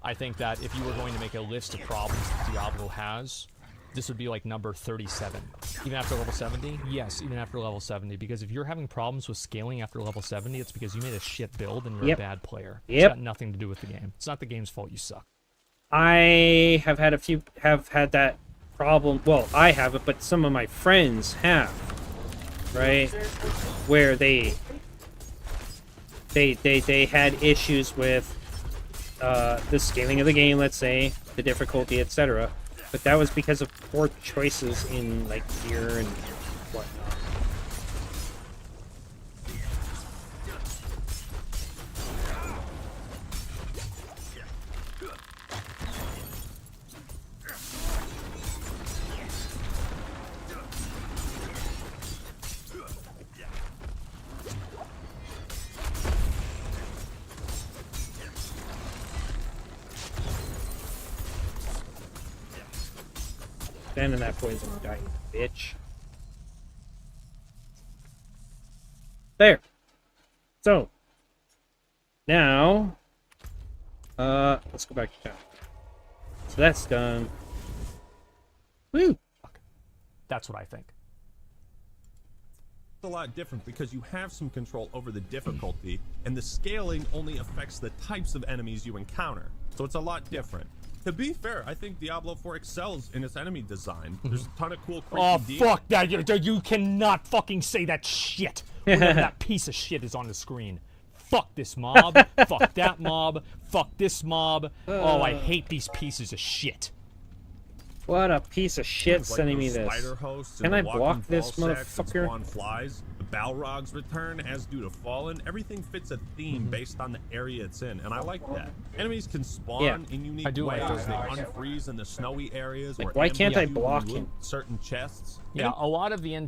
I think that if you were going to make a list of problems that Diablo has, this would be like number 37. Even after level 70? Yes, even after level 70. Because if you're having problems with scaling after level 70, it's because you made a shit build and you're a bad player. It's got nothing to do with the game. It's not the game's fault, you suck. I have had that problem. Well, I haven't, but some of my friends have. Right? Where they had issues with the scaling of the game, let's say, the difficulty, etc. But that was because of poor choices in like gear and whatnot. Stand in that poison and die, you bitch. There. So now let's go back to town. So that's done. Woo! That's what I think. It's a lot different because you have some control over the difficulty, and the scaling only affects the types of enemies you encounter. So it's a lot different. To be fair, I think Diablo 4 excels in its enemy design. There's a ton of cool Oh, fuck that. You cannot fucking say that shit. Whenever that piece of shit is on the screen. Fuck this mob. Fuck that mob. Fuck this mob. Oh, I hate these pieces of shit. What a piece of shit like sending me this. Can I block this motherfucker? Flies. The Balrogs return, as do the Fallen. Everything fits a theme based on the area it's in, and I like that. Enemies can spawn in unique ways. They unfreeze in the snowy areas. Like, why can't I block him? Certain chests. Yeah, a lot of the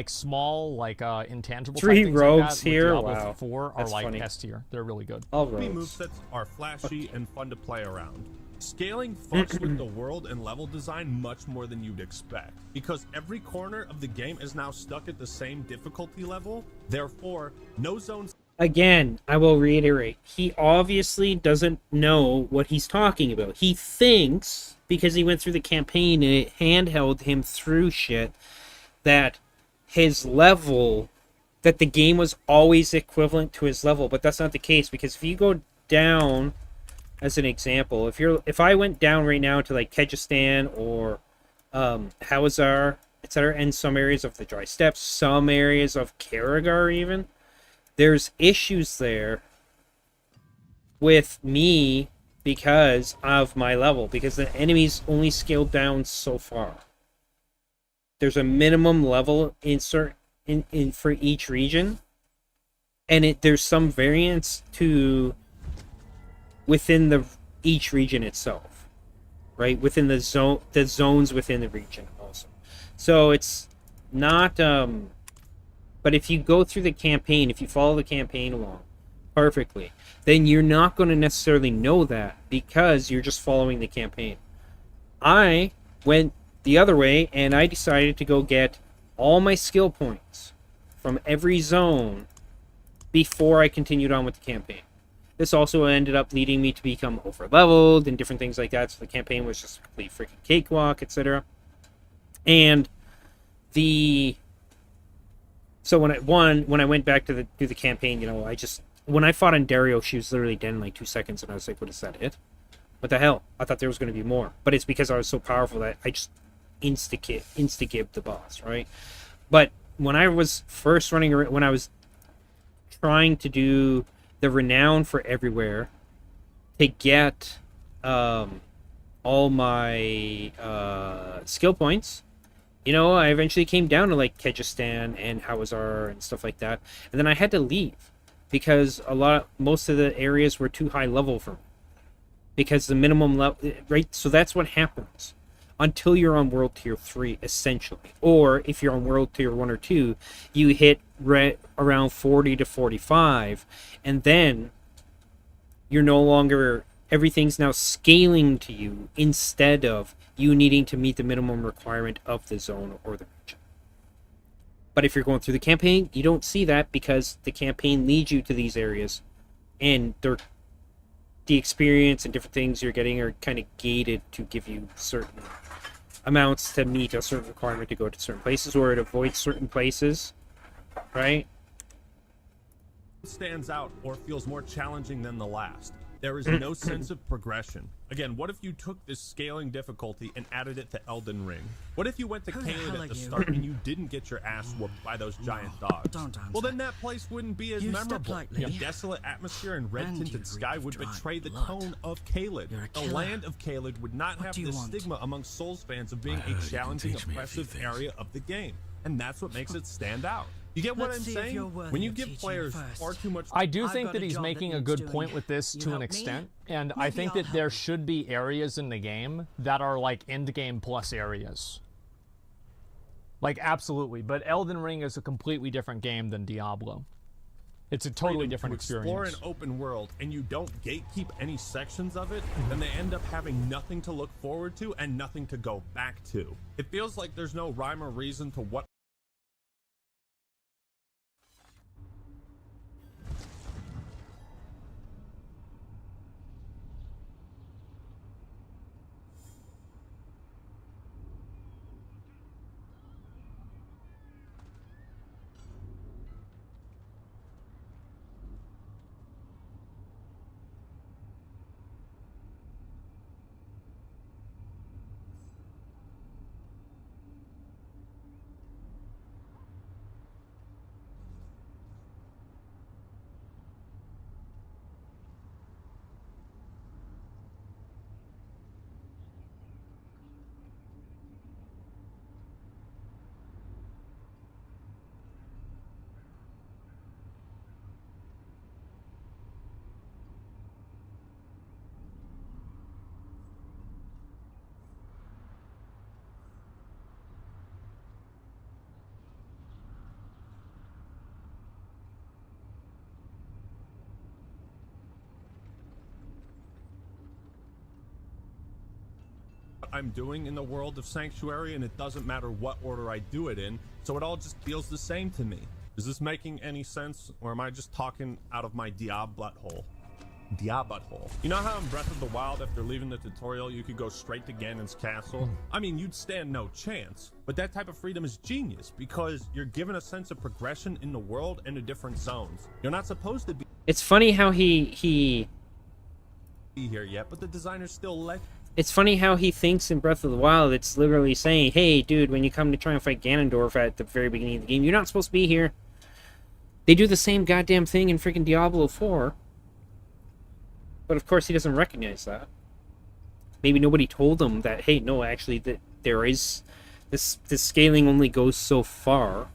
small intangible 3 things rogues like that here. Diablo Wow, 4 are that's like funny. S tier. They're really good. All The rogues. movesets are flashy and fun to play around. Scaling fucks with the world and level design much more than you'd expect, because every corner of the game is now stuck at the same difficulty level. Therefore, no zones. Again, I will reiterate, he obviously doesn't know what he's talking about. He thinks, because he went through the campaign and it handheld him through shit, that his level, that the game was always equivalent to his level, but that's not the case, because if you go down, as an example, if I went down right now to like Kyrgyzstan or Hawazar, etc., and some areas of the Dry Steppes, some areas of Karagar even, there's issues there with me because of my level, because the enemies only scale down so far. There's a minimum level insert in for each region, and there's some variance to within each region itself, right? Within the zones within the region also. So it's not but if you go through the campaign, if you follow the campaign along perfectly, then you're not going to necessarily know that, because you're just following the campaign. I went the other way, and I decided to go get all my skill points from every zone before I continued on with the campaign. This also ended up leading me to become over-leveled and different things like that, so the campaign was just a complete freaking cakewalk, etc. And so when I went back to the campaign, you know, when I fought on Dario, she was literally dead in like 2 seconds, and I was like, what is that, it? What the hell? I thought there was going to be more. But it's because I was so powerful that I just insta-gibbed the boss, right? But when I was first running, when I was trying to do the renown for everywhere to get all my skill points, you know, I eventually came down to like Kyrgyzstan and Hawazar and stuff like that, and then I had to leave because most of the areas were too high level for me, because the minimum level, right? So that's what happens until you're on World Tier 3, essentially. Or if you're on World Tier 1 or 2, you hit around 40 to 45, and then you're no longer, everything's now scaling to you instead of you needing to meet the minimum requirement of the zone or the region. But if you're going through the campaign, you don't see that, because the campaign leads you to these areas, and the experience and different things you're getting are kind of gated to give you certain amounts to meet a certain requirement to go to certain places, or it avoids certain places, right? Stands out or feels more challenging than the last. There is no sense of progression. Again, what if you took this scaling difficulty and added it to Elden Ring? What if you went to Caelid at the start and you didn't get your ass whooped by those giant dogs? Well, then that place wouldn't be as memorable. The desolate atmosphere and red-tinted sky would betray the tone of Caelid. The land of Caelid would not have the stigma among Souls fans of being a challenging, oppressive area of the game. And that's what makes it stand out. You get what I'm saying? When you give players far too much... I do think that he's making a good point with this to an extent, and I think that there should be areas in the game that are like end-game plus areas. Like, absolutely. But Elden Ring is a completely different game than Diablo. It's a totally different experience. Explore an open world and you don't gatekeep any sections of it, then they end up having nothing to look forward to and nothing to go back to. It feels like there's no rhyme or reason to what I'm doing in the world of Sanctuary, and it doesn't matter what order I do it in, so it all just feels the same to me. Is this making any sense, or am I just talking out of my Diablo hole? You know how in Breath of the Wild, after leaving the tutorial, you could go straight to Ganon's castle? I mean, you'd stand no chance, but that type of freedom is genius, because you're given a sense of progression in the world and the different zones. You're not supposed to be... It's funny how he here yet, but the designers still let... It's funny how he thinks in Breath of the Wild, it's literally saying, hey, dude, when you come to try and fight Ganondorf at the very beginning of the game, you're not supposed to be here. They do the same goddamn thing in freaking Diablo 4. But of course he doesn't recognize that. Maybe nobody told him that, hey, no, actually, that there is... This scaling only goes so far.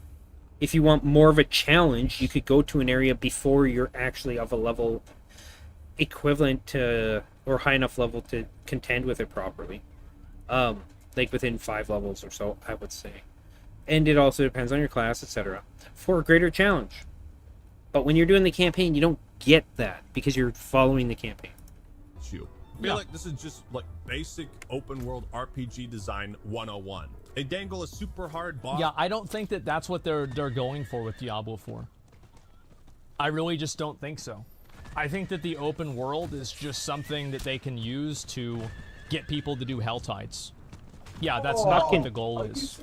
If you want more of a challenge, you could go to an area before you're actually of a level equivalent to, or high enough level to contend with it properly. Like within 5 levels or so, I would say. And it also depends on your class, etc. For a greater challenge. But when you're doing the campaign, you don't get that because you're following the campaign. I feel like this is just like basic open world RPG design 101. They dangle a super hard boss. Yeah, I don't think that that's what they're going for with Diablo 4. I really just don't think so. I think that the open world is just something that they can use to get people to do hell tides. Yeah, that's not what the goal is.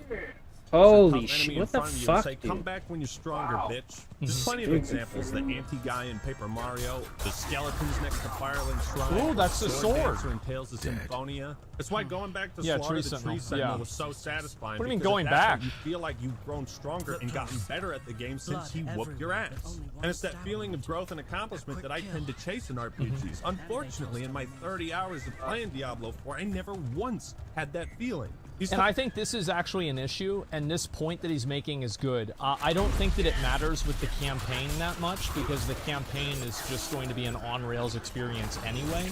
Holy shit, what the fuck, say, come back when you're stronger, bitch. There's plenty of examples. The anti-guy in Paper Mario, the skeletons next to Firelink Shrine. Ooh, that's the sword. Dancer in Tales of Symphonia. That's why going back to Slaughter the Tree Sentinel was so satisfying. What do you mean because going at that back? point You feel like you've grown stronger and gotten better at the game since he whooped your ass. And it's that feeling of growth and accomplishment that I tend to chase in RPGs. Unfortunately, in my 30 hours of playing Diablo 4, I never once had that feeling. And I think this is actually an issue, and this point that he's making is good. I don't think that it matters with the campaign that much, because the campaign is just going to be an on-rails experience anyway.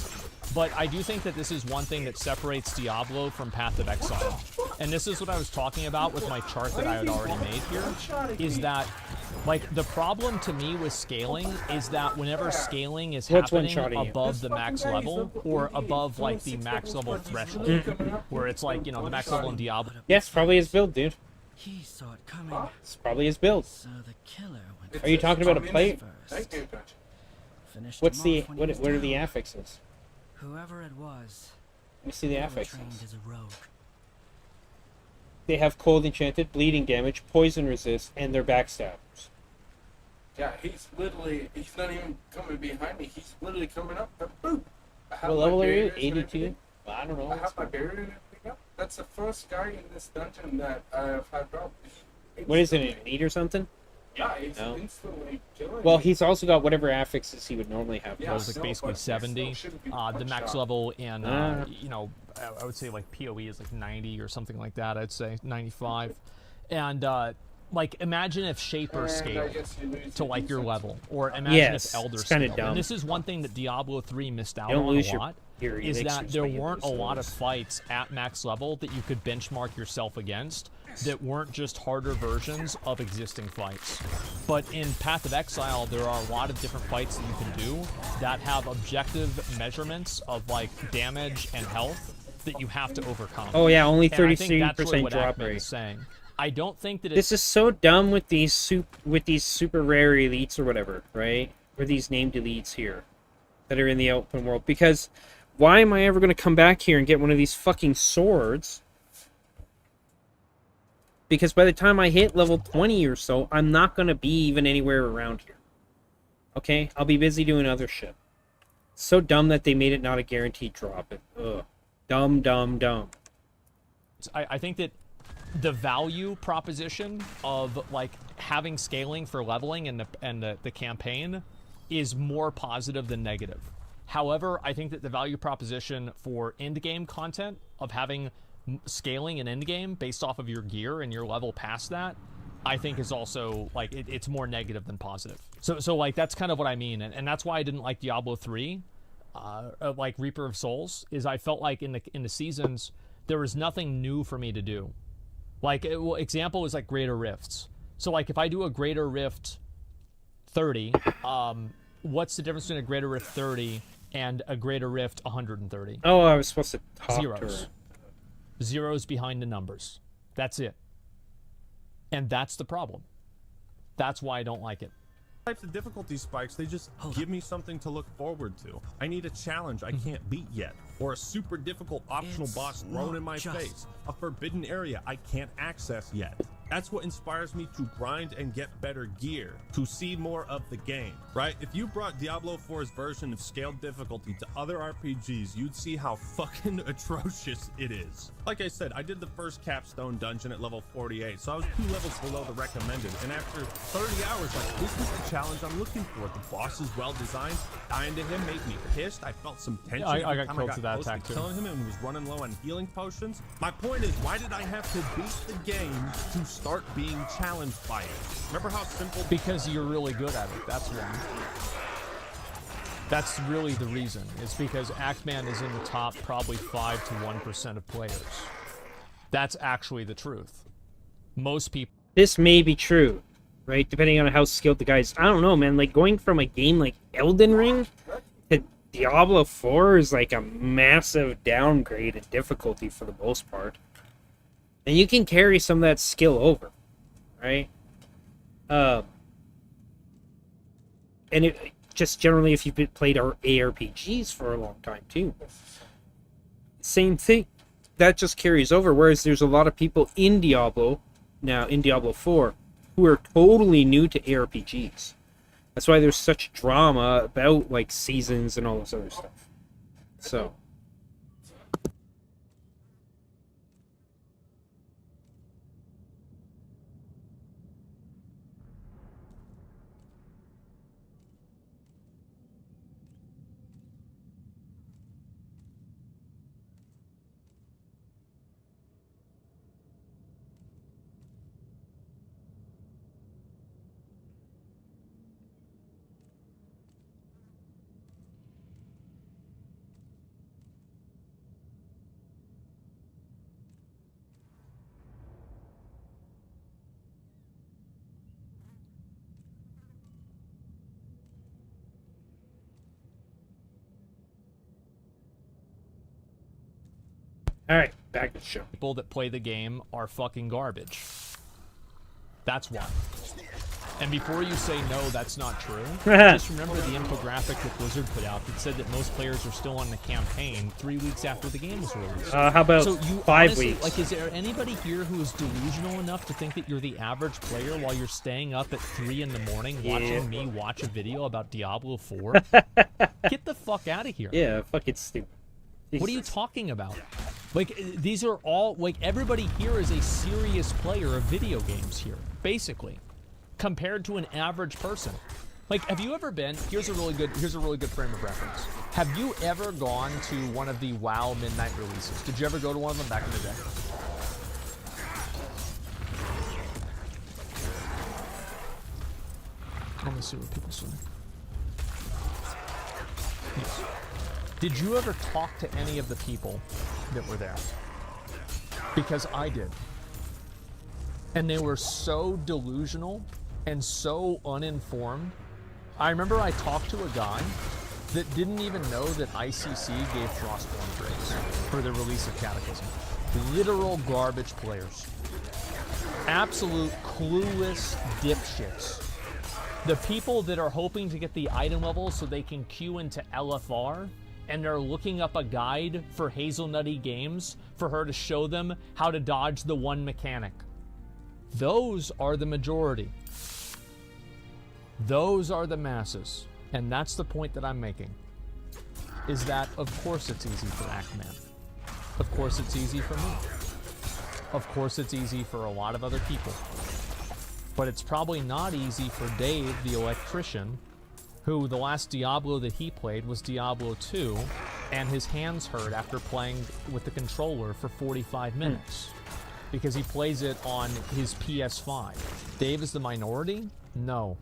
But I do think that this is one thing that separates Diablo from Path of Exile. And this is what I was talking about with my chart that I had already made here, is that, like, the problem to me with scaling is that whenever scaling is happening above the max level, or above, like, the max level threshold, where it's like, you know, the max level in Diablo. Yes, probably his build, dude. He saw it coming. It's probably his build. So the killer went Are you talking about a plate? Finished What's him the off when what he was are the down. affixes? Whoever it was. Let me see the they were affixes. trained as a rogue. They have cold enchanted, bleeding damage, poison resist, and they're backstabbers. Yeah, he's not even coming behind me. He's literally coming up. And boop. What level are you? 82? Well, I don't know. I have my barrier and everything up. That's the first guy in this dungeon that I've had problems. What is it, an elite or something? Yeah, it's instantly killing. Well, he's also got whatever affixes he would normally have. Yeah, Like basically 70. The max level in, you know, I would say like PoE is like 90 or something like that. I'd say 95. And like, imagine if Shaper scaled to like your level, or imagine if Elder scaled. And this is one thing that Diablo 3 missed out on a lot, is that there weren't a lot of fights at max level that you could benchmark yourself against that weren't just harder versions of existing fights. But in Path of Exile, there are a lot of different fights that you can do that have objective measurements of like damage and health that you have to overcome. Oh yeah, only 33% drop rate. Saying. I don't think that this is so dumb with these super rare elites or whatever, right? Or these named elites here that are in the open world. Because why am I ever going to come back here and get one of these fucking swords? Because by the time I hit level 20 or so, I'm not going to be even anywhere around here. Okay? I'll be busy doing other shit. So dumb that they made it not a guaranteed drop. Ugh. Dumb, dumb, dumb. I think that the value proposition of like having scaling for leveling and the campaign is more positive than negative. However, I think that the value proposition for end game content of having scaling in end game based off of your gear and your level past that, I think is also like it's more negative than positive. So like that's kind of what I mean, and that's why I didn't like Diablo 3, like Reaper of Souls, is I felt like in the seasons there was nothing new for me to do. Like, example is like Greater Rifts. So, like, if I do a Greater Rift 30, what's the difference between a Greater Rift 30 and a Greater Rift 130? Oh, I was supposed to talk Zeros. to her. Zeros behind the numbers. That's it. And that's the problem. That's why I don't like it. Types of difficulty spikes, they just give me something to look forward to. I need a challenge I can't beat yet. or a super difficult optional boss thrown in my face, a forbidden area I can't access yet. That's what inspires me to grind and get better gear, to see more of the game, right? If you brought Diablo 4's version of scaled difficulty to other RPGs, you'd see how fucking atrocious it is. Like I said, I did the first capstone dungeon at level 48, so I was 2 levels below the recommended, and after 30 hours, like, this was the challenge I'm looking for. The boss is well designed, dying to him made me pissed. I felt some tension I every got time killed I to got that close attack to too. killing him and was running low on healing potions. My point is, why did I have to beat the game to start being challenged by it? Remember how simple? Because you're really good at it. That's why. That's really the reason. It's because Axeman is in the top probably 5 to 1% of players. That's actually the truth. Most people. This may be true, right? Depending on how skilled the guy is. I don't know, man. Like, going from a game like Elden Ring to Diablo 4 is like a massive downgrade in difficulty for the most part. And you can carry some of that skill over, right? And it just generally, if you've played ARPGs for a long time too, same thing. That just carries over. Whereas there's a lot of people in Diablo now, in Diablo 4, who are totally new to ARPGs. That's why there's such drama about like seasons and all this other stuff. So. All right, back to the show. People that play the game are fucking garbage. That's why. And before you say no, that's not true, just remember the infographic that Blizzard put out that said that most players are still on the campaign 3 weeks after the game was released. How about so you 5 honestly, weeks? Like, is there anybody here who is delusional enough to think that you're the average player while you're staying up at 3 in the morning watching me watch a video about Diablo 4? Get the fuck out of here. Yeah, fucking stupid. What are you talking about? Like, these are all, like, everybody here is a serious player of video games here, basically, compared to an average person. Like, have you ever been, here's a really good frame of reference. Have you ever gone to one of the WoW midnight releases? Did you ever go to one of them back in the day? Let me see what people say. Yes. Did you ever talk to any of the people that were there? Because I did. And they were so delusional and so uninformed. I remember I talked to a guy that didn't even know that ICC gave Frostborn praise for the release of Cataclysm. Literal garbage players. Absolute clueless dipshits. The people that are hoping to get the item level so they can queue into LFR, and they're looking up a guide for Hazelnutty Games for her to show them how to dodge the one mechanic. Those are the majority. Those are the masses. And that's the point that I'm making. Is that, of course it's easy for Axeman. Of course it's easy for me. Of course it's easy for a lot of other people. But it's probably not easy for Dave, the electrician, who the last Diablo that he played was Diablo 2, and his hands hurt after playing with the controller for 45 minutes. Because he plays it on his PS5. Dave is the minority? No.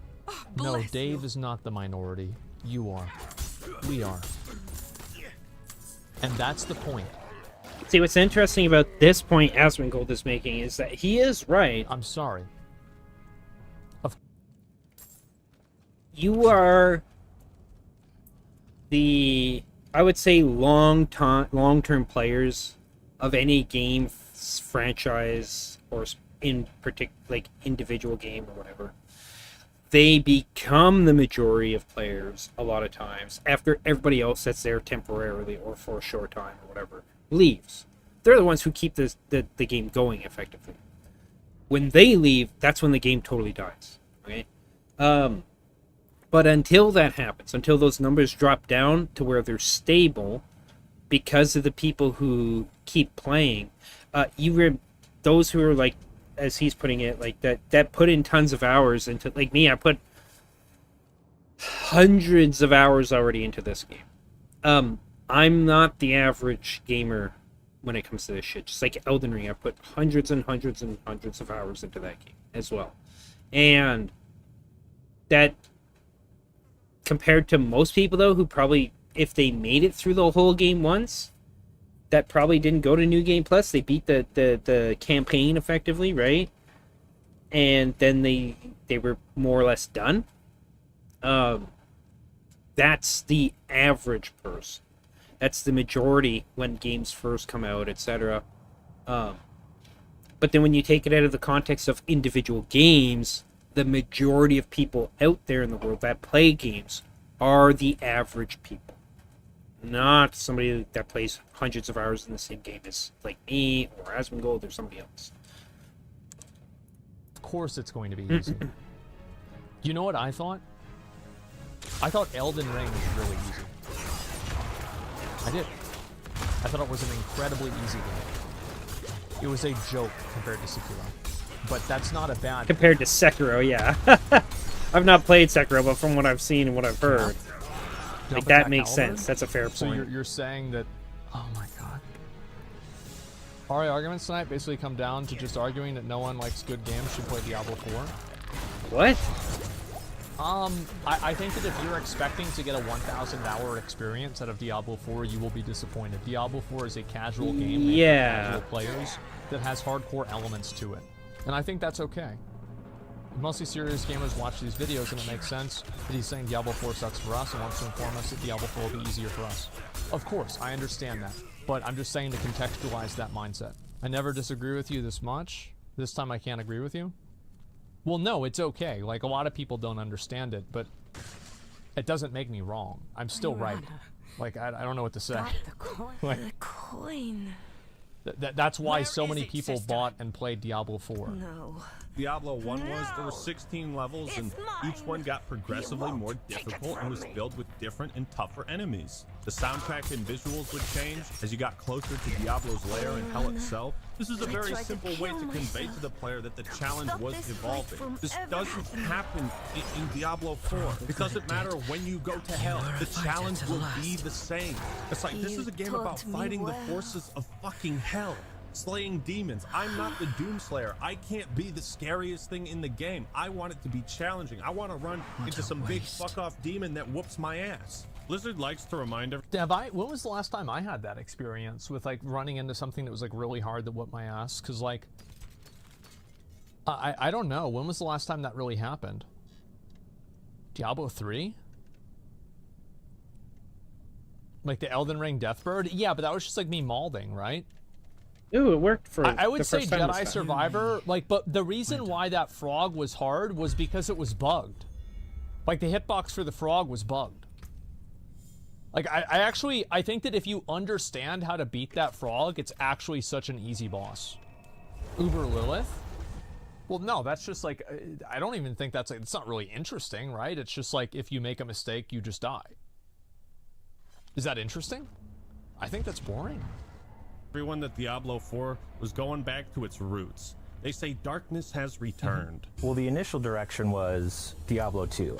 No, Dave is not the minority. You are. We are. And that's the point. See, what's interesting about this point Asmongold is making is that he is right. I'm sorry. You are the, I would say, long-term players of any game franchise, or in particular, like individual game or whatever, they become the majority of players a lot of times after everybody else that's there temporarily or for a short time or whatever leaves. They're the ones who keep the game going effectively. When they leave, that's when the game totally dies. Okay? But until that happens, until those numbers drop down to where they're stable, because of the people who keep playing, those who are like, as he's putting it, like that put in tons of hours into, like me, I put hundreds of hours already into this game. I'm not the average gamer when it comes to this shit. Just like Elden Ring, I put hundreds and hundreds and hundreds of hours into that game as well. And that, compared to most people though, who probably, if they made it through the whole game once, that probably didn't go to New Game Plus. They beat the campaign effectively, right? And then they were more or less done. That's the average person. That's the majority when games first come out, etc. But then when you take it out of the context of individual games, the majority of people out there in the world that play games are the average people. Not somebody that plays hundreds of hours in the same game as like me or Asmongold or somebody else. Of course it's going to be easy. You know what I thought? I thought Elden Ring was really easy. I did. I thought it was an incredibly easy game. It was a joke compared to Sekiro. But that's not a bad... Compared to Sekiro, yeah. I've not played Sekiro, but from what I've seen and what I've heard, like, that makes sense. That's a fair point. So you're saying that... Oh my god. Our arguments tonight basically come down to just arguing that no one likes good games should play Diablo 4. What? I think that if you're expecting to get a 1,000-hour experience out of Diablo 4, you will be disappointed. Diablo 4 is a casual game made for casual players that has hardcore elements to it. And I think that's okay. Mostly serious gamers watch these videos and it makes sense that he's saying Diablo 4 sucks for us and wants to inform us that Diablo 4 will be easier for us. Of course, I understand that. But I'm just saying to contextualize that mindset. I never disagree with you this much. This time I can't agree with you. Well, no, it's okay. Like, a lot of people don't understand it, but it doesn't make me wrong. I'm still right. Like, I don't know what to say. The coin. Like, the coin. That's why so many people bought and played Diablo 4. No. Diablo 1 was, there were 16 levels, and each one got progressively more difficult and was filled with different and tougher enemies. The soundtrack and visuals would change as you got closer to Diablo's lair and hell itself. This is a very simple way to convey to the player that the challenge was evolving. This doesn't happen in Diablo 4. It doesn't matter when you go to hell. The challenge will be the same. It's like, this is a game about fighting the forces of fucking hell. Slaying demons. I'm not the Doomslayer. I can't be the scariest thing in the game. I want it to be challenging. I want to run into some big fuck-off demon that whoops my ass. Blizzard likes to remind everyone. When was the last time I had that experience with, like, running into something that was, like, really hard that whooped my ass? Because, like, I don't know. When was the last time that really happened? Diablo 3? Like the Elden Ring Deathbird? Yeah, but that was just, like, me malding, right? Ooh, it worked for I would the say first time Jedi Survivor, like, but the reason why that frog was hard was because it was bugged. Like, the hitbox for the frog was bugged. Like, I think that if you understand how to beat that frog, it's actually such an easy boss. Uber Lilith? Well, no, that's just like, I don't even think that's, like, it's not really interesting, right? It's just like, if you make a mistake, you just die. Is that interesting? I think that's boring. Everyone that Diablo 4 was going back to its roots. They say darkness has returned. Well, the initial direction was Diablo 2.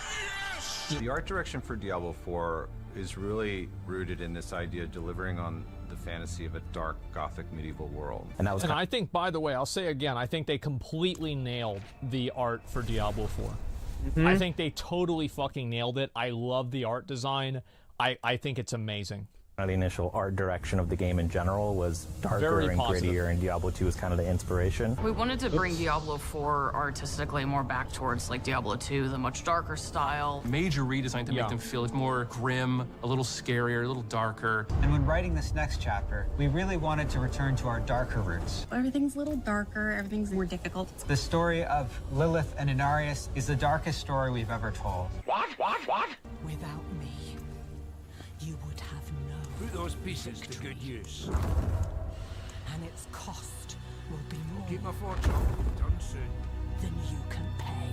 The art direction for Diablo 4 is really rooted in this idea of delivering on the fantasy of a dark, gothic, medieval world. And that was. And I think, by the way, I'll say again, I think they completely nailed the art for Diablo 4. Mm-hmm. I think they totally fucking nailed it. I love the art design. I think it's amazing. The initial art direction of the game in general was darker Very and positive. grittier, and Diablo 2 was kind of the inspiration. We wanted to bring Diablo 4 artistically more back towards like Diablo 2, the much darker style. Major redesign to make them feel more grim, a little scarier, a little darker. And when writing this next chapter, we really wanted to return to our darker roots. Everything's a little darker, everything's more difficult. The story of Lilith and Inarius is the darkest story we've ever told. What? Without me, you would have no. Put those pieces to good use. And its cost will be more Keep my fortune. Done soon. than you can pay.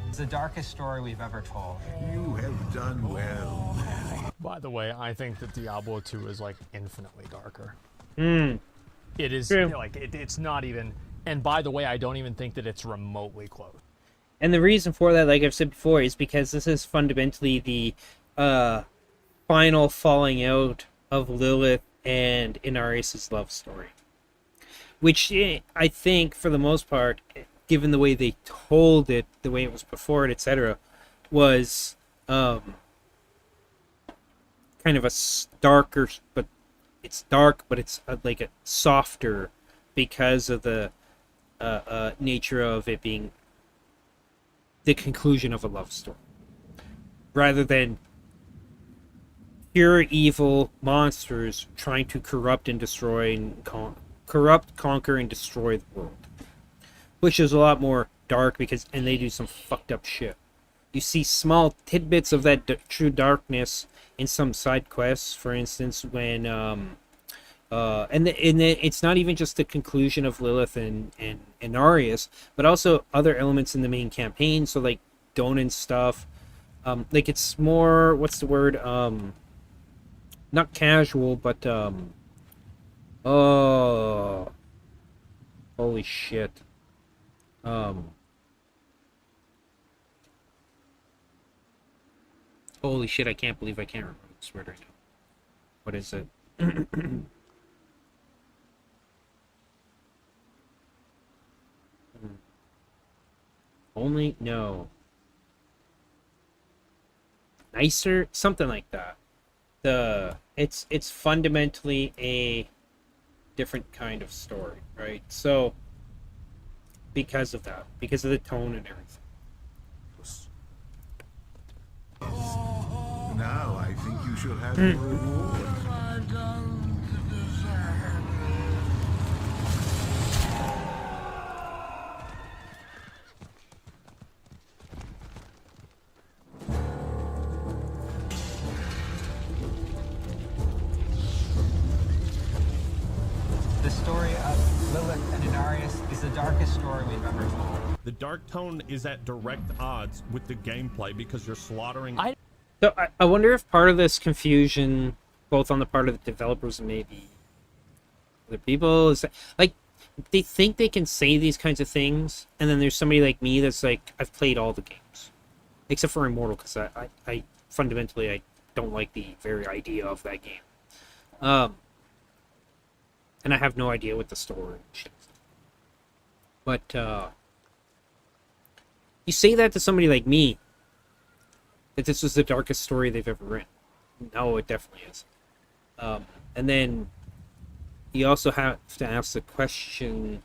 It's the darkest story we've ever told. You have done well. By the way, I think that Diablo 2 is like infinitely darker. Hmm. It is True. like it's not even. And by the way, I don't even think that it's remotely close. And the reason for that, like I've said before, is because this is fundamentally the final falling out of Lilith and Inarius' love story. Which I think, for the most part, given the way they told it, the way it was performed, etc., was kind of a darker, but it's dark, but it's like a softer because of the nature of it being the conclusion of a love story, rather than pure evil monsters trying to corrupt and destroy and conquer and destroy the world, which is a lot more dark and they do some fucked up shit. You see small tidbits of that true darkness in some side quests, for instance, when it's not even just the conclusion of Lilith and Inarius, but also other elements in the main campaign. So like Donan stuff, like it's more, what's the word? Not casual, but oh, holy shit. Holy shit! I can't believe I can't remember this word right now. What is it? Only no. Nicer, something like that. It's fundamentally a different kind of story, right? So because of that, because of the tone and everything. Now I think you shall have your reward. The story of Lilith and Inarius is the darkest story we've ever told. The dark tone is at direct odds with the gameplay because you're slaughtering. So I wonder if part of this confusion, both on the part of the developers and maybe the people, is that, like, they think they can say these kinds of things, and then there's somebody like me that's like, I've played all the games, except for Immortal, because I fundamentally I don't like the very idea of that game, and I have no idea what the story is. But you say that to somebody like me, that this was the darkest story they've ever written. No, it definitely is. And then you also have to ask the question,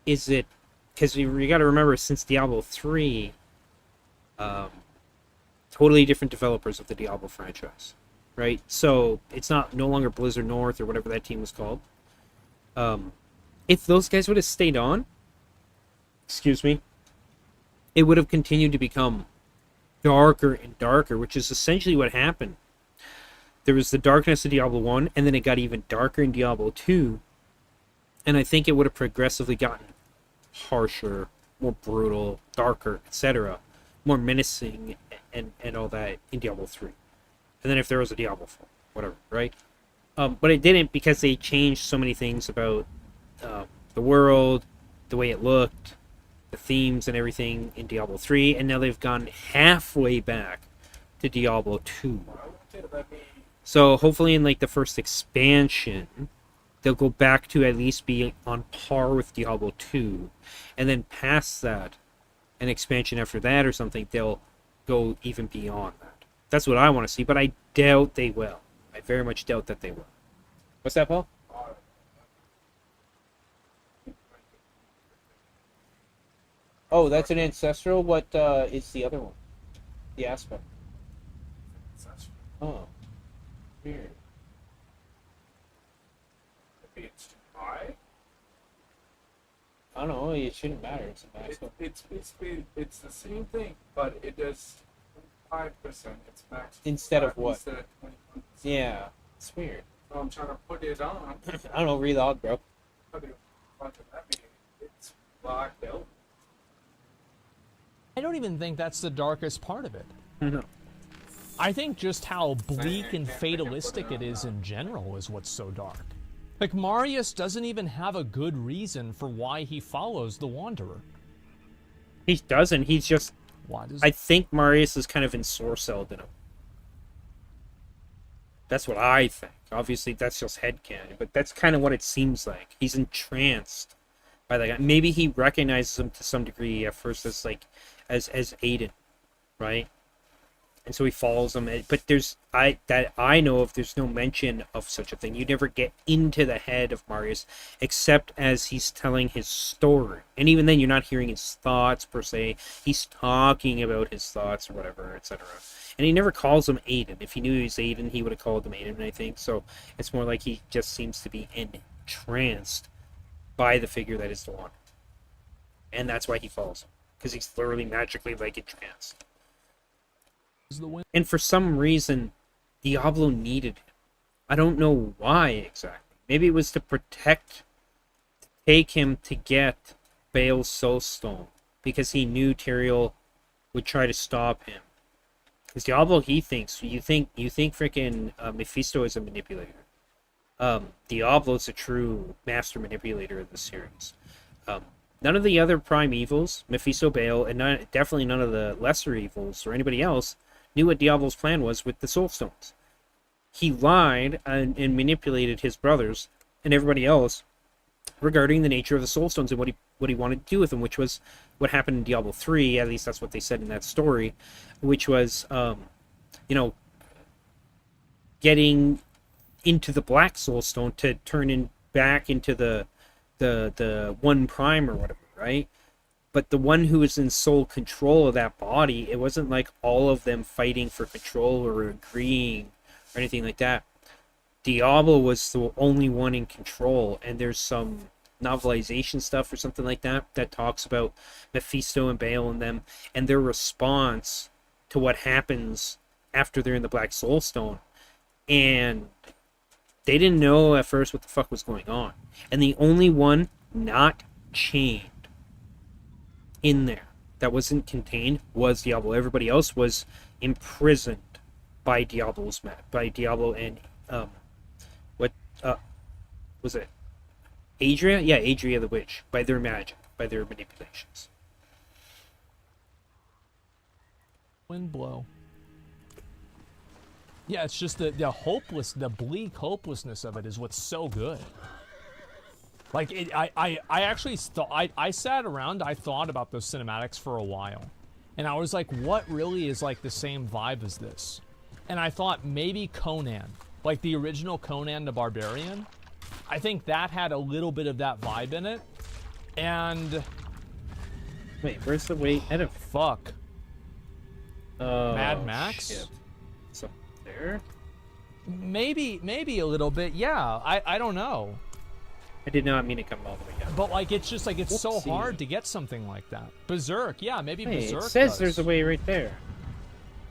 is it, because you got to remember, since Diablo 3, totally different developers of the Diablo franchise, right? So it's no longer Blizzard North or whatever that team was called. If those guys would have stayed on, it would have continued to become darker and darker, which is essentially what happened. There was the darkness of Diablo 1, and then it got even darker in Diablo 2, and I think it would have progressively gotten harsher, more brutal, darker, etc., more menacing, and all that in Diablo 3. And then if there was a Diablo 4, whatever, right? But it didn't, because they changed so many things about the world, the way it looked, the themes and everything in Diablo 3, and now they've gone halfway back to Diablo 2. So hopefully in like the first expansion, they'll go back to at least be on par with Diablo 2, and then past that, an expansion after that or something, they'll go even beyond that. That's what I want to see, but I doubt they will. I very much doubt that they will. What's that, Paul? Oh, that's an ancestral. What is the other one? The aspect. Oh, weird. Maybe it's too high. I don't know. It shouldn't matter. It's a maximum. It's basically it's the same thing, but it does 5%. It's max. Instead of what? Instead of 21%. Yeah, it's weird. So I'm trying to put it on. I don't know. Relog, bro. It's blacked out. I don't even think that's the darkest part of it. No. I think just how bleak and fatalistic it is in general is what's so dark. Like, Marius doesn't even have a good reason for why he follows the Wanderer. He doesn't. He's just... Why does... I think Marius is kind of ensorcelled in him. That's what I think. Obviously, that's just headcanon, but that's kind of what it seems like. He's entranced by that guy. Maybe he recognizes him to some degree at first as, like, as Aiden, right? And so he follows him. But I know of, there's no mention of such a thing. You never get into the head of Marius, except as he's telling his story. And even then, you're not hearing his thoughts, per se. He's talking about his thoughts or whatever, etc. And he never calls him Aiden. If he knew he was Aiden, he would have called him Aiden, I think. So it's more like he just seems to be entranced by the figure that is the one. And that's why he follows him. Because he's literally magically, like, entranced. And for some reason, Diablo needed him. I don't know why exactly. Maybe it was to take him to get Baal's Soul Stone, because he knew Tyrael would try to stop him. Because Diablo, he thinks, you think freaking Mephisto is a manipulator. Diablo's a true master manipulator of the series. None of the other prime evils, Mephisto, Baal, and definitely none of the lesser evils or anybody else, knew what Diablo's plan was with the Soul Stones. He lied and manipulated his brothers and everybody else regarding the nature of the Soul Stones and what he wanted to do with them, which was what happened in Diablo 3, at least that's what they said in that story, which was, getting into the Black Soul Stone to turn back into the one prime or whatever, right? But the one who was in sole control of that body, it wasn't like all of them fighting for control or agreeing or anything like that. Diablo was the only one in control, and there's some novelization stuff or something like that that talks about Mephisto and Baal and them and their response to what happens after they're in the Black Soul Stone. And they didn't know at first what the fuck was going on. And the only one not chained in there that wasn't contained was Diablo. Everybody else was imprisoned by Diablo and what was it? Adria? Yeah, Adria the Witch, by their magic, by their manipulations. Wind blow. Yeah, it's just the bleak hopelessness of it is what's so good. Like, I actually thought, I sat around, I thought about those cinematics for a while. And I was like, what really is like the same vibe as this? And I thought maybe Conan, like the original Conan the Barbarian. I think that had a little bit of that vibe in it. And... Wait, where's the way? Edit? Fuck. Mad Max? Shit. So, there? Maybe a little bit, yeah. I don't know. I did not mean to come all the way down. But, like, it's just, like, it's so hard to get something like that. Berserk, yeah, maybe Berserk it says does. there's a way right there.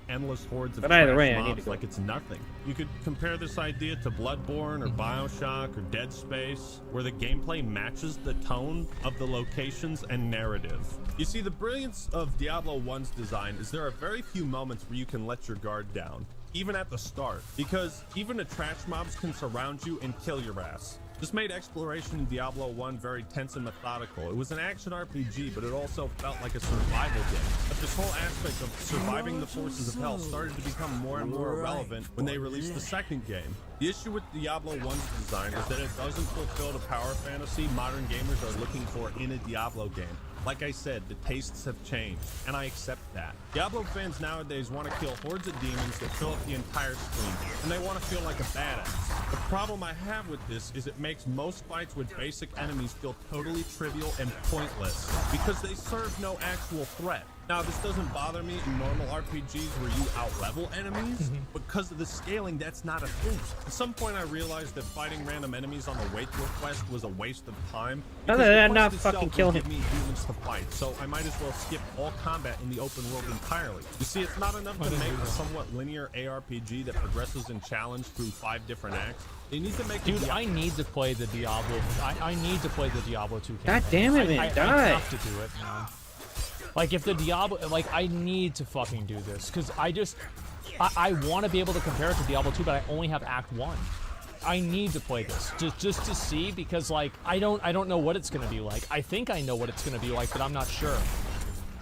Endless hordes of But either trash way, I need mobs to go. like it's nothing. You could compare this idea to Bloodborne or Bioshock or Dead Space, where the gameplay matches the tone of the locations and narrative. You see, the brilliance of Diablo 1's design is there are very few moments where you can let your guard down, even at the start, because even the trash mobs can surround you and kill your ass. This made exploration in Diablo 1 very tense and methodical. It was an action RPG, but it also felt like a survival game. But this whole aspect of surviving the forces of hell started to become more and more irrelevant when they released the second game. The issue with Diablo 1's design is that it doesn't fulfill the power fantasy modern gamers are looking for in a Diablo game. Like I said, the tastes have changed, and I accept that. Diablo fans nowadays want to kill hordes of demons that fill up the entire screen, and they want to feel like a badass. The problem I have with this is it makes most fights with basic enemies feel totally trivial and pointless, because they serve no actual threat. Now, this doesn't bother me in normal RPGs where you out-level enemies, because of the scaling, that's not a thing. At some point, I realized that fighting random enemies on the way to a quest was a waste of time. Other than that, not fucking kill him. Give me humans to fight, so I might as well skip all combat in the open world entirely. You see, it's not enough to make a somewhat linear ARPG that progresses in challenge through 5 different acts. They need to make Dude, I need to play the Diablo. I need to play the Diablo 2 campaign. God damn it, man, die. I have to do it, man. Like, if the Diablo, like, I need to fucking do this, because I want to be able to compare it to Diablo 2, but I only have Act 1. I need to play this, just to see, because, like, I don't know what it's going to be like. I think I know what it's going to be like, but I'm not sure.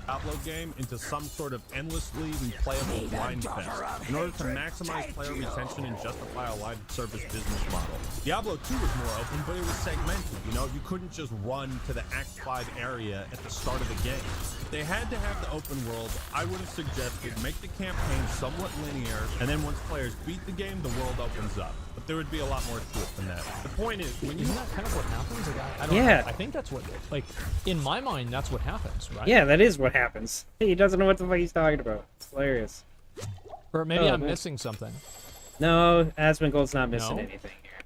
Diablo game into some sort of endlessly replayable grind fest in order to maximize player retention and justify a live service business model. Diablo 2 was more open, but it was segmented. You know, you couldn't just run to the Act 5 area at the start of the game. If they had to have the open world, I would have suggested make the campaign somewhat linear, and then once players beat the game, the world opens up. But there would be a lot more to it than that. The point is, when you... Isn't that kind of what happens? Like, I don't know. I think that's what, like, in my mind, that's what happens, right? Yeah, that is what happens. He doesn't know what the fuck he's talking about. It's hilarious. Or maybe I'm missing something. No, Asmongold's not missing No? anything here.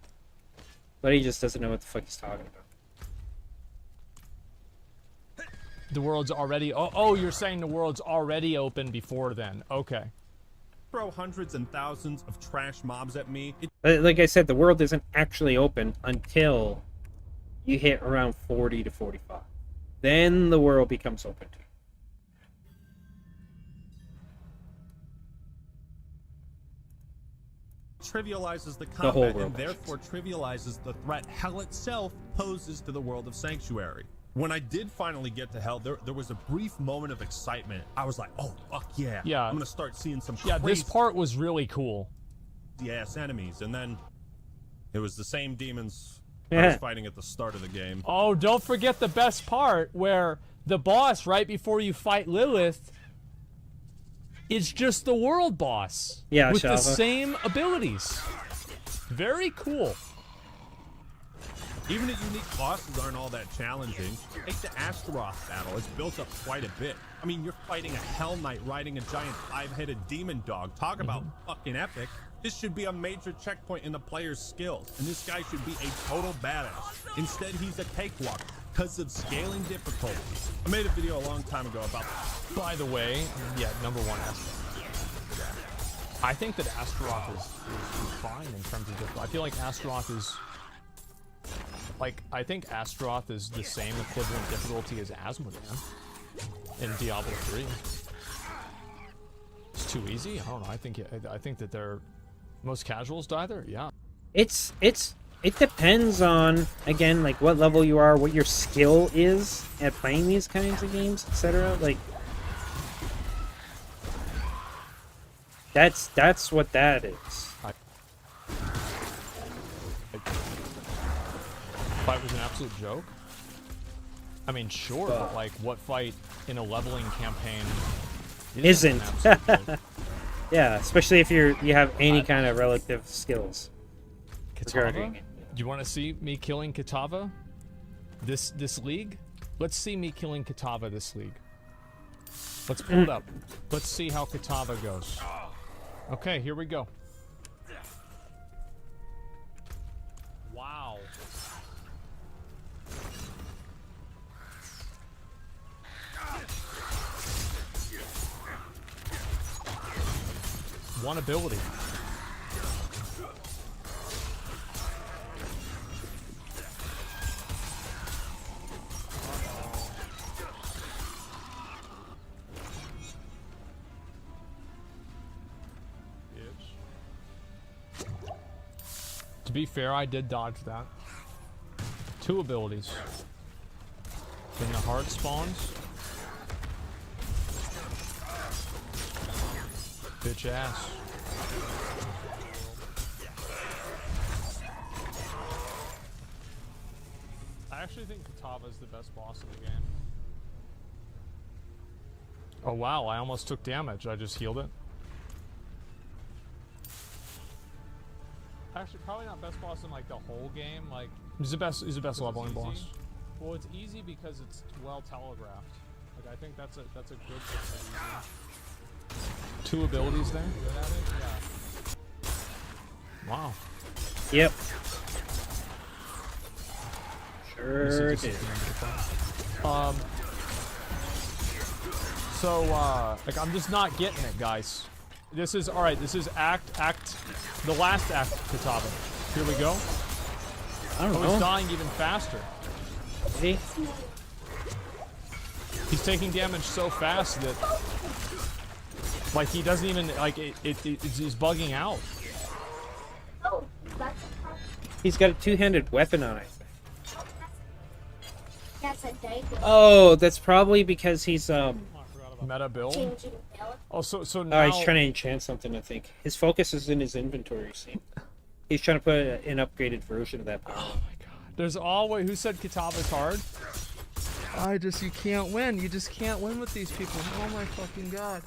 But he just doesn't know what the fuck he's talking about. The world's already... Oh, you're saying the world's already open before then. Okay. Throw hundreds and thousands of trash mobs at me. Like I said, the world isn't actually open until you hit around 40 to 45. Then the world becomes open to you. Trivializes the The whole combat world. and therefore trivializes the threat hell itself poses to the world of Sanctuary. When I did finally get to hell, there was a brief moment of excitement. I was like, oh, fuck yeah. Yeah. I'm going to start seeing some Yeah, crazy this part was really cool. ass enemies. And then it was the same demons I was fighting at the start of the game. Oh, don't forget the best part where the boss, right before you fight Lilith, is just the world boss. Yeah, with the Shava. same abilities. Very cool. Even the unique bosses aren't all that challenging. Take the Astaroth battle, it's built up quite a bit. I mean, you're fighting a Hell Knight riding a giant 5-headed demon dog. Talk about fucking epic. This should be a major checkpoint in the player's skills, and this guy should be a total badass. Instead, he's a cakewalk because of scaling difficulties. I made a video a long time ago about that. By the way, yeah, number one Astaroth. I think that Astaroth is fine in terms of difficulty. I feel like Astaroth is... Like, I think Astaroth is the same equivalent difficulty as Asmodan in Diablo 3. It's too easy? I don't know. I think that they're... Most casuals die there? Yeah. It depends on, again, like what level you are, what your skill is at playing these kinds of games, etc. Like, that's what that is. Fight was an absolute joke? I mean, sure, but like, what fight in a leveling campaign isn't? Yeah, especially if you have any kind of relative skills. Katava? Do you want to see me killing Katava? This league? Let's see me killing Katava this league. Let's pull it up. Let's see how Katava goes. Okay, here we go. Wow. One ability. To be fair, I did dodge that. 2 abilities. Then the heart spawns. Bitch ass. I actually think Katava is the best boss in the game. Oh wow, I almost took damage. I just healed it. Actually, probably not best boss in like the whole game. Like he's the best leveling boss. Well, it's easy because it's well telegraphed. Like I think that's a good thing. 2 abilities there. Good at it. Yeah. Wow. Yep. Sure did. So, like, I'm just not getting it, guys. This is, alright, this is the last act, Kataba. Here we go. I don't know. Oh, he's dying even faster. See? He's taking damage so fast that, like, he doesn't even, like, he's bugging out. He's got a 2-handed weapon on, I think. That's a diaper. Oh, that's probably because he's, Meta build? Oh, so Oh, now... he's trying to enchant something, I think. His focus is in his inventory, see? He's trying to put an upgraded version of that power. Oh my god. There's always... Who said Kataba's hard? You can't win. You just can't win with these people. Oh my fucking god.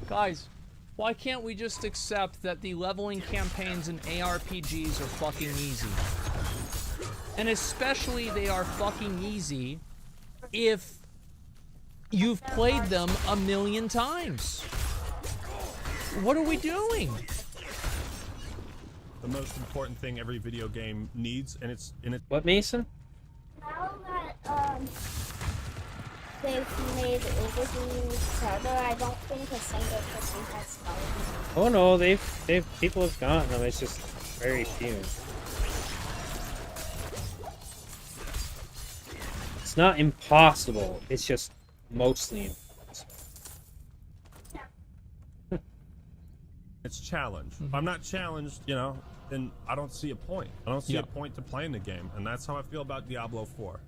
Guys, why can't we just accept that the leveling campaigns in ARPGs are fucking easy? And especially they are fucking easy if you've played them a million times. What are we doing? The most important thing every video game needs, and it's What, Mason? Now that they've made overviews harder, I don't think a single person has followed. Oh no, people have gotten them, it's just very few. It's not impossible, it's just mostly impossible. It's challenge. If I'm not challenged, you know, then I don't see a point. I don't see a point to playing the game, and that's how I feel about Diablo 4.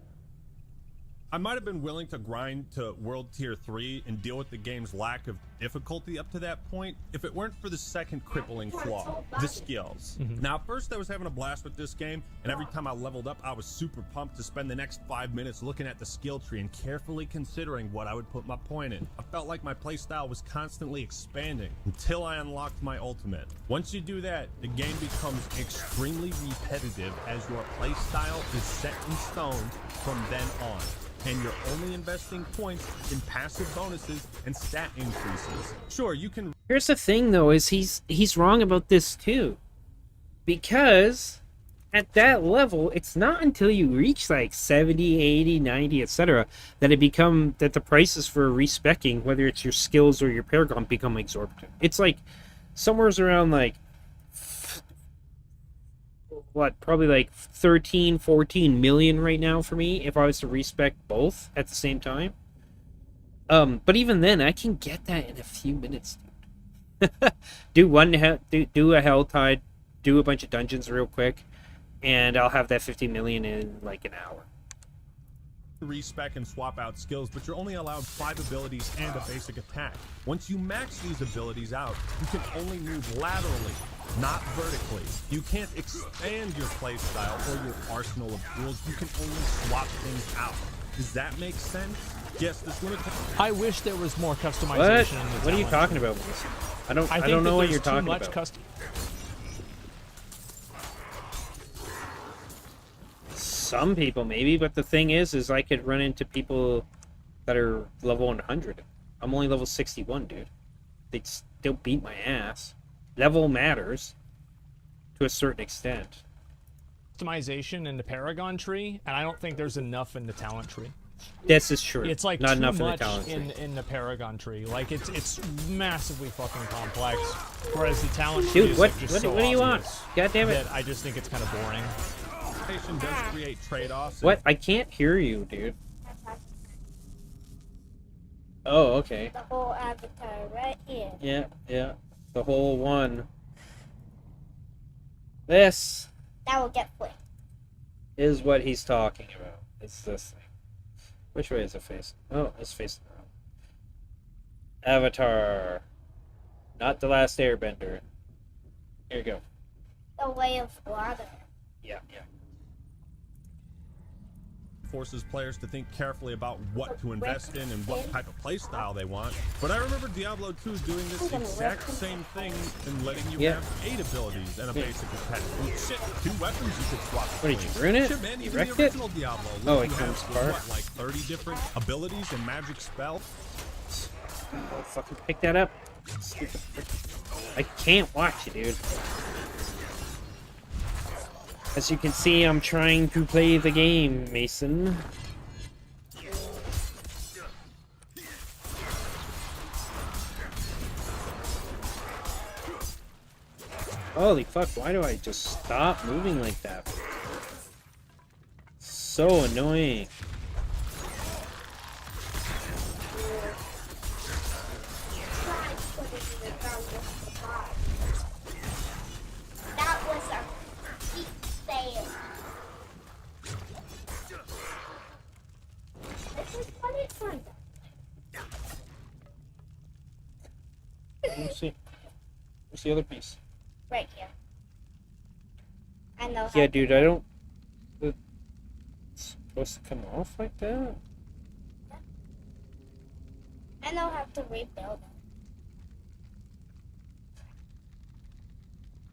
I might have been willing to grind to World Tier 3 and deal with the game's lack of difficulty up to that point if it weren't for the second crippling flaw, the skills. Now, at first I was having a blast with this game, and every time I leveled up, I was super pumped to spend the next 5 minutes looking at the skill tree and carefully considering what I would put my point in. I felt like my playstyle was constantly expanding until I unlocked my ultimate. Once you do that, the game becomes extremely repetitive as your playstyle is set in stone from then on. And you're only investing points in passive bonuses and stat increases. Sure, you can... Here's the thing, though, is he's wrong about this, too. Because at that level, it's not until you reach, like, 70, 80, 90, etc., that the prices for respecking, whether it's your skills or your paragon, become exorbitant. It's, like, somewhere around, like, probably like 13, 14 million right now for me if I was to respec both at the same time. But even then, I can get that in a few minutes. do a Hell Tide, do a bunch of dungeons real quick, and I'll have that 50 million in like an hour. Respec and swap out skills, but you're only allowed 5 abilities and a basic attack. Once you max these abilities out, you can only move laterally, not vertically. You can't expand your playstyle or your arsenal of tools. You can only swap things out. Does that make sense? Yes, this limit. I wish there was more customization. What are you talking about, Melissa? I don't know what you're talking about. Some people maybe, but the thing is I could run into people that are level 100. I'm only level 61, dude. They'd still beat my ass. Level matters to a certain extent. Customization in the Paragon tree, and I don't think there's enough in the talent tree. This is true. It's like not too enough much in the talent tree. in the Paragon tree. Like it's massively fucking complex. Whereas the talent tree Dude, is what like just so do you want? obvious God damn it! that I just think it's kind of boring. Does create trade-offs. What? I can't hear you, dude. Oh, okay. The whole avatar right here. Yeah. The whole one. This That will get flipped. is what he's talking about. It's this thing. Which way is it facing? Oh, it's facing around. Avatar. Not the last airbender. Here you go. The way of water. Yeah. forces players to think carefully about what to invest in and what type of play style they want. But I remember Diablo 2 doing this exact same thing and letting you have 8 abilities and a basic attack. And shit, 2 weapons you could swap. What did you ruin it? Shit, man, You even wrecked the it? original Diablo. Oh, it you comes have, apart. what, like 30 different abilities and magic spells? Oh, fucking pick that up. I can't watch it, dude. As you can see, I'm trying to play the game, Mason. Holy fuck, why do I just stop moving like that? So annoying. That was a deep fail. This is what it's fun. Let me see. Where's the other piece? Right here. I know how Yeah, dude, I don't... It's supposed to come off like that? I know how to rebuild it.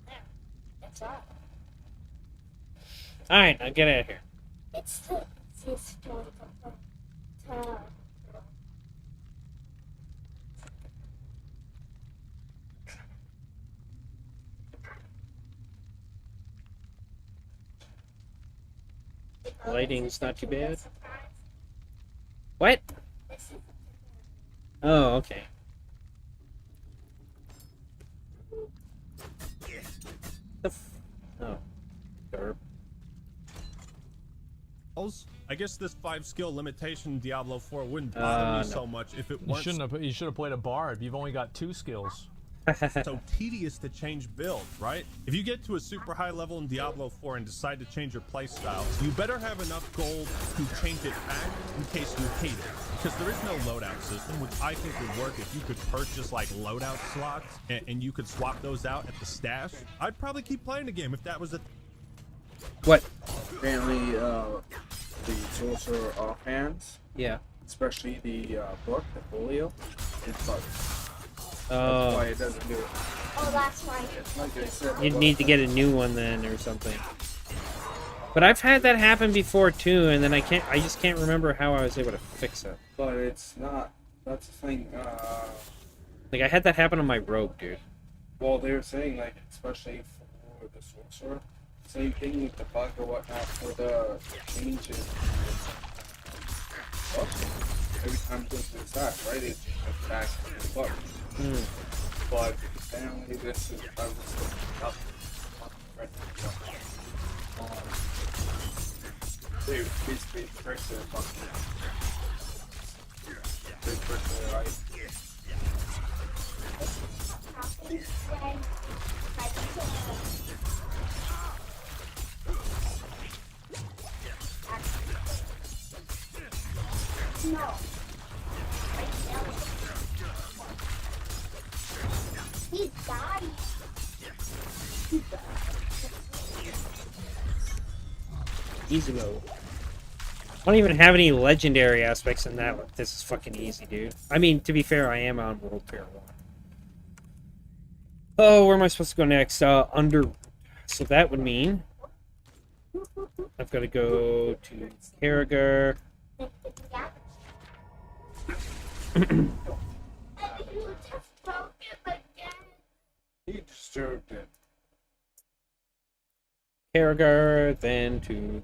There. It's all. Alright, now get out of here. It's the system. Lighting's not too bad. What? Oh, okay. Oh. Derp. I guess this 5-skill limitation in Diablo 4 wouldn't bother me so much if it weren't You should have played a bard. You've only got 2 skills. so tedious to change build, right? If you get to a super high level in Diablo 4 and decide to change your playstyle, you better have enough gold to change it back in case you hate it. Because there is no loadout system, which I think would work if you could purchase like loadout slots and you could swap those out at the stash. I'd probably keep playing the game if that was a... What? Apparently, the Sorcerer Offhands, yeah, especially the book, the folio, is bugged. Oh. That's why it doesn't do it. Oh, that's why. Like I said, You'd need to get a new one then or something. But I've had that happen before too, and then I just can't remember how I was able to fix it. But it's not, that's the thing, Like, I had that happen on my rogue, dude. well, they're saying, like, especially for the Sorcerer, same thing with the bug or whatnot for the changes. Every time it goes to the side, right, it goes back to the bug. But apparently this is, I was looking up, they basically fixed it, they fixed it, right? No. He died. Easy mode. I don't even have any legendary aspects in that. This is fucking easy, dude. I mean, to be fair, I am on World Tier 1. Oh, where am I supposed to go next? Under. So that would mean I've got to go to Karagir. He disturbed it. Karagir, then to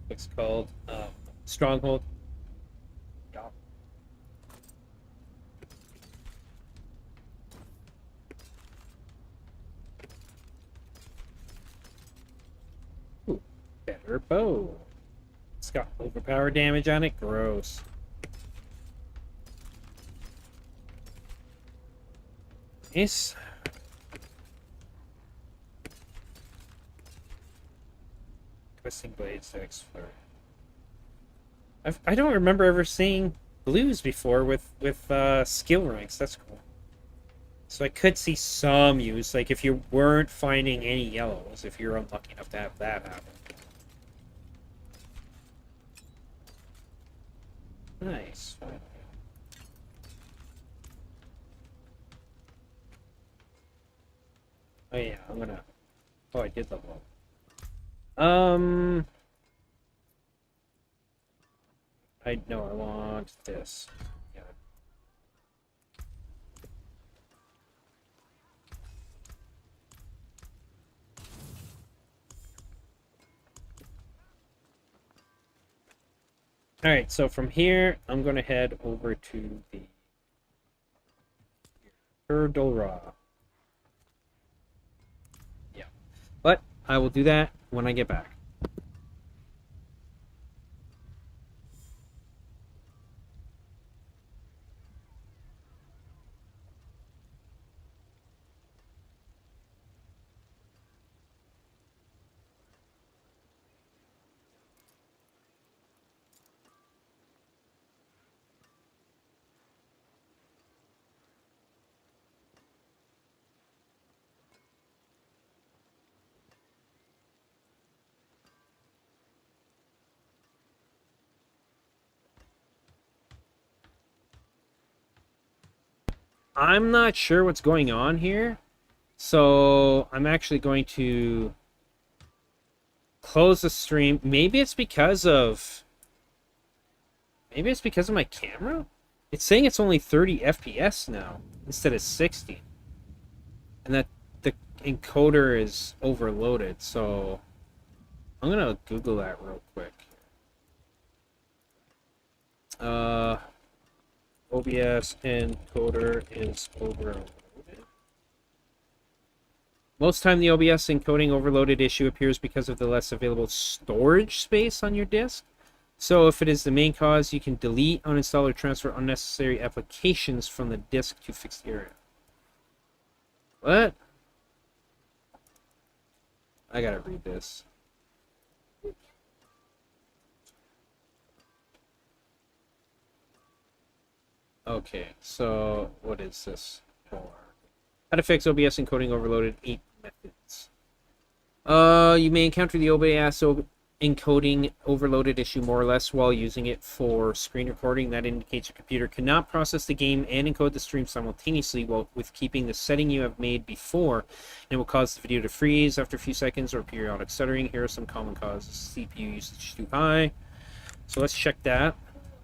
what's it called? Stronghold. Ooh, better bow. It's got overpower damage on it. Gross. Nice. Twisting blades to explore. I don't remember ever seeing blues before with skill ranks. That's cool. So I could see some use, like if you weren't finding any yellows, if you're unlucky enough to have that happen. Nice. Oh yeah, I'm gonna... Oh, I did level up. I want this. Yeah. Alright, so from here, I'm going to head over to the Erdolra. Yeah. But I will do that when I get back. I'm not sure what's going on here, so I'm actually going to close the stream. Maybe it's because of my camera? It's saying it's only 30 FPS now instead of 60. And that the encoder is overloaded, so I'm gonna Google that real quick. OBS encoder is overloaded. Most time the OBS encoding overloaded issue appears because of the less available storage space on your disk. So if it is the main cause, you can delete, uninstall, or transfer unnecessary applications from the disk to fix the area. What? I gotta read this. Okay, so what is this for? How to fix OBS encoding overloaded, 8 methods. You may encounter the OBS encoding overloaded issue more or less while using it for screen recording. That indicates your computer cannot process the game and encode the stream simultaneously with keeping the setting you have made before, and it will cause the video to freeze after a few seconds or periodic stuttering. Here are some common causes. CPU usage too high. So let's check that.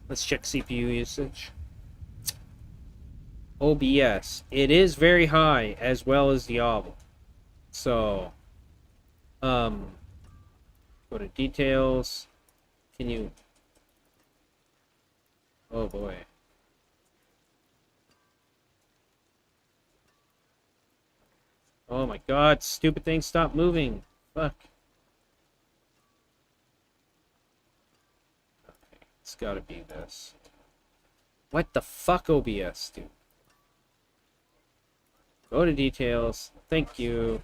Let's check CPU usage. OBS. It is very high, as well as Diablo. So, go to details. Can you... Oh boy. Oh my god, stupid thing, stop moving. Fuck. Okay, it's gotta be this. What the fuck, OBS, dude? Go to details. Thank you.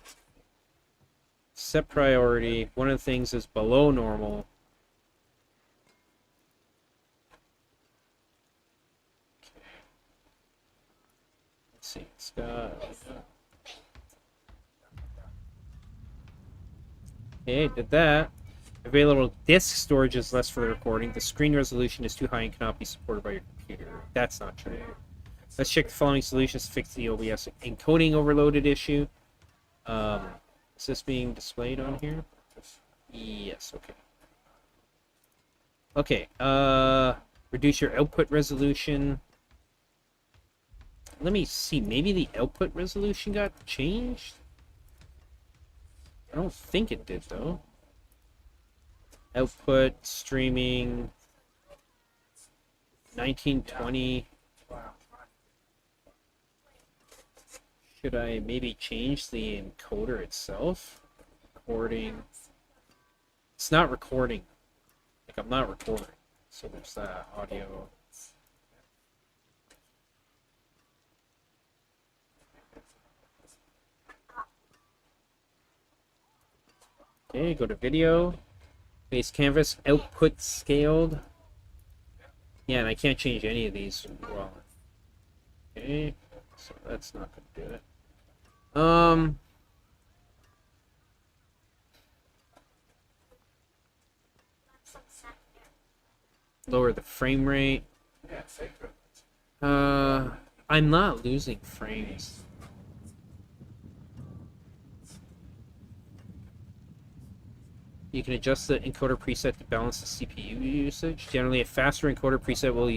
Set priority. One of the things is below normal. Okay. Let's see. It's got... Okay, did that. Available disk storage is less for the recording. The screen resolution is too high and cannot be supported by your computer. That's not true. Let's check the following solutions to fix the OBS encoding overloaded issue. Is this being displayed on here? Yes, okay. Okay, reduce your output resolution. Let me see, maybe the output resolution got changed? I don't think it did, though. Output, streaming, 1920. Should I maybe change the encoder itself? Recording. It's not recording. Like, I'm not recording. So there's that. Audio. Okay, go to video. Base canvas. Output scaled. Yeah, and I can't change any of these. Well, okay. So that's not going to do it. Lower the frame rate. Yeah, sacred. I'm not losing frames. You can adjust the encoder preset to balance the CPU usage. Generally, a faster encoder preset will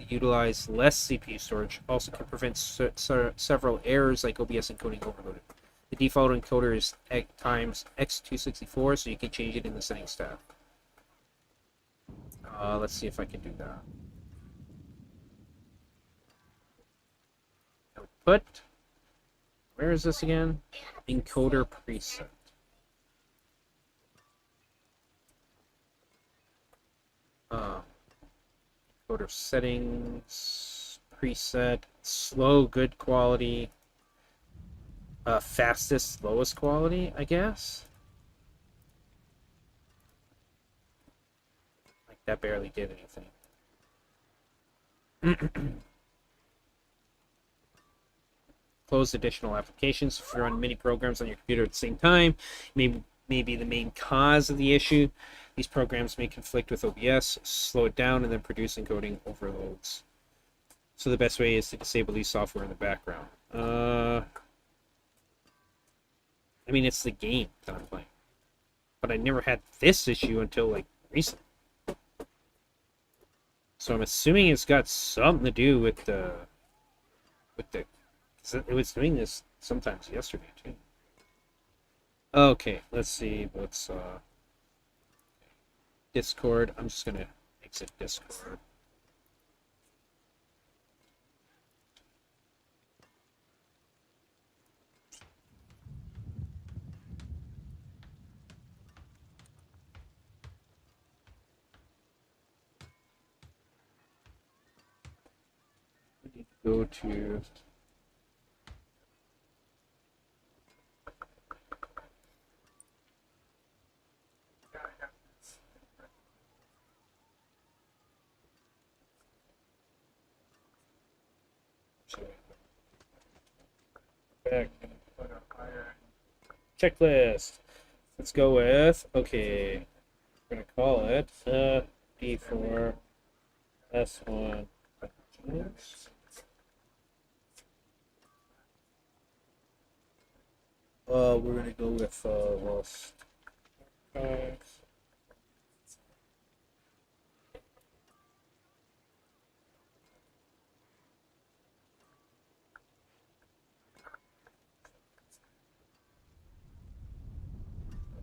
utilize less CPU storage. Also can prevent several errors like OBS encoding overloaded. The default encoder is times x264, so you can change it in the settings tab. Let's see if I can do that. Output. Where is this again? Encoder preset. Encoder settings. Preset. Slow, good quality. Fastest, lowest quality, I guess. Like, that barely did anything. Close additional applications. If you run many programs on your computer at the same time, may be the main cause of the issue. These programs may conflict with OBS, slow it down, and then produce encoding overloads. So the best way is to disable these software in the background. I mean, it's the game that I'm playing. But I never had this issue until, like, recently. So I'm assuming it's got something to do with the... It was doing this sometimes yesterday, too. Okay, let's see what's... Discord. I'm just gonna exit Discord. Go to back. Checklist. Let's go with, okay, we're gonna call it D4 S1. We're gonna go with Lost Archives.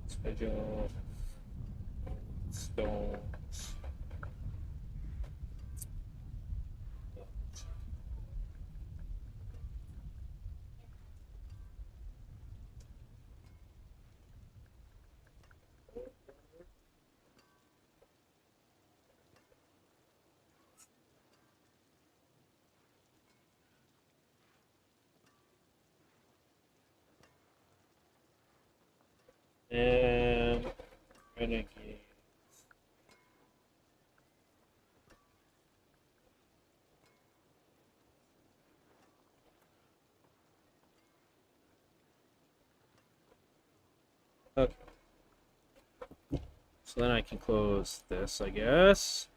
Schedule stones. And Renegades. Okay. So then I can close this, I guess.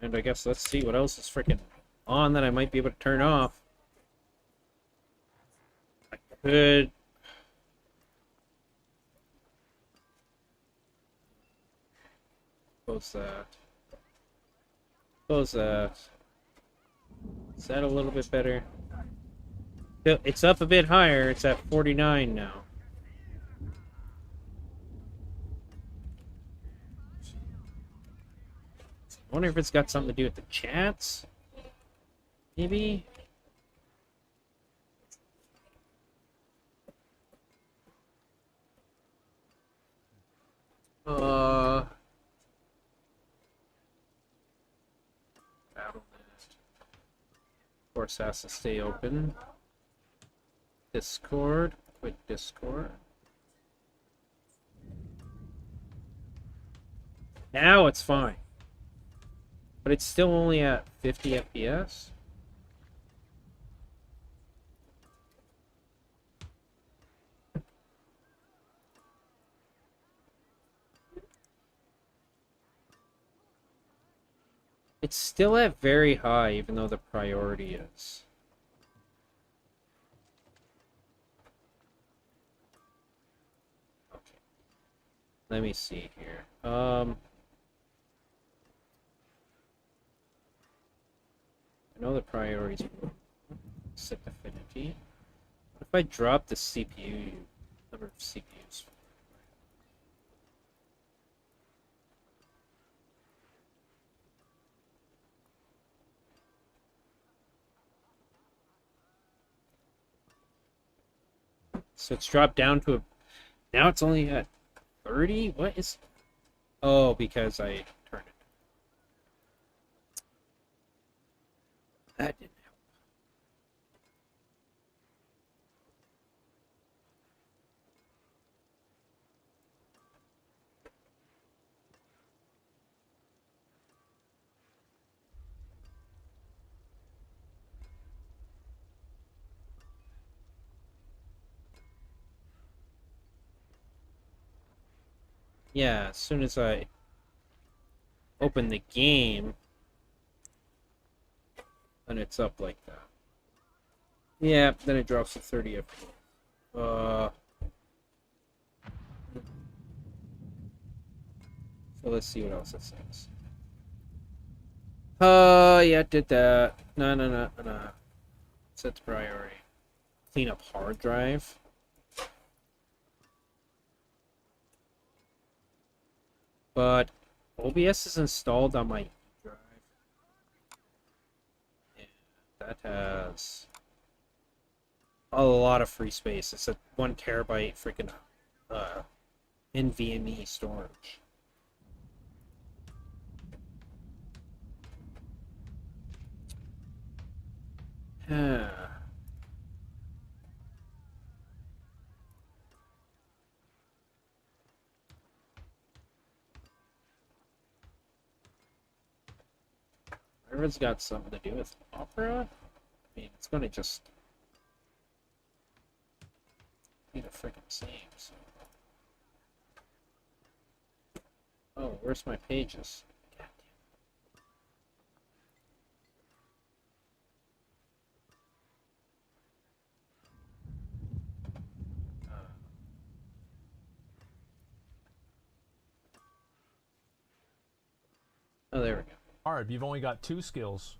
And I guess let's see what else is freaking on that I might be able to turn off. I could... Close that. Close that. Is that a little bit better? It's up a bit higher. It's at 49 now. I wonder if it's got something to do with the chats? Maybe? Of course, has to stay open. Discord. Quit Discord. Now it's fine. But it's still only at 50 FPS. It's still at very high, even though the priority is. Okay. Let me see here. I know the priorities set affinity. What if I drop the CPU number of CPUs? So it's dropped down to a... Now it's only at 30? What is... Oh, because I turned it. That didn't help. Yeah, as soon as I open the game, and it's up like that. Yeah, then it drops to 30 FPS. So let's see what else it says. Yeah, did that. No. Sets priority. Clean up hard drive. But OBS is installed on my drive. Yeah, that has a lot of free space. It's a 1 terabyte freaking NVMe storage. It's got something to do with Opera. I mean, it's gonna just be the freaking same. So. Oh, where's my pages? God damn. Oh, there we go. Alright, you've only got 2 skills.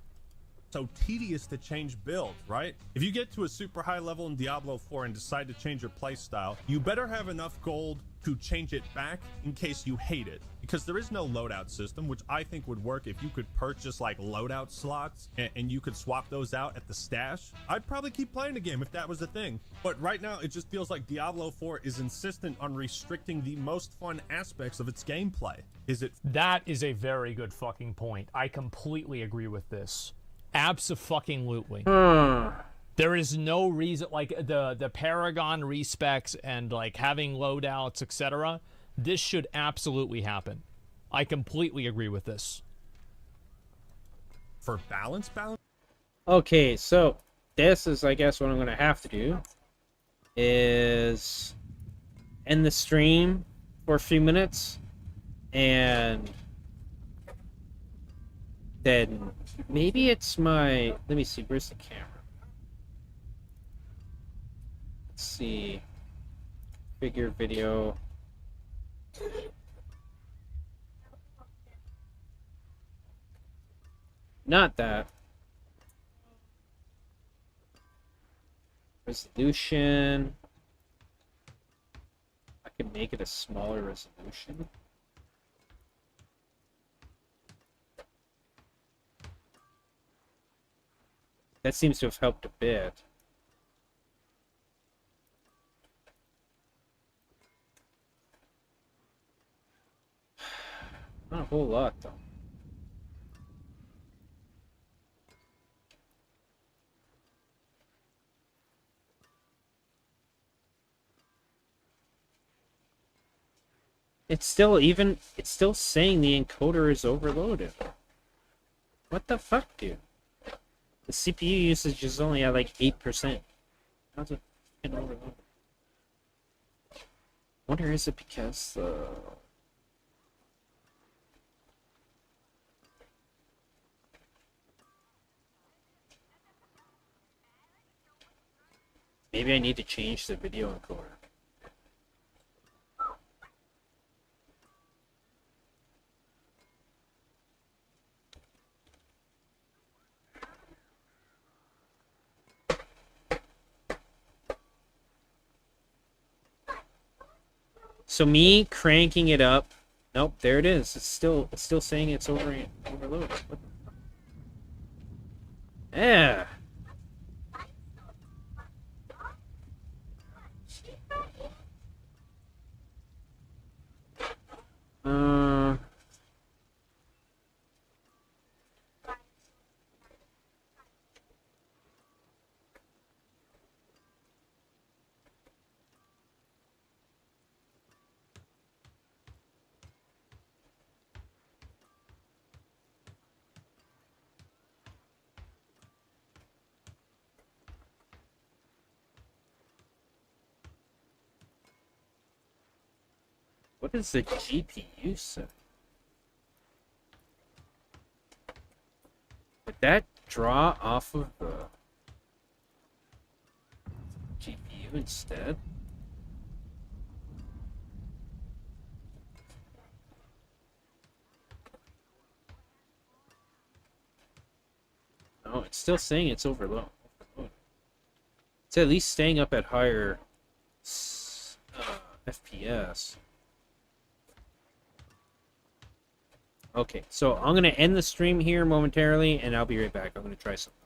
So tedious to change builds, right? If you get to a super high level in Diablo 4 and decide to change your playstyle, you better have enough gold to change it back in case you hate it. Because there is no loadout system, which I think would work if you could purchase like loadout slots and you could swap those out at the stash. I'd probably keep playing the game if that was a thing. But right now, it just feels like Diablo 4 is insistent on restricting the most fun aspects of its gameplay. Is it? That is a very good fucking point. I completely agree with this. Abso-fucking-lutely. There is no reason, like, the Paragon respecs and, like, having loadouts, etc. This should absolutely happen. I completely agree with this. For balance? Okay, so this is, I guess, what I'm going to have to do is end the stream for a few minutes and then maybe it's my... Let me see, where's the camera? Let's see. Figure video. Not that. Resolution. I can make it a smaller resolution. That seems to have helped a bit. Not a whole lot, though. It's still saying the encoder is overloaded. What the fuck, dude? The CPU usage is only at like 8%. How's it fucking overload? Wonder is it because maybe I need to change the video encoder. So me cranking it up. Nope, there it is. It's still saying it's overloaded. What? Yeah. What is the GPU set? Did that draw off of the GPU instead? No, it's still saying it's overload. It's at least staying up at higher FPS. Okay, so I'm going to end the stream here momentarily, and I'll be right back. I'm going to try something.